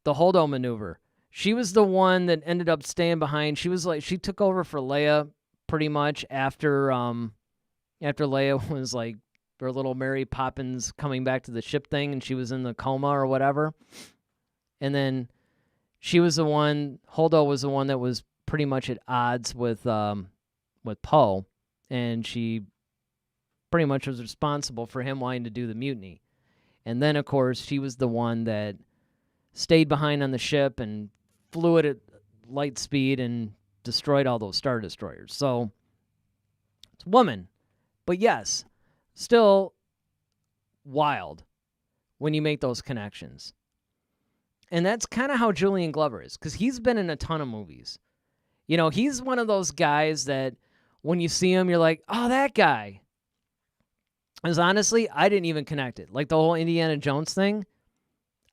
the Holdo maneuver. She was the one that ended up staying behind. She was she took over for Leia pretty much after Leia was their little Mary Poppins coming back to the ship thing, and she was in the coma or whatever. And then she was the one, Holdo was the one that was pretty much at odds with Poe, and she pretty much was responsible for him wanting to do the mutiny. And then, of course, she was the one that stayed behind on the ship and flew it at light speed and destroyed all those Star Destroyers. So, it's a woman. But yes, still wild when you make those connections. And that's kind of how Julian Glover is, because he's been in a ton of movies. You know, he's one of those guys that when you see him, you're like, oh, that guy. Because honestly, I didn't even connect it. Like the whole Indiana Jones thing,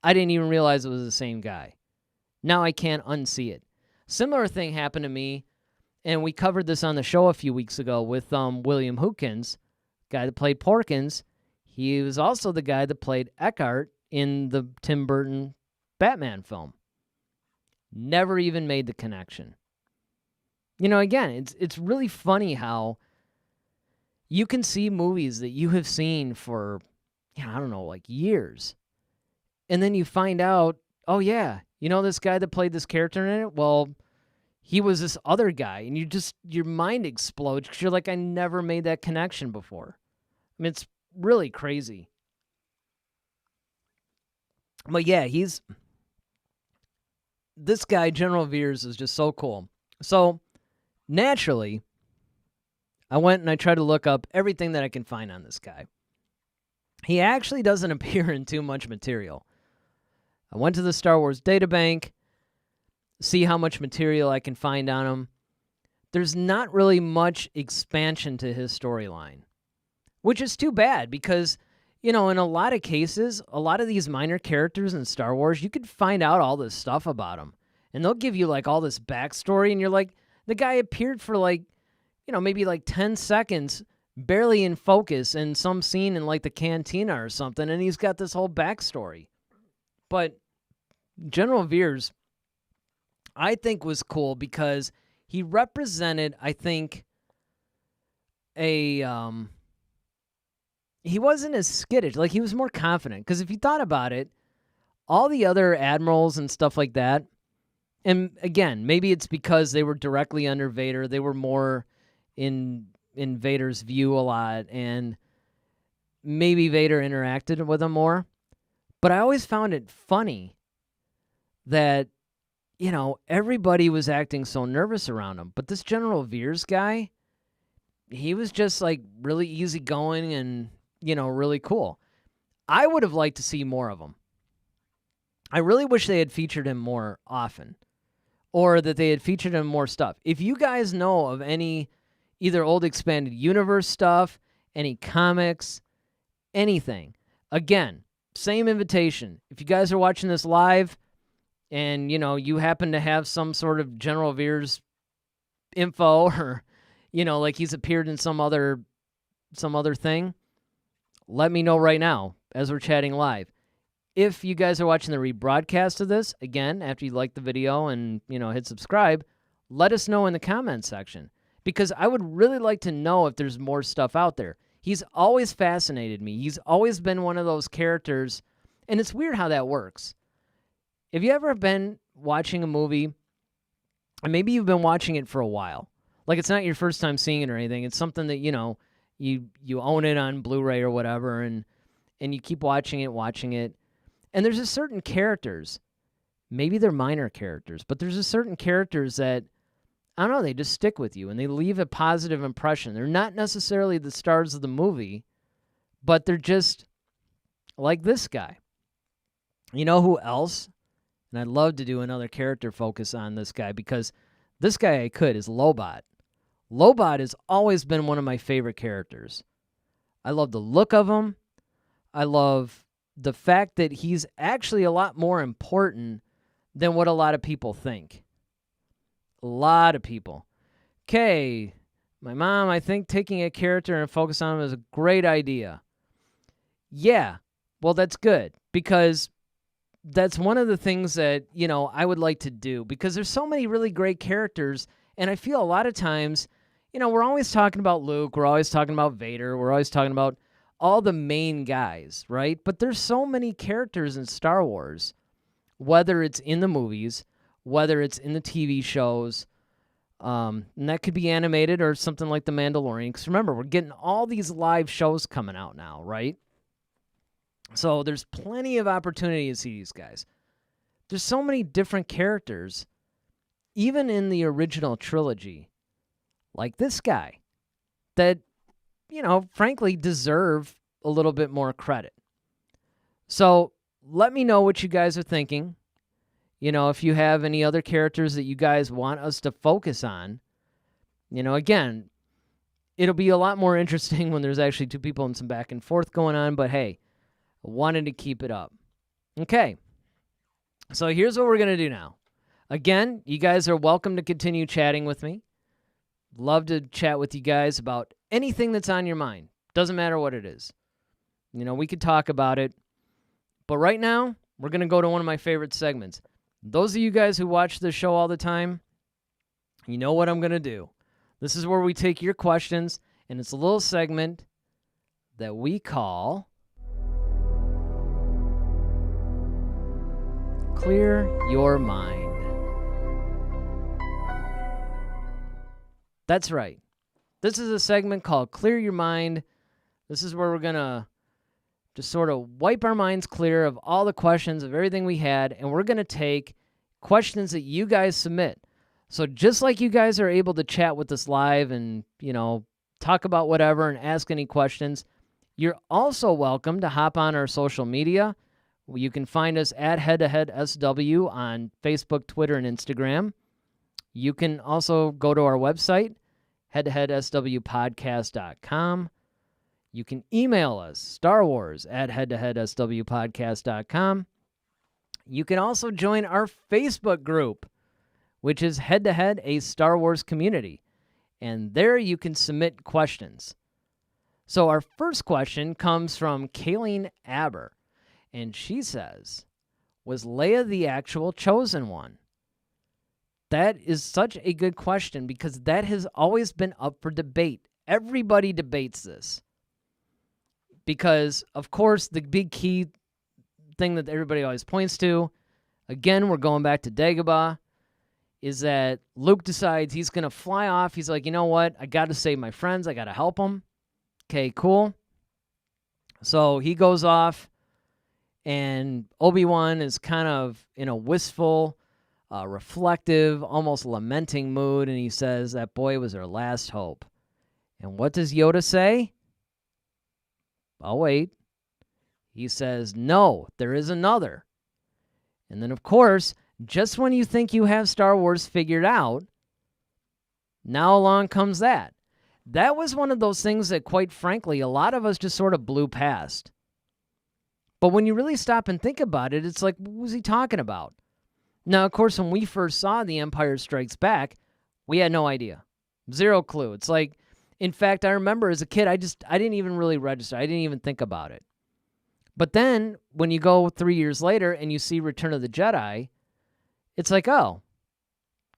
I didn't even realize it was the same guy. Now I can't unsee it. Similar thing happened to me, and we covered this on the show a few weeks ago with William Hootkins, guy that played Porkins. He was also the guy that played Eckhart in the Tim Burton Batman film. Never even made the connection. You know, again, it's really funny how you can see movies that you have seen for, I don't know, like years. And then you find out, oh yeah, you know this guy that played this character in it? Well, he was this other guy. And your mind explodes because you're like, I never made that connection before. I mean, it's really crazy. But yeah, this guy, General Veers, is just so cool. So, naturally, I went and I tried to look up everything that I can find on this guy. He actually doesn't appear in too much material. I went to the Star Wars databank, see how much material I can find on him. There's not really much expansion to his storyline, which is too bad because, you know, in a lot of cases, a lot of these minor characters in Star Wars, you could find out all this stuff about them. And they'll give you, like, all this backstory, and you're like, the guy appeared for, like, you know, maybe like 10 seconds, barely in focus in some scene in like the cantina or something, and he's got this whole backstory. But General Veers, I think, was cool because he represented, I think, he wasn't as skittish. Like, he was more confident. Because if you thought about it, all the other admirals and stuff like that, and again, maybe it's because they were directly under Vader, they were more in Vader's view a lot, and maybe Vader interacted with him more. But I always found it funny that, you know, everybody was acting so nervous around him. But this General Veers guy, he was just like really easygoing and, you know, really cool. I would have liked to see more of him. I really wish they had featured him more often, or that they had featured him more stuff. If you guys know of any either old expanded universe stuff, any comics, anything. Again, same invitation. If you guys are watching this live and, you know, you happen to have some sort of General Veers info or, you know, like he's appeared in some other thing, let me know right now as we're chatting live. If you guys are watching the rebroadcast of this, again, after you like the video and, you know, hit subscribe, let us know in the comments section. Because I would really like to know if there's more stuff out there. He's always fascinated me. He's always been one of those characters, and it's weird how that works. Have you ever been watching a movie, and maybe you've been watching it for a while? Like, it's not your first time seeing it or anything. It's something that, you know, you own it on Blu-ray or whatever, and you keep watching it. And there's just certain characters, maybe they're minor characters, but there's just certain characters that, I don't know, they just stick with you, and they leave a positive impression. They're not necessarily the stars of the movie, but they're just like this guy. You know who else? And I'd love to do another character focus on this guy, because this guy is Lobot. Lobot has always been one of my favorite characters. I love the look of him. I love the fact that he's actually a lot more important than what a lot of people think. A lot of people. Okay, my mom, I think taking a character and focus on him is a great idea. Yeah, well, that's good, because that's one of the things that, you know, I would like to do, because there's so many really great characters, and I feel a lot of times, you know, we're always talking about Luke, we're always talking about Vader, we're always talking about all the main guys, right? But there's so many characters in Star Wars, whether it's in the movies, whether it's in the TV shows, and that could be animated or something like The Mandalorian. Because remember, we're getting all these live shows coming out now, right? So there's plenty of opportunity to see these guys. There's so many different characters, even in the original trilogy, like this guy, that, frankly deserve a little bit more credit. So let me know what you guys are thinking. If you have any other characters that you guys want us to focus on, again, it'll be a lot more interesting when there's actually two people and some back and forth going on, but hey, I wanted to keep it up. Okay, so here's what we're going to do now. Again, you guys are welcome to continue chatting with me. Love to chat with you guys about anything that's on your mind. Doesn't matter what it is. We could talk about it. But right now, we're going to go to one of my favorite segments. Those of you guys who watch the show all the time, you know what I'm going to do. This is where we take your questions, and it's a little segment that we call Clear Your Mind. That's right. This is a segment called Clear Your Mind. This is where we're going to just sort of wipe our minds clear of all the questions, of everything we had, and we're going to take questions that you guys submit. So just like you guys are able to chat with us live and, talk about whatever and ask any questions, you're also welcome to hop on our social media. You can find us at Head to Head SW on Facebook, Twitter, and Instagram. You can also go to our website, headtoheadswpodcast.com. You can email us, starwars@headtoheadswpodcast.com. You can also join our Facebook group, which is Head to Head, a Star Wars community. And there you can submit questions. So our first question comes from Kayleen Aber, and she says, was Leia the actual chosen one? That is such a good question because that has always been up for debate. Everybody debates this. Because, of course, the big key thing that everybody always points to, again, we're going back to Dagobah, is that Luke decides he's going to fly off. He's like, you know what? I got to save my friends. I got to help them. Okay, cool. So he goes off, and Obi-Wan is kind of in a wistful, reflective, almost lamenting mood, and he says that boy was our last hope. And what does Yoda say? I'll wait. He says, no, there is another. And then, of course, just when you think you have Star Wars figured out, now along comes that. That was one of those things that, quite frankly, a lot of us just sort of blew past. But when you really stop and think about it, it's like, what was he talking about? Now, of course, when we first saw The Empire Strikes Back, we had no idea. Zero clue. It's like, in fact, I remember as a kid, I didn't even really register. I didn't even think about it. But then, when you go 3 years later and you see Return of the Jedi, it's like, oh,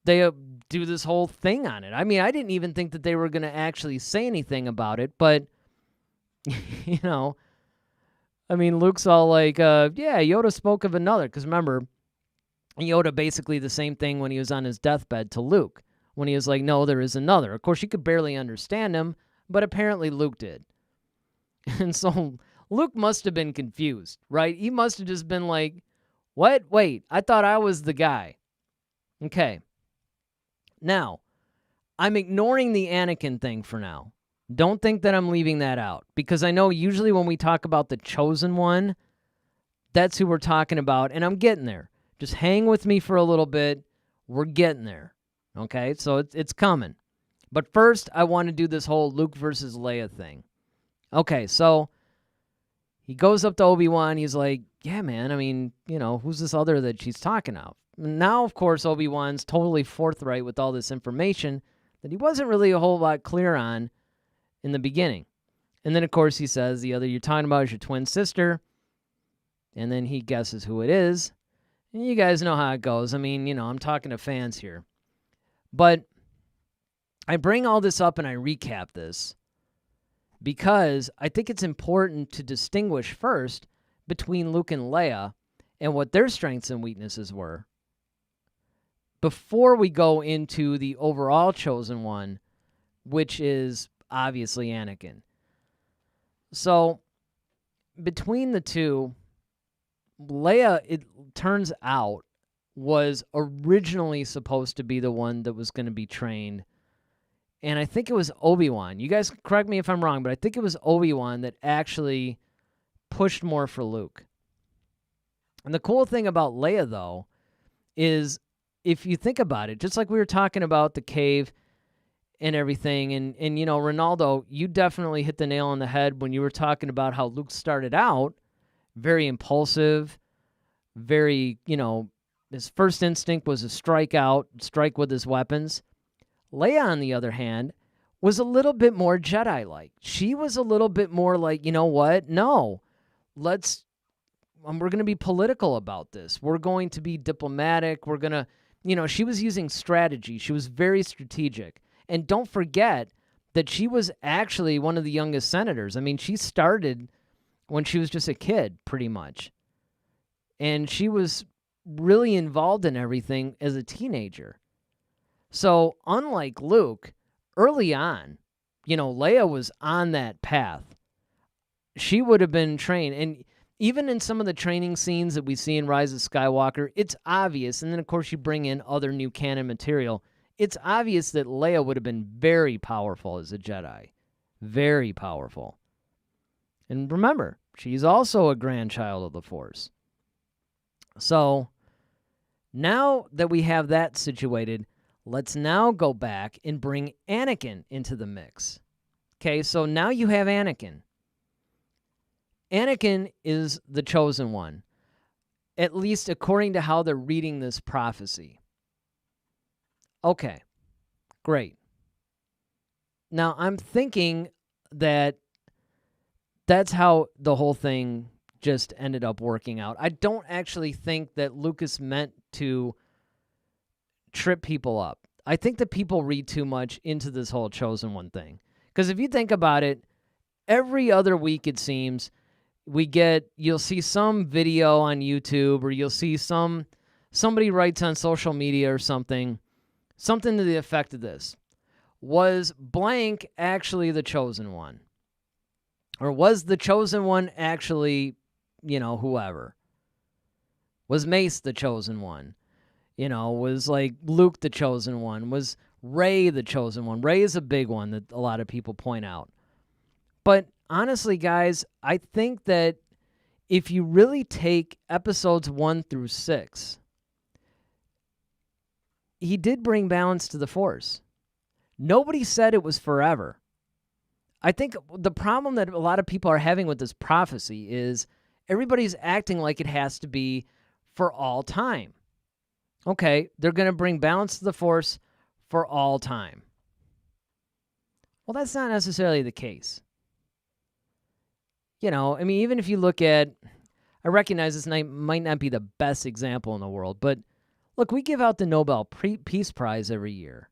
they do this whole thing on it. I mean, I didn't even think that they were going to actually say anything about it, but, Luke's all like, yeah, Yoda spoke of another. Because remember, Yoda basically the same thing when he was on his deathbed to Luke, when he was like, no, there is another. Of course, you could barely understand him, but apparently Luke did. And so Luke must have been confused, right? He must have just been like, what? Wait, I thought I was the guy. Okay. Now, I'm ignoring the Anakin thing for now. Don't think that I'm leaving that out, because I know usually when we talk about the chosen one, that's who we're talking about, and I'm getting there. Just hang with me for a little bit. We're getting there. Okay, so it's coming. But first, I want to do this whole Luke versus Leia thing. Okay, so he goes up to Obi-Wan. He's like, yeah, man, who's this other that she's talking of? Now, of course, Obi-Wan's totally forthright with all this information that he wasn't really a whole lot clear on in the beginning. And then, of course, he says the other you're talking about is your twin sister. And then he guesses who it is. And you guys know how it goes. I'm talking to fans here. But I bring all this up and I recap this because I think it's important to distinguish first between Luke and Leia and what their strengths and weaknesses were before we go into the overall chosen one, which is obviously Anakin. So between the two, Leia, it turns out, was originally supposed to be the one that was going to be trained. And I think it was Obi-Wan. You guys correct me if I'm wrong, but I think it was Obi-Wan that actually pushed more for Luke. And the cool thing about Leia, though, is if you think about it, just like we were talking about the cave and everything, and you know, Ronaldo, you definitely hit the nail on the head when you were talking about how Luke started out very impulsive, very, you know, his first instinct was to strike with his weapons. Leia, on the other hand, was a little bit more Jedi-like. She was a little bit more like, you know what? No, we're going to be political about this. We're going to be diplomatic. We're going to, you know, she was using strategy. She was very strategic. And don't forget that she was actually one of the youngest senators. I mean, she started when she was just a kid, pretty much. And she was really involved in everything as a teenager. So unlike Luke, early on, you know, Leia was on that path. She would have been trained. And even in some of the training scenes that we see in Rise of Skywalker, it's obvious. And then, of course, you bring in other new canon material. It's obvious that Leia would have been very powerful as a Jedi. Very powerful. And remember, she's also a grandchild of the Force. So now that we have that situated, let's now go back and bring Anakin into the mix. Okay, so now you have Anakin. Anakin is the chosen one, at least according to how they're reading this prophecy. Okay, great. Now, I'm thinking that that's how the whole thing just ended up working out. I don't actually think that Lucas meant to trip people up. I think that people read too much into this whole chosen one thing. Because if you think about it, every other week it seems you'll see some video on YouTube, or you'll see somebody writes on social media or something to the effect of this. Was blank actually the chosen one? Or was the chosen one actually, you know, whoever? Was Mace the chosen one? You know, was like Luke the chosen one? Was Rey the chosen one? Rey is a big one that a lot of people point out. But honestly, guys, I think that if you really take episodes 1 through 6, he did bring balance to the Force. Nobody said it was forever. I think the problem that a lot of people are having with this prophecy is everybody's acting like it has to be for all time. Okay, they're going to bring balance to the Force for all time. Well, that's not necessarily the case. You know, I mean, even if you look at, I recognize this might not be the best example in the world, but look, we give out the Nobel Peace Prize every year.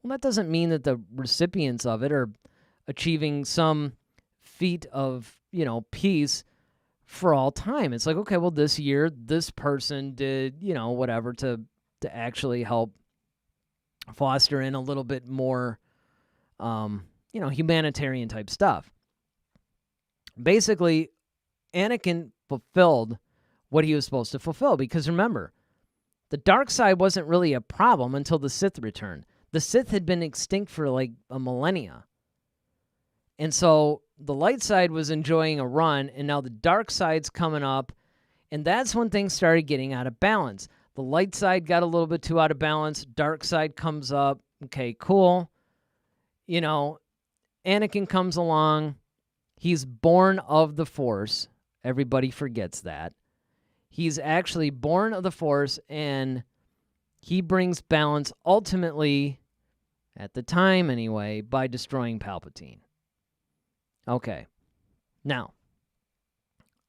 Well, that doesn't mean that the recipients of it are achieving some feat of, you know, peace for all time. It's like, okay, well, this year, this person did, you know, whatever to actually help foster in a little bit more, you know, humanitarian type stuff. Basically, Anakin fulfilled what he was supposed to fulfill, because remember, the dark side wasn't really a problem until the Sith returned. The Sith had been extinct for like a millennia. And so the light side was enjoying a run, and now the dark side's coming up, and that's when things started getting out of balance. The light side got a little bit too out of balance. Dark side comes up. Okay, cool. You know, Anakin comes along. He's born of the Force. Everybody forgets that. He's actually born of the Force, and he brings balance ultimately, at the time anyway, by destroying Palpatine. Okay. Now,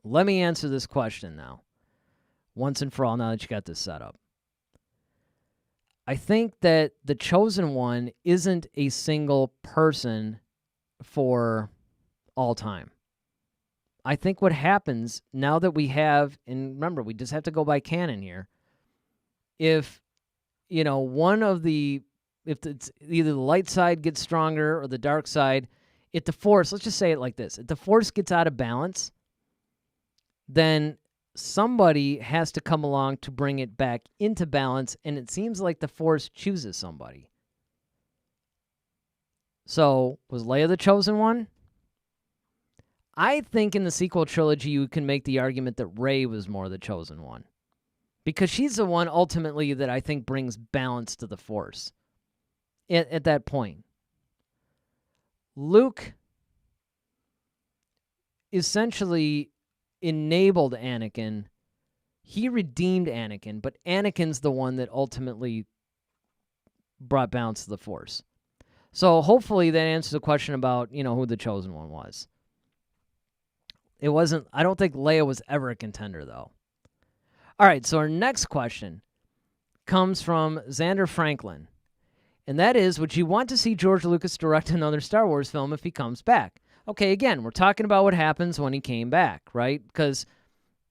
let me answer this question now. Once and for all, now that you got this set up. I think that the chosen one isn't a single person for all time. I think what happens now that we have, and remember, we just have to go by canon here. If, if it's either the light side gets stronger or the dark side, if the force, let's just say it like this, if the force gets out of balance, then somebody has to come along to bring it back into balance, and it seems like the force chooses somebody. So, was Leia the chosen one? I think in the sequel trilogy, you can make the argument that Rey was more the chosen one. Because she's the one, ultimately, that I think brings balance to the Force at that point. Luke essentially enabled Anakin. He redeemed Anakin, but Anakin's the one that ultimately brought balance to the Force. So hopefully that answers the question about, who the chosen one was. It wasn't, I don't think Leia was ever a contender, though. All right, so our next question comes from Xander Franklin. And that is, would you want to see George Lucas direct another Star Wars film if he comes back? Okay, again, we're talking about what happens when he came back, right? Because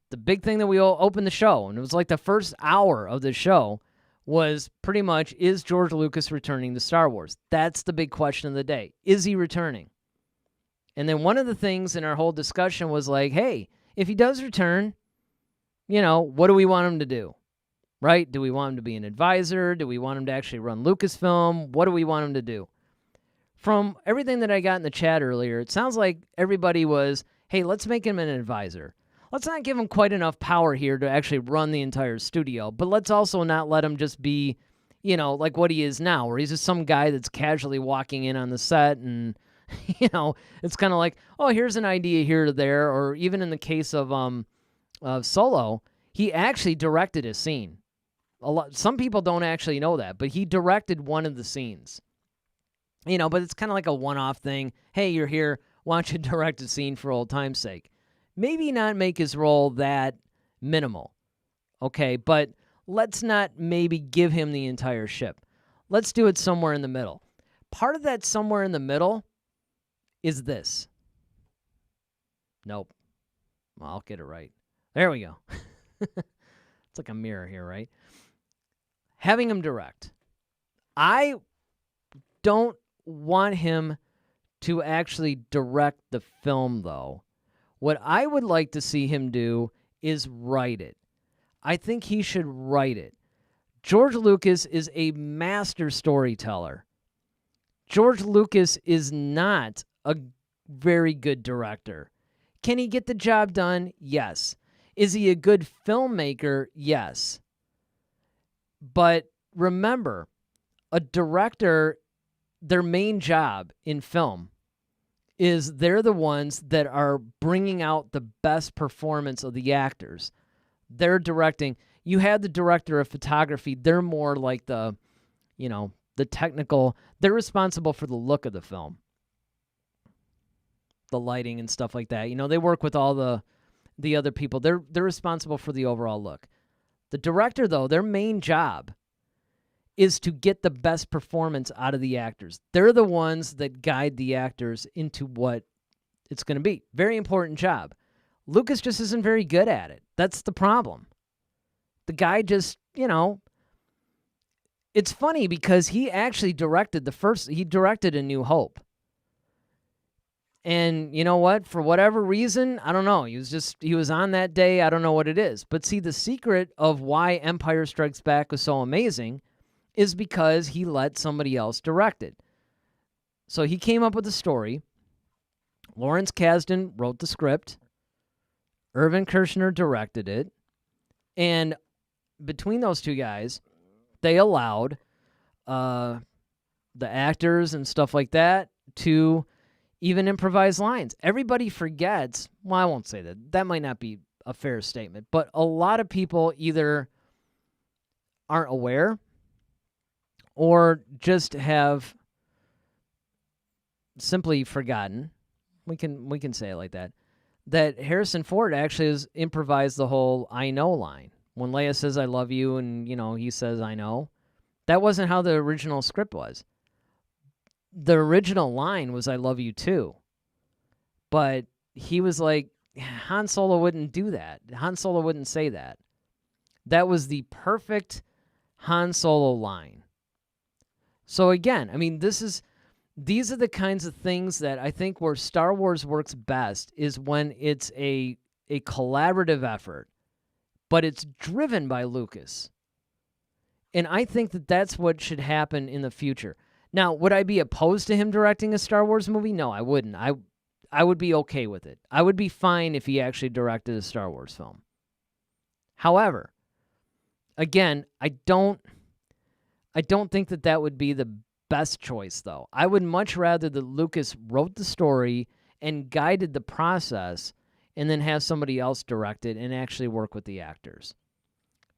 the big thing that we all opened the show, and it was like the first hour of the show, was pretty much, is George Lucas returning to Star Wars? That's the big question of the day. Is he returning? And then one of the things in our whole discussion was like, hey, if he does return, what do we want him to do? Right? Do we want him to be an advisor? Do we want him to actually run Lucasfilm? What do we want him to do? From everything that I got in the chat earlier, it sounds like everybody was, hey, let's make him an advisor. Let's not give him quite enough power here to actually run the entire studio, but let's also not let him just be, like what he is now, where he's just some guy that's casually walking in on the set and, it's kind of like, oh, here's an idea here or there, or even in the case of Solo, he actually directed a scene. Some people don't actually know that, but he directed one of the scenes. But it's kind of like a one-off thing. Hey, you're here. Why don't you direct a scene for old time's sake? Maybe not make his role that minimal. Okay, but let's not maybe give him the entire ship. Let's do it somewhere in the middle. Part of that somewhere in the middle is this. Nope. Well, I'll get it right. There we go. It's like a mirror here, right? Having him direct. I don't want him to actually direct the film, though. What I would like to see him do is write it. I think he should write it. George Lucas is a master storyteller. George Lucas is not a very good director. Can he get the job done? Yes. Is he a good filmmaker? Yes. But remember, a director, their main job in film is they're the ones that are bringing out the best performance of the actors. They're directing. You have the director of photography. They're more like the technical. They're responsible for the look of the film, the lighting and stuff like that. They work with all the other people. They're responsible for the overall look. The director, though, their main job is to get the best performance out of the actors. They're the ones that guide the actors into what it's going to be. Very important job. Lucas just isn't very good at it. That's the problem. The guy just, it's funny because he actually directed he directed A New Hope. And you know what? For whatever reason, I don't know. He was on that day. I don't know what it is. But see, the secret of why Empire Strikes Back was so amazing is because he let somebody else direct it. So he came up with the story. Lawrence Kasdan wrote the script. Irvin Kershner directed it. And between those two guys, they allowed the actors and stuff like that to even improvise lines. Everybody forgets, well, I won't say that. That might not be a fair statement, but a lot of people either aren't aware or just have simply forgotten. We can say it like that. That Harrison Ford actually has improvised the whole "I know" line. When Leia says "I love you" and he says "I know," that wasn't how the original script was. The original line was "I love you too." But he was like, Han Solo wouldn't do that. Han Solo wouldn't say that. That was the perfect Han Solo line. So again, I mean, these are the kinds of things that I think where Star Wars works best is when it's a collaborative effort, but it's driven by Lucas. And I think that that's what should happen in the future. Now, would I be opposed to him directing a Star Wars movie? No, I wouldn't. I would be okay with it. I would be fine if he actually directed a Star Wars film. However, again, I don't think that that would be the best choice, though. I would much rather that Lucas wrote the story and guided the process and then have somebody else direct it and actually work with the actors.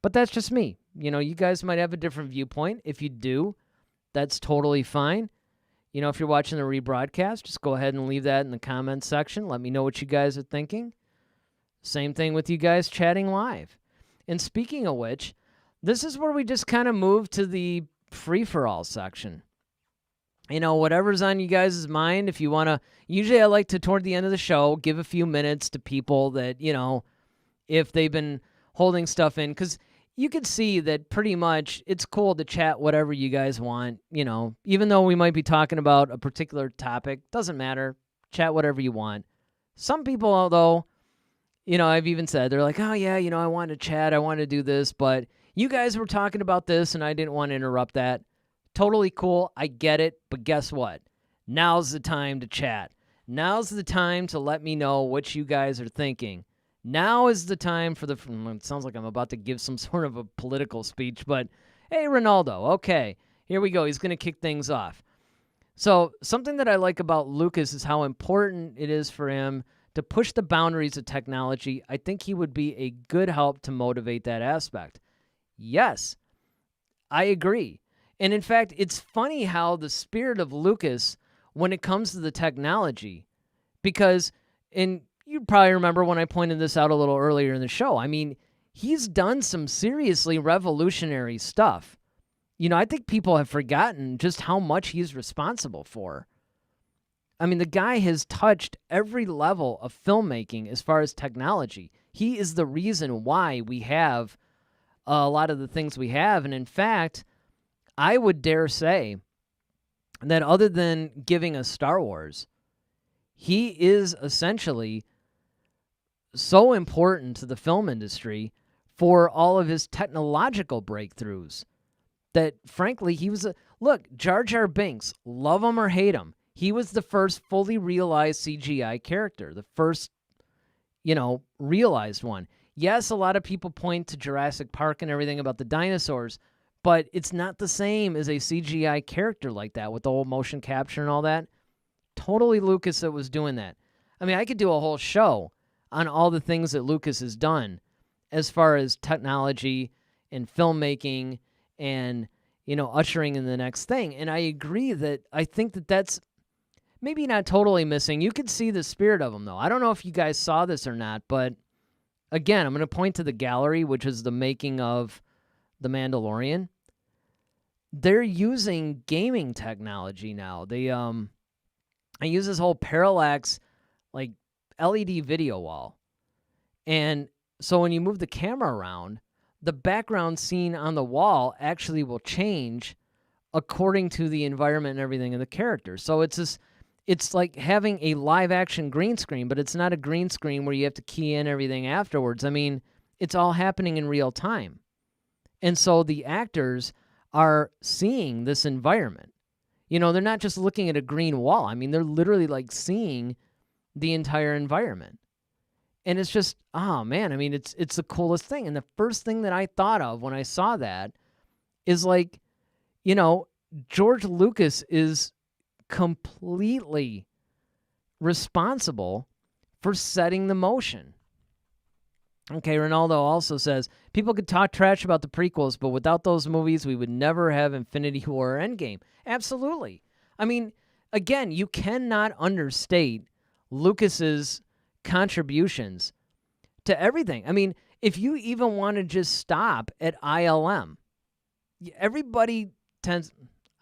But that's just me. You know, you guys might have a different viewpoint. If you do, that's totally fine. You know, if you're watching the rebroadcast, just go ahead and leave that in the comments section. Let me know what you guys are thinking. Same thing with you guys chatting live. And speaking of which, this is where we just kind of move to the free-for-all section. You know, whatever's on you guys' mind, if you want to, usually I like to, toward the end of the show, give a few minutes to people that, you know, if they've been holding stuff in, because you can see that pretty much it's cool to chat whatever you guys want, you know, even though we might be talking about a particular topic, doesn't matter, chat whatever you want. Some people, although, you know, I've even said, they're like, oh yeah, you know, I want to chat, I want to do this, but you guys were talking about this and I didn't want to interrupt that. Totally cool, I get it, but guess what? Now's the time to chat. Now's the time to let me know what you guys are thinking. Now is the time for it sounds like I'm about to give some sort of a political speech, but hey, Ronaldo, okay, here we go. He's going to kick things off. So something that I like about Lucas is how important it is for him to push the boundaries of technology. I think he would be a good help to motivate that aspect. Yes, I agree. And in fact, it's funny how the spirit of Lucas, when it comes to the technology, because you probably remember when I pointed this out a little earlier in the show. I mean, he's done some seriously revolutionary stuff. You know, I think people have forgotten just how much he's responsible for. I mean, the guy has touched every level of filmmaking as far as technology. He is the reason why we have a lot of the things we have. And in fact, I would dare say that other than giving us Star Wars, he is essentially so important to the film industry for all of his technological breakthroughs that, frankly, he was look, Jar Jar Binks, love him or hate him, he was the first fully realized CGI character, the first, you know, realized one. Yes, a lot of people point to Jurassic Park and everything about the dinosaurs, but it's not the same as a CGI character like that with the whole motion capture and all that. Totally Lucas that was doing that. I mean, I could do a whole show on all the things that Lucas has done as far as technology and filmmaking and, you know, ushering in the next thing. And I agree that I think that that's maybe not totally missing. You could see the spirit of him, though. I don't know if you guys saw this or not, but again, I'm going to point to the gallery, which is the making of The Mandalorian. They're using gaming technology now. I use this whole parallax, like, LED video wall. And so when you move the camera around, the background scene on the wall actually will change according to the environment and everything of the character. So it's like having a live action green screen, but it's not a green screen where you have to key in everything afterwards. I mean, it's all happening in real time. And so the actors are seeing this environment. You know, they're not just looking at a green wall. I mean, they're literally like seeing the entire environment. And it's just, oh man, I mean, it's the coolest thing. And the first thing that I thought of when I saw that is like, you know, George Lucas is completely responsible for setting the motion. Okay, Ronaldo also says, people could talk trash about the prequels, but without those movies, we would never have Infinity War or Endgame. Absolutely. I mean, again, you cannot understate Lucas's contributions to everything. I mean, if you even want to just stop at ILM, everybody tends,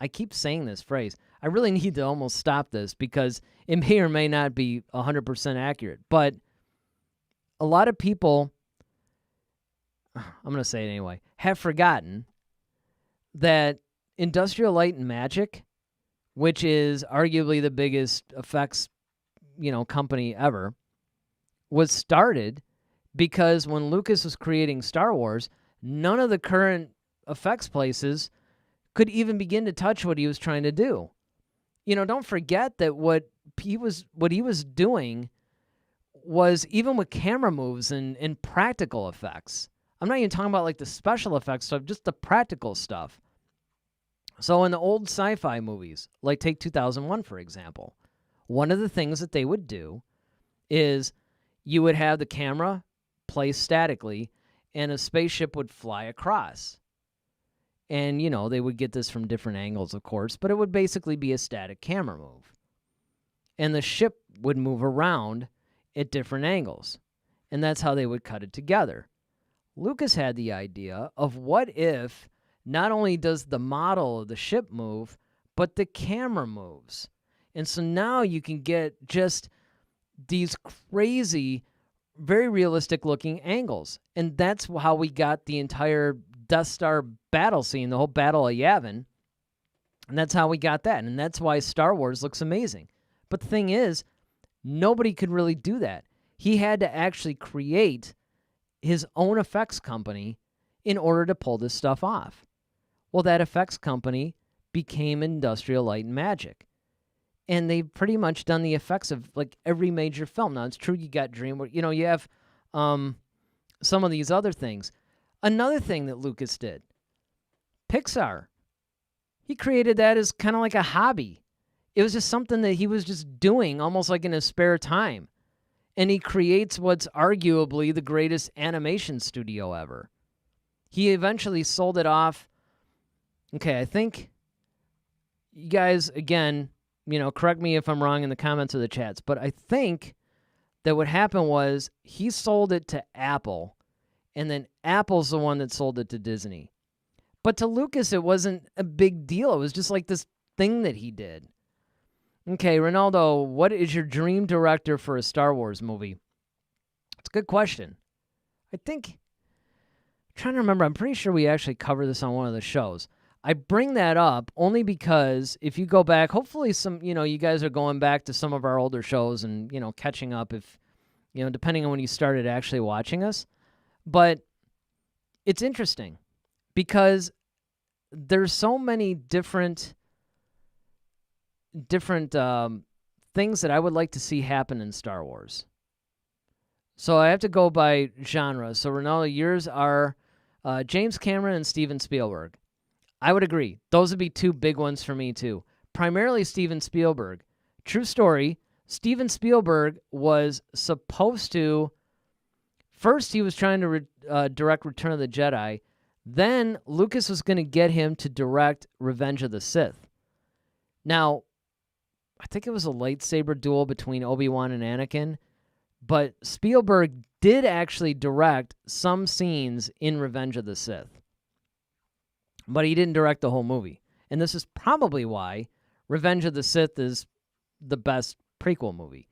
I keep saying this phrase, I really need to almost stop this because it may or may not be 100% accurate. But a lot of people, I'm going to say it anyway, have forgotten that Industrial Light and Magic, which is arguably the biggest effects, company ever, was started because when Lucas was creating Star Wars, none of the current effects places could even begin to touch what he was trying to do. Don't forget that what he was doing was, even with camera moves and practical effects. I'm not even talking about like the special effects stuff, just the practical stuff. So in the old sci-fi movies, like take 2001, for example, one of the things that they would do is you would have the camera placed statically and a spaceship would fly across. And, they would get this from different angles, of course, but it would basically be a static camera move. And the ship would move around at different angles. And that's how they would cut it together. Lucas had the idea of what if not only does the model of the ship move, but the camera moves. And so now you can get just these crazy, very realistic looking angles. And that's how we got the entire Death Star battle scene, the whole Battle of Yavin. And that's how we got that. And that's why Star Wars looks amazing. But the thing is, nobody could really do that. He had to actually create his own effects company in order to pull this stuff off. Well, that effects company became Industrial Light and Magic. And they've pretty much done the effects of like every major film. Now, it's true you got DreamWorks. You have some of these other things. Another thing that Lucas did, Pixar. He created that as kind of like a hobby. It was just something that he was just doing almost like in his spare time. And he creates what's arguably the greatest animation studio ever. He eventually sold it off. Okay, I think you guys, again, correct me if I'm wrong in the comments or the chats, but I think that what happened was he sold it to Apple, and then Apple's the one that sold it to Disney. But to Lucas, it wasn't a big deal. It was just like this thing that he did. Okay, Ronaldo, what is your dream director for a Star Wars movie? It's a good question. I think, I'm trying to remember, I'm pretty sure we actually covered this on one of the shows. I bring that up only because if you go back, hopefully you guys are going back to some of our older shows and, catching up if, depending on when you started actually watching us. But it's interesting because there's so many different things that I would like to see happen in Star Wars. So I have to go by genre. So Ronaldo, yours are James Cameron and Steven Spielberg. I would agree. Those would be two big ones for me too. Primarily Steven Spielberg. True story, Steven Spielberg was supposed to, first he was trying to direct Return of the Jedi. Then Lucas was going to get him to direct Revenge of the Sith. Now, I think it was a lightsaber duel between Obi-Wan and Anakin, but Spielberg did actually direct some scenes in Revenge of the Sith. But he didn't direct the whole movie. And this is probably why Revenge of the Sith is the best prequel movie.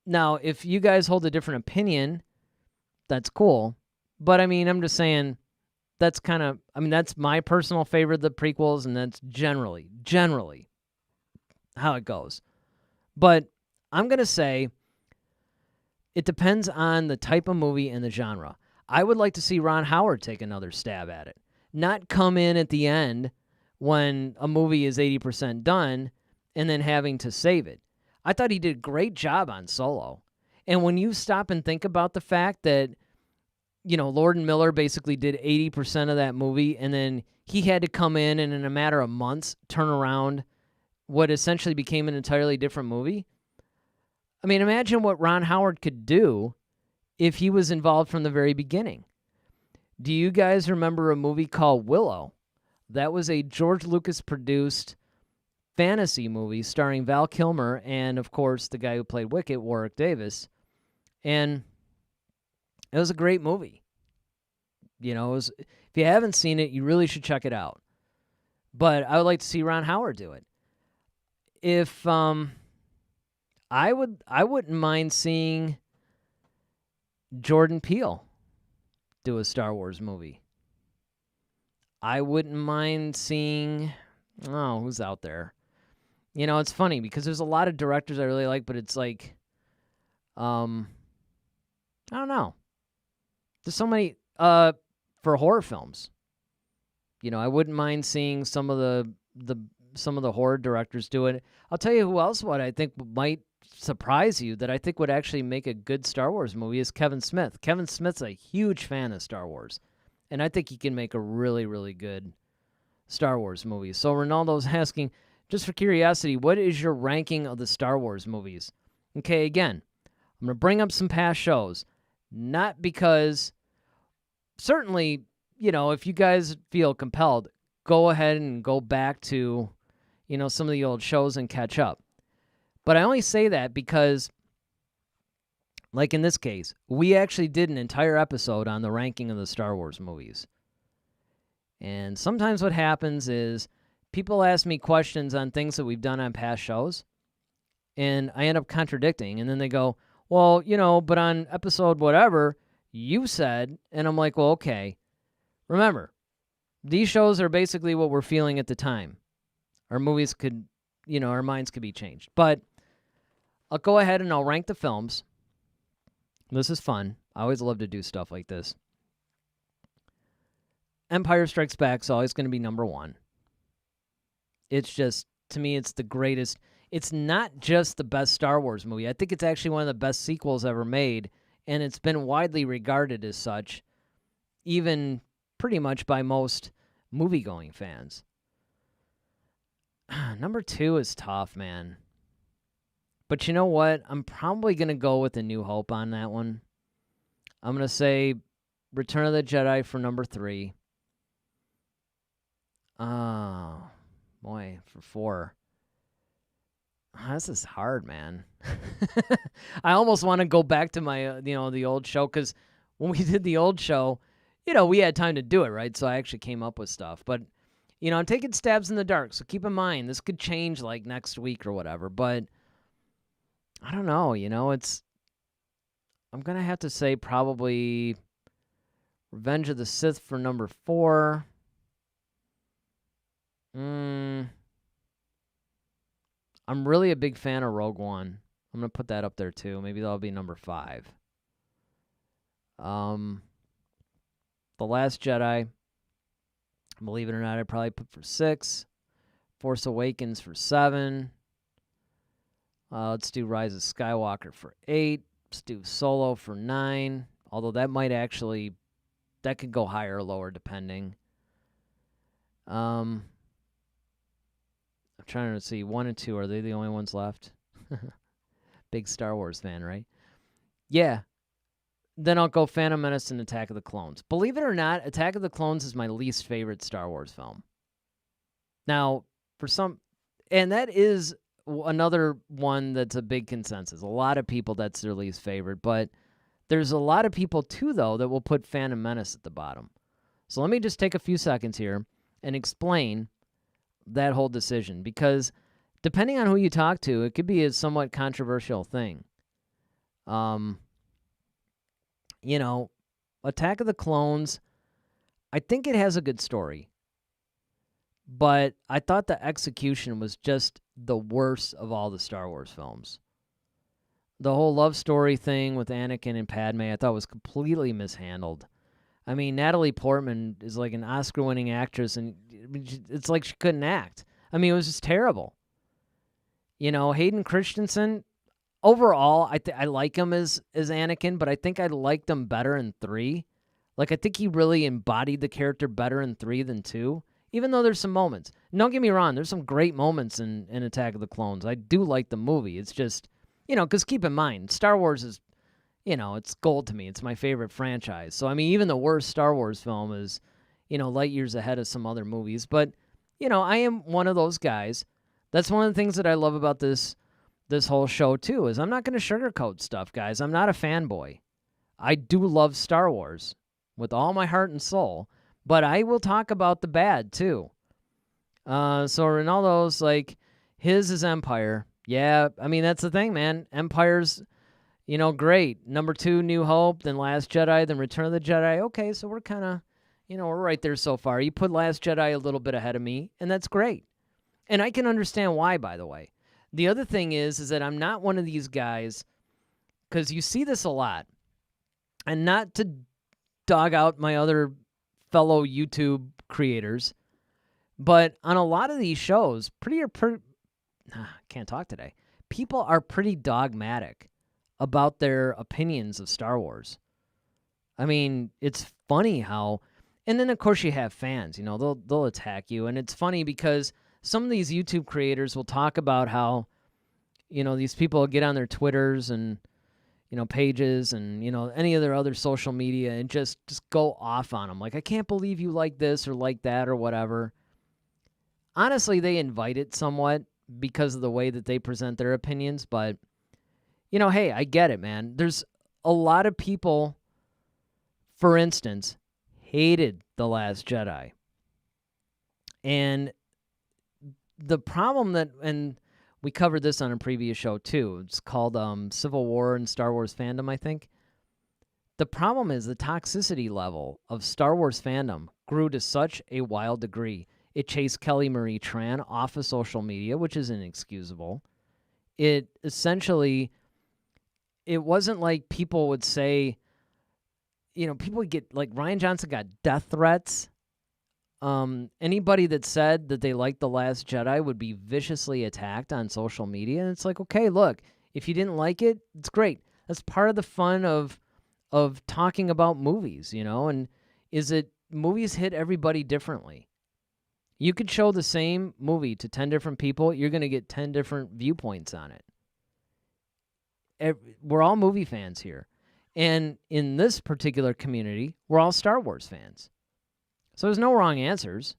Now, if you guys hold a different opinion, that's cool. But, I'm just saying that's that's my personal favorite of the prequels, and that's generally how it goes. But I'm going to say it depends on the type of movie and the genre. I would like to see Ron Howard take another stab at it. Not come in at the end when a movie is 80% done and then having to save it. I thought he did a great job on Solo. And when you stop and think about the fact that, Lord and Miller basically did 80% of that movie, and then he had to come in and in a matter of months turn around what essentially became an entirely different movie. Imagine what Ron Howard could do if he was involved from the very beginning. Do you guys remember a movie called Willow? That was a George Lucas produced fantasy movie starring Val Kilmer and, of course, the guy who played Wicket, Warwick Davis. And it was a great movie. If you haven't seen it, you really should check it out. But I would like to see Ron Howard do it. if I wouldn't mind seeing Jordan Peele do a Star Wars movie. I wouldn't mind seeing, oh, who's out there? You know, it's funny because there's a lot of directors I really like, but it's like, I don't know. There's so many, for horror films. You know, I wouldn't mind seeing some of the horror directors do it. I'll tell you who else what I think might surprise you that I think would actually make a good Star Wars movie is Kevin Smith. Kevin Smith's a huge fan of Star Wars, and I think he can make a really, really good Star Wars movie. So Ronaldo's asking, just for curiosity, what is your ranking of the Star Wars movies? Okay, again, I'm going to bring up some past shows, not because certainly, you know, if you guys feel compelled, go ahead and go back to, you know, some of the old shows and catch up. But I only say that because, like in this case, we actually did an entire episode on the ranking of the Star Wars movies. And sometimes what happens is people ask me questions on things that we've done on past shows, and I end up contradicting. And then they go, well, you know, but on episode whatever, you said, and I'm like, well, okay. Remember, these shows are basically what we're feeling at the time. Our movies could, you know, our minds could be changed. But I'll go ahead and I'll rank the films. This is fun. I always love to do stuff like this. Empire Strikes Back is always going to be number one. It's just, to me, it's the greatest. It's not just the best Star Wars movie. I think it's actually one of the best sequels ever made, and it's been widely regarded as such, even pretty much by most movie-going fans. Number two is tough, man. But you know what? I'm probably going to go with A New Hope on that one. I'm going to say Return of the Jedi for number three. Oh, boy, for four. This is hard, man. I almost want to go back to my, the old show, because when we did the old show, we had time to do it, right? So I actually came up with stuff. But, I'm taking stabs in the dark, so keep in mind, this could change, like, next week or whatever. But I don't know, I'm going to have to say probably Revenge of the Sith for number four. I'm really a big fan of Rogue One. I'm going to put that up there too. Maybe that'll be number five. The Last Jedi, believe it or not, I'd probably put for six. Force Awakens for seven. Let's do Rise of Skywalker for eight. Let's do Solo for nine. Although that could go higher or lower depending. I'm trying to see. 1 and 2, are they the only ones left? Big Star Wars fan, right? Yeah. Then I'll go Phantom Menace and Attack of the Clones. Believe it or not, Attack of the Clones is my least favorite Star Wars film. Now, and that is another one that's a big consensus. A lot of people, that's their least favorite. But there's a lot of people, too, though, that will put Phantom Menace at the bottom. So let me just take a few seconds here and explain that whole decision, because depending on who you talk to, it could be a somewhat controversial thing. Attack of the Clones, I think it has a good story, but I thought the execution was just the worst of all the Star Wars films. The whole love story thing with Anakin and Padme, I thought was completely mishandled. I mean, Natalie Portman is like an Oscar-winning actress, and it's like she couldn't act. I mean, it was just terrible. Hayden Christensen, overall, I like him as Anakin, but I think I liked him better in 3. Like, I think he really embodied the character better in 3 than 2, even though there's some moments. And don't get me wrong, there's some great moments in Attack of the Clones. I do like the movie. It's just, because keep in mind, Star Wars is, it's gold to me. It's my favorite franchise. So, I mean, even the worst Star Wars film is, light years ahead of some other movies. But, I am one of those guys. That's one of the things that I love about this whole show, too, is I'm not going to sugarcoat stuff, guys. I'm not a fanboy. I do love Star Wars with all my heart and soul, but I will talk about the bad, too. So Ronaldo's like, His is Empire. Yeah, I mean, that's the thing, man. Empire's, great. Number 2, New Hope, then Last Jedi, then Return of the Jedi. Okay, so we're kind of, we're right there so far. You put Last Jedi a little bit ahead of me, and that's great. And I can understand why, by the way. The other thing is that I'm not one of these guys, because you see this a lot, and not to dog out my other fellow YouTube creators, but on a lot of these shows, can't talk today. People are pretty dogmatic about their opinions of Star Wars. I mean, it's funny how, and then of course you have fans, they'll attack you, and it's funny because some of these YouTube creators will talk about how, these people get on their Twitters and, pages and, any of their other social media and just go off on them. Like, I can't believe you like this or like that or whatever. Honestly, they invite it somewhat because of the way that they present their opinions, but, hey, I get it, man. There's a lot of people, for instance, hated The Last Jedi. And the problem and we covered this on a previous show too. It's called Civil War and Star Wars fandom, I think. The problem is the toxicity level of Star Wars fandom grew to such a wild degree. It chased Kelly Marie Tran off of social media, which is inexcusable. It essentially, it wasn't like people would say, people would get, like Rian Johnson got death threats. Anybody that said that they liked The Last Jedi would be viciously attacked on social media. And it's like, okay, look, if you didn't like it, it's great. That's part of the fun of talking about movies, and is it movies hit everybody differently. You could show the same movie to 10 different people. You're going to get 10 different viewpoints on it. We're all movie fans here. And in this particular community, we're all Star Wars fans. So there's no wrong answers.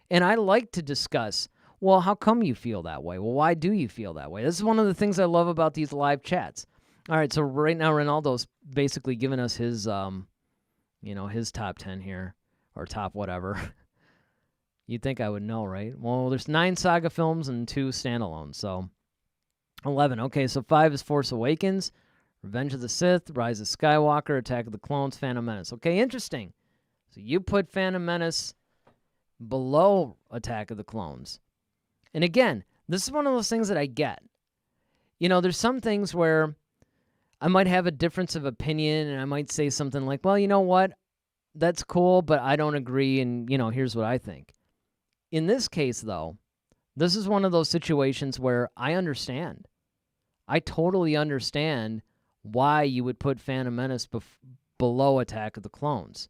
And I like to discuss, well, how come you feel that way? Well, why do you feel that way? This is one of the things I love about these live chats. All right, so right now Ronaldo's basically giving us his, his top 10 here, or top whatever. You'd think I would know, right? Well, there's 9 saga films and 2 standalones, so 11. Okay, so 5 is Force Awakens, Revenge of the Sith, Rise of Skywalker, Attack of the Clones, Phantom Menace. Okay, interesting. So you put Phantom Menace below Attack of the Clones. And again, this is one of those things that I get. There's some things where I might have a difference of opinion and I might say something like, well, you know what? That's cool, but I don't agree, and, here's what I think. In this case, though, this is one of those situations where I understand. I totally understand why you would put Phantom Menace below Attack of the Clones.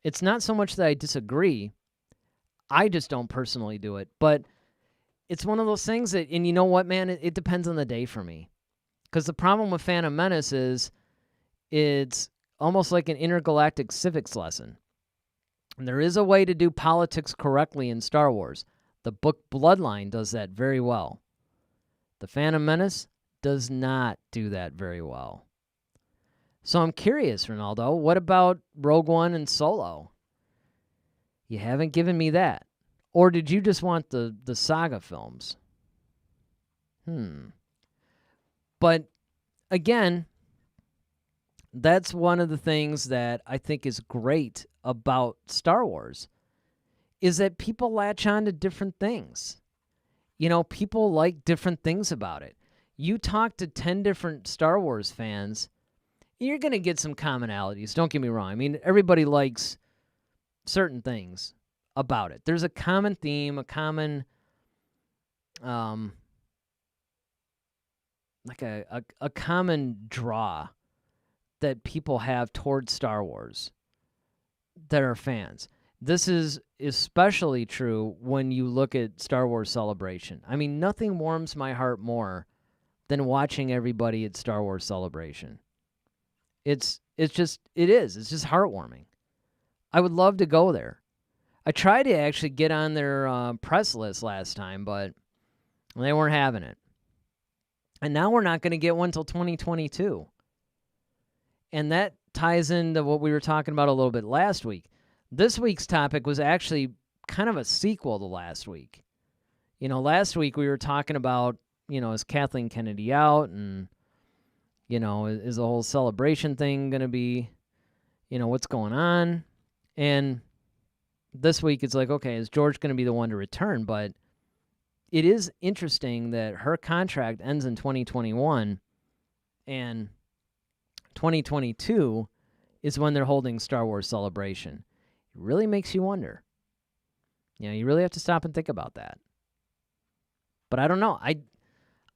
It's not so much that I disagree. I just don't personally do it. But it's one of those things that, and you know what, man? It depends on the day for me. Because the problem with Phantom Menace is it's almost like an intergalactic civics lesson. And there is a way to do politics correctly in Star Wars. The book Bloodline does that very well. The Phantom Menace does not do that very well. So I'm curious, Ronaldo, what about Rogue One and Solo? You haven't given me that. Or did you just want the saga films? But again, that's one of the things that I think is great about Star Wars, is that people latch on to different things. People like different things about it. You talk to 10 different Star Wars fans, you're going to get some commonalities. Don't get me wrong. I mean, everybody likes certain things about it. There's a common theme, a common, like a common draw that people have towards Star Wars that are fans. This is especially true when you look at Star Wars Celebration. I mean, nothing warms my heart more than watching everybody at Star Wars Celebration. It's just heartwarming. I would love to go there. I tried to actually get on their press list last time, but they weren't having it. And now we're not going to get one until 2022. And that ties into what we were talking about a little bit last week. This week's topic was actually kind of a sequel to last week. Last week we were talking about, is Kathleen Kennedy out, and, is the whole celebration thing going to be, what's going on? And this week it's like, okay, is George going to be the one to return? But it is interesting that her contract ends in 2021, and 2022 is when they're holding Star Wars Celebration. It really makes you wonder. You really have to stop and think about that. But I don't know.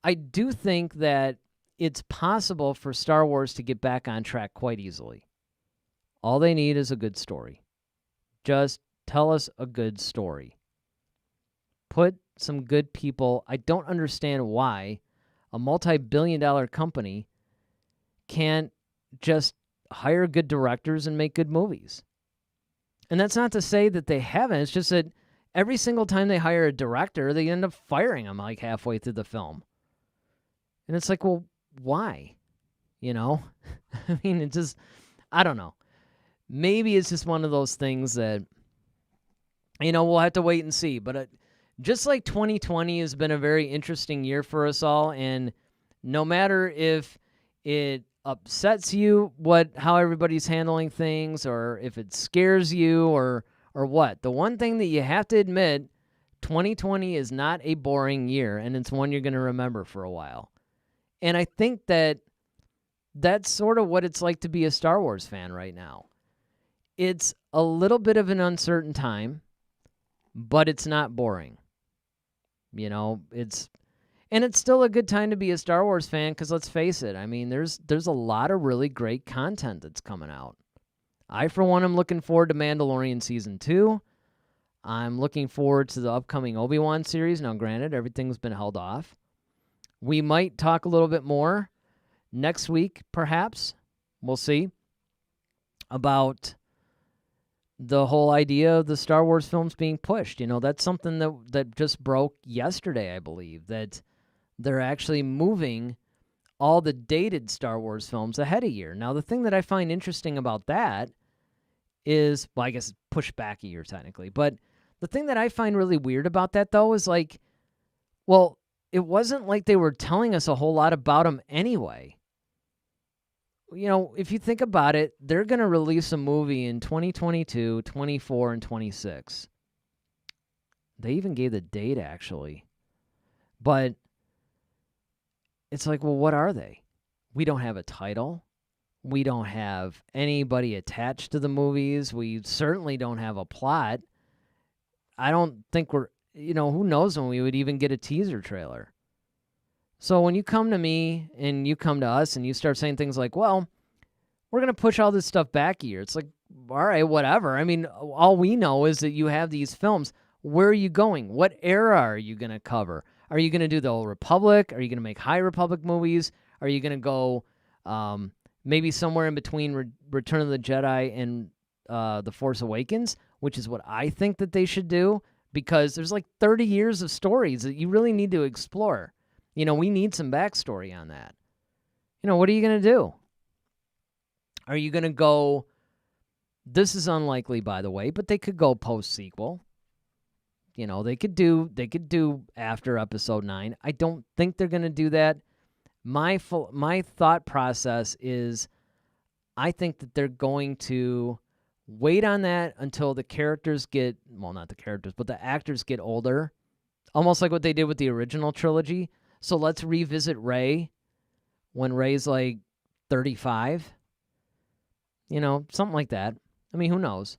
I do think that it's possible for Star Wars to get back on track quite easily. All they need is a good story. Just tell us a good story. Put some good people. I don't understand why a multi-billion-dollar company can't just hire good directors and make good movies. And that's not to say that they haven't. It's just that every single time they hire a director, they end up firing him like halfway through the film. And it's like, well, why? I mean, it just, I don't know. Maybe it's just one of those things that, we'll have to wait and see. But just like 2020 has been a very interesting year for us all, and no matter if it upsets you how everybody's handling things, or if it scares you, or what, the one thing that you have to admit, 2020 is not a boring year, and it's one you're going to remember for a while. And I think that that's sort of what it's like to be a Star Wars fan right now. It's a little bit of an uncertain time, but it's not boring. It's still a good time to be a Star Wars fan, because let's face it, I mean, there's a lot of really great content that's coming out. I, for one, am looking forward to Mandalorian Season 2. I'm looking forward to the upcoming Obi-Wan series. Now, granted, everything's been held off. We might talk a little bit more next week, perhaps. We'll see. About the whole idea of the Star Wars films being pushed. That's something that just broke yesterday, I believe, that they're actually moving all the dated Star Wars films ahead a year. Now, the thing that I find interesting about that is, well, I guess pushed back a year technically, but the thing that I find really weird about that, though, is like, well, it wasn't like they were telling us a whole lot about them anyway. If you think about it, they're going to release a movie in 2022, 24, and 26. They even gave the date, actually. But it's like, well, what are they? We don't have a title. We don't have anybody attached to the movies. We certainly don't have a plot. I don't think who knows when we would even get a teaser trailer. So when you come to me and you come to us and you start saying things like, well, we're going to push all this stuff back a year. It's like, all right, whatever. I mean, all we know is that you have these films. Where are you going? What era are you going to cover? Are you going to do the Old Republic? Are you going to make High Republic movies? Are you going to go maybe somewhere in between Return of the Jedi and The Force Awakens, which is what I think that they should do, because there's like 30 years of stories that you really need to explore. We need some backstory on that. What are you going to do? Are you going to go, this is unlikely, by the way, but they could go post-sequel. They could do after Episode 9. I don't think they're going to do that. My thought process is, I think that they're going to wait on that until the characters get, well, not the characters, but the actors get older, almost like what they did with the original trilogy. So let's revisit Rey when Rey's like 35. Something like that. I mean, who knows?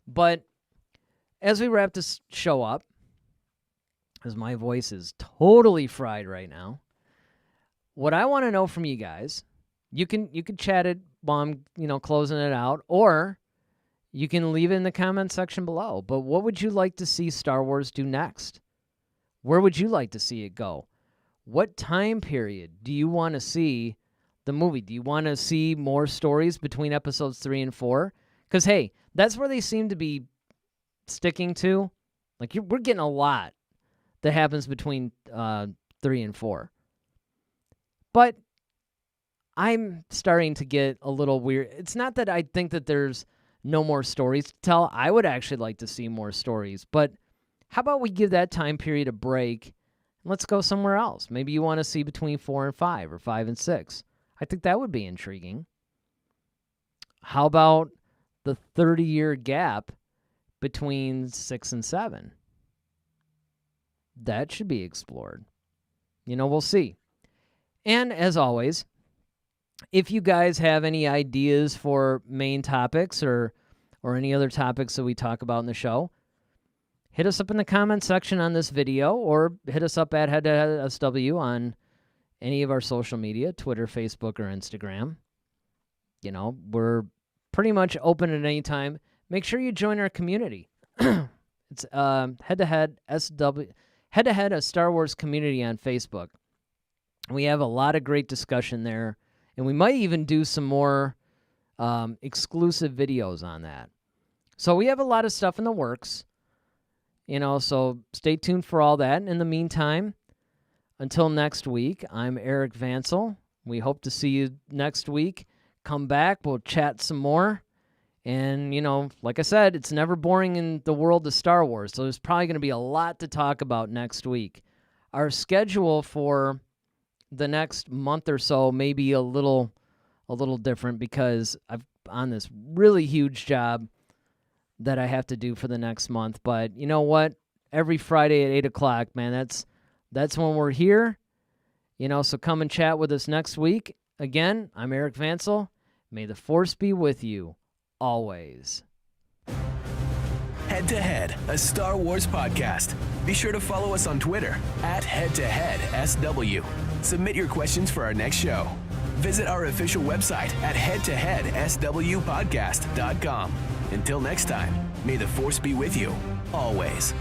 But as we wrap this show up, because my voice is totally fried right now, what I want to know from you guys, you can chat it while I'm closing it out, or you can leave it in the comment section below. But what would you like to see Star Wars do next? Where would you like to see it go? What time period do you want to see the movie? Do you want to see more stories between episodes 3 and 4? Because, hey, that's where they seem to be sticking to. Like, we're getting a lot that happens between 3 and 4. But I'm starting to get a little weird. It's not that I think that there's no more stories to tell. I would actually like to see more stories. But How about we give that time period a break and let's go somewhere else? Maybe you want to see between 4 and 5 or 5 and 6. I think that would be intriguing. How about the 30-year gap between 6 and 7? That should be explored. We'll see. And as always, if you guys have any ideas for main topics or any other topics that we talk about in the show, hit us up in the comment section on this video or hit us up at Head to Head SW on any of our social media, Twitter, Facebook, or Instagram. We're pretty much open at any time. Make sure you join our community. It's Head to Head SW, Head to Head, a Star Wars community on Facebook. We have a lot of great discussion there, and we might even do some more exclusive videos on that. So we have a lot of stuff in the works, so stay tuned for all that. And in the meantime, until next week, I'm Eric Vansel. We hope to see you next week. Come back, we'll chat some more. And, like I said, it's never boring in the world of Star Wars, so there's probably going to be a lot to talk about next week. Our schedule for the next month or so may be a little different because I've on this really huge job that I have to do for the next month. But you know what? Every Friday at 8 o'clock, man, that's when we're here. So come and chat with us next week. Again, I'm Eric Vansel. May the Force be with you. Always. Head to Head, a Star Wars podcast. Be sure to follow us on Twitter at HeadToHeadSW. Submit your questions for our next show. Visit our official website at headtoheadswpodcast.com. Until next time, may the Force be with you, always.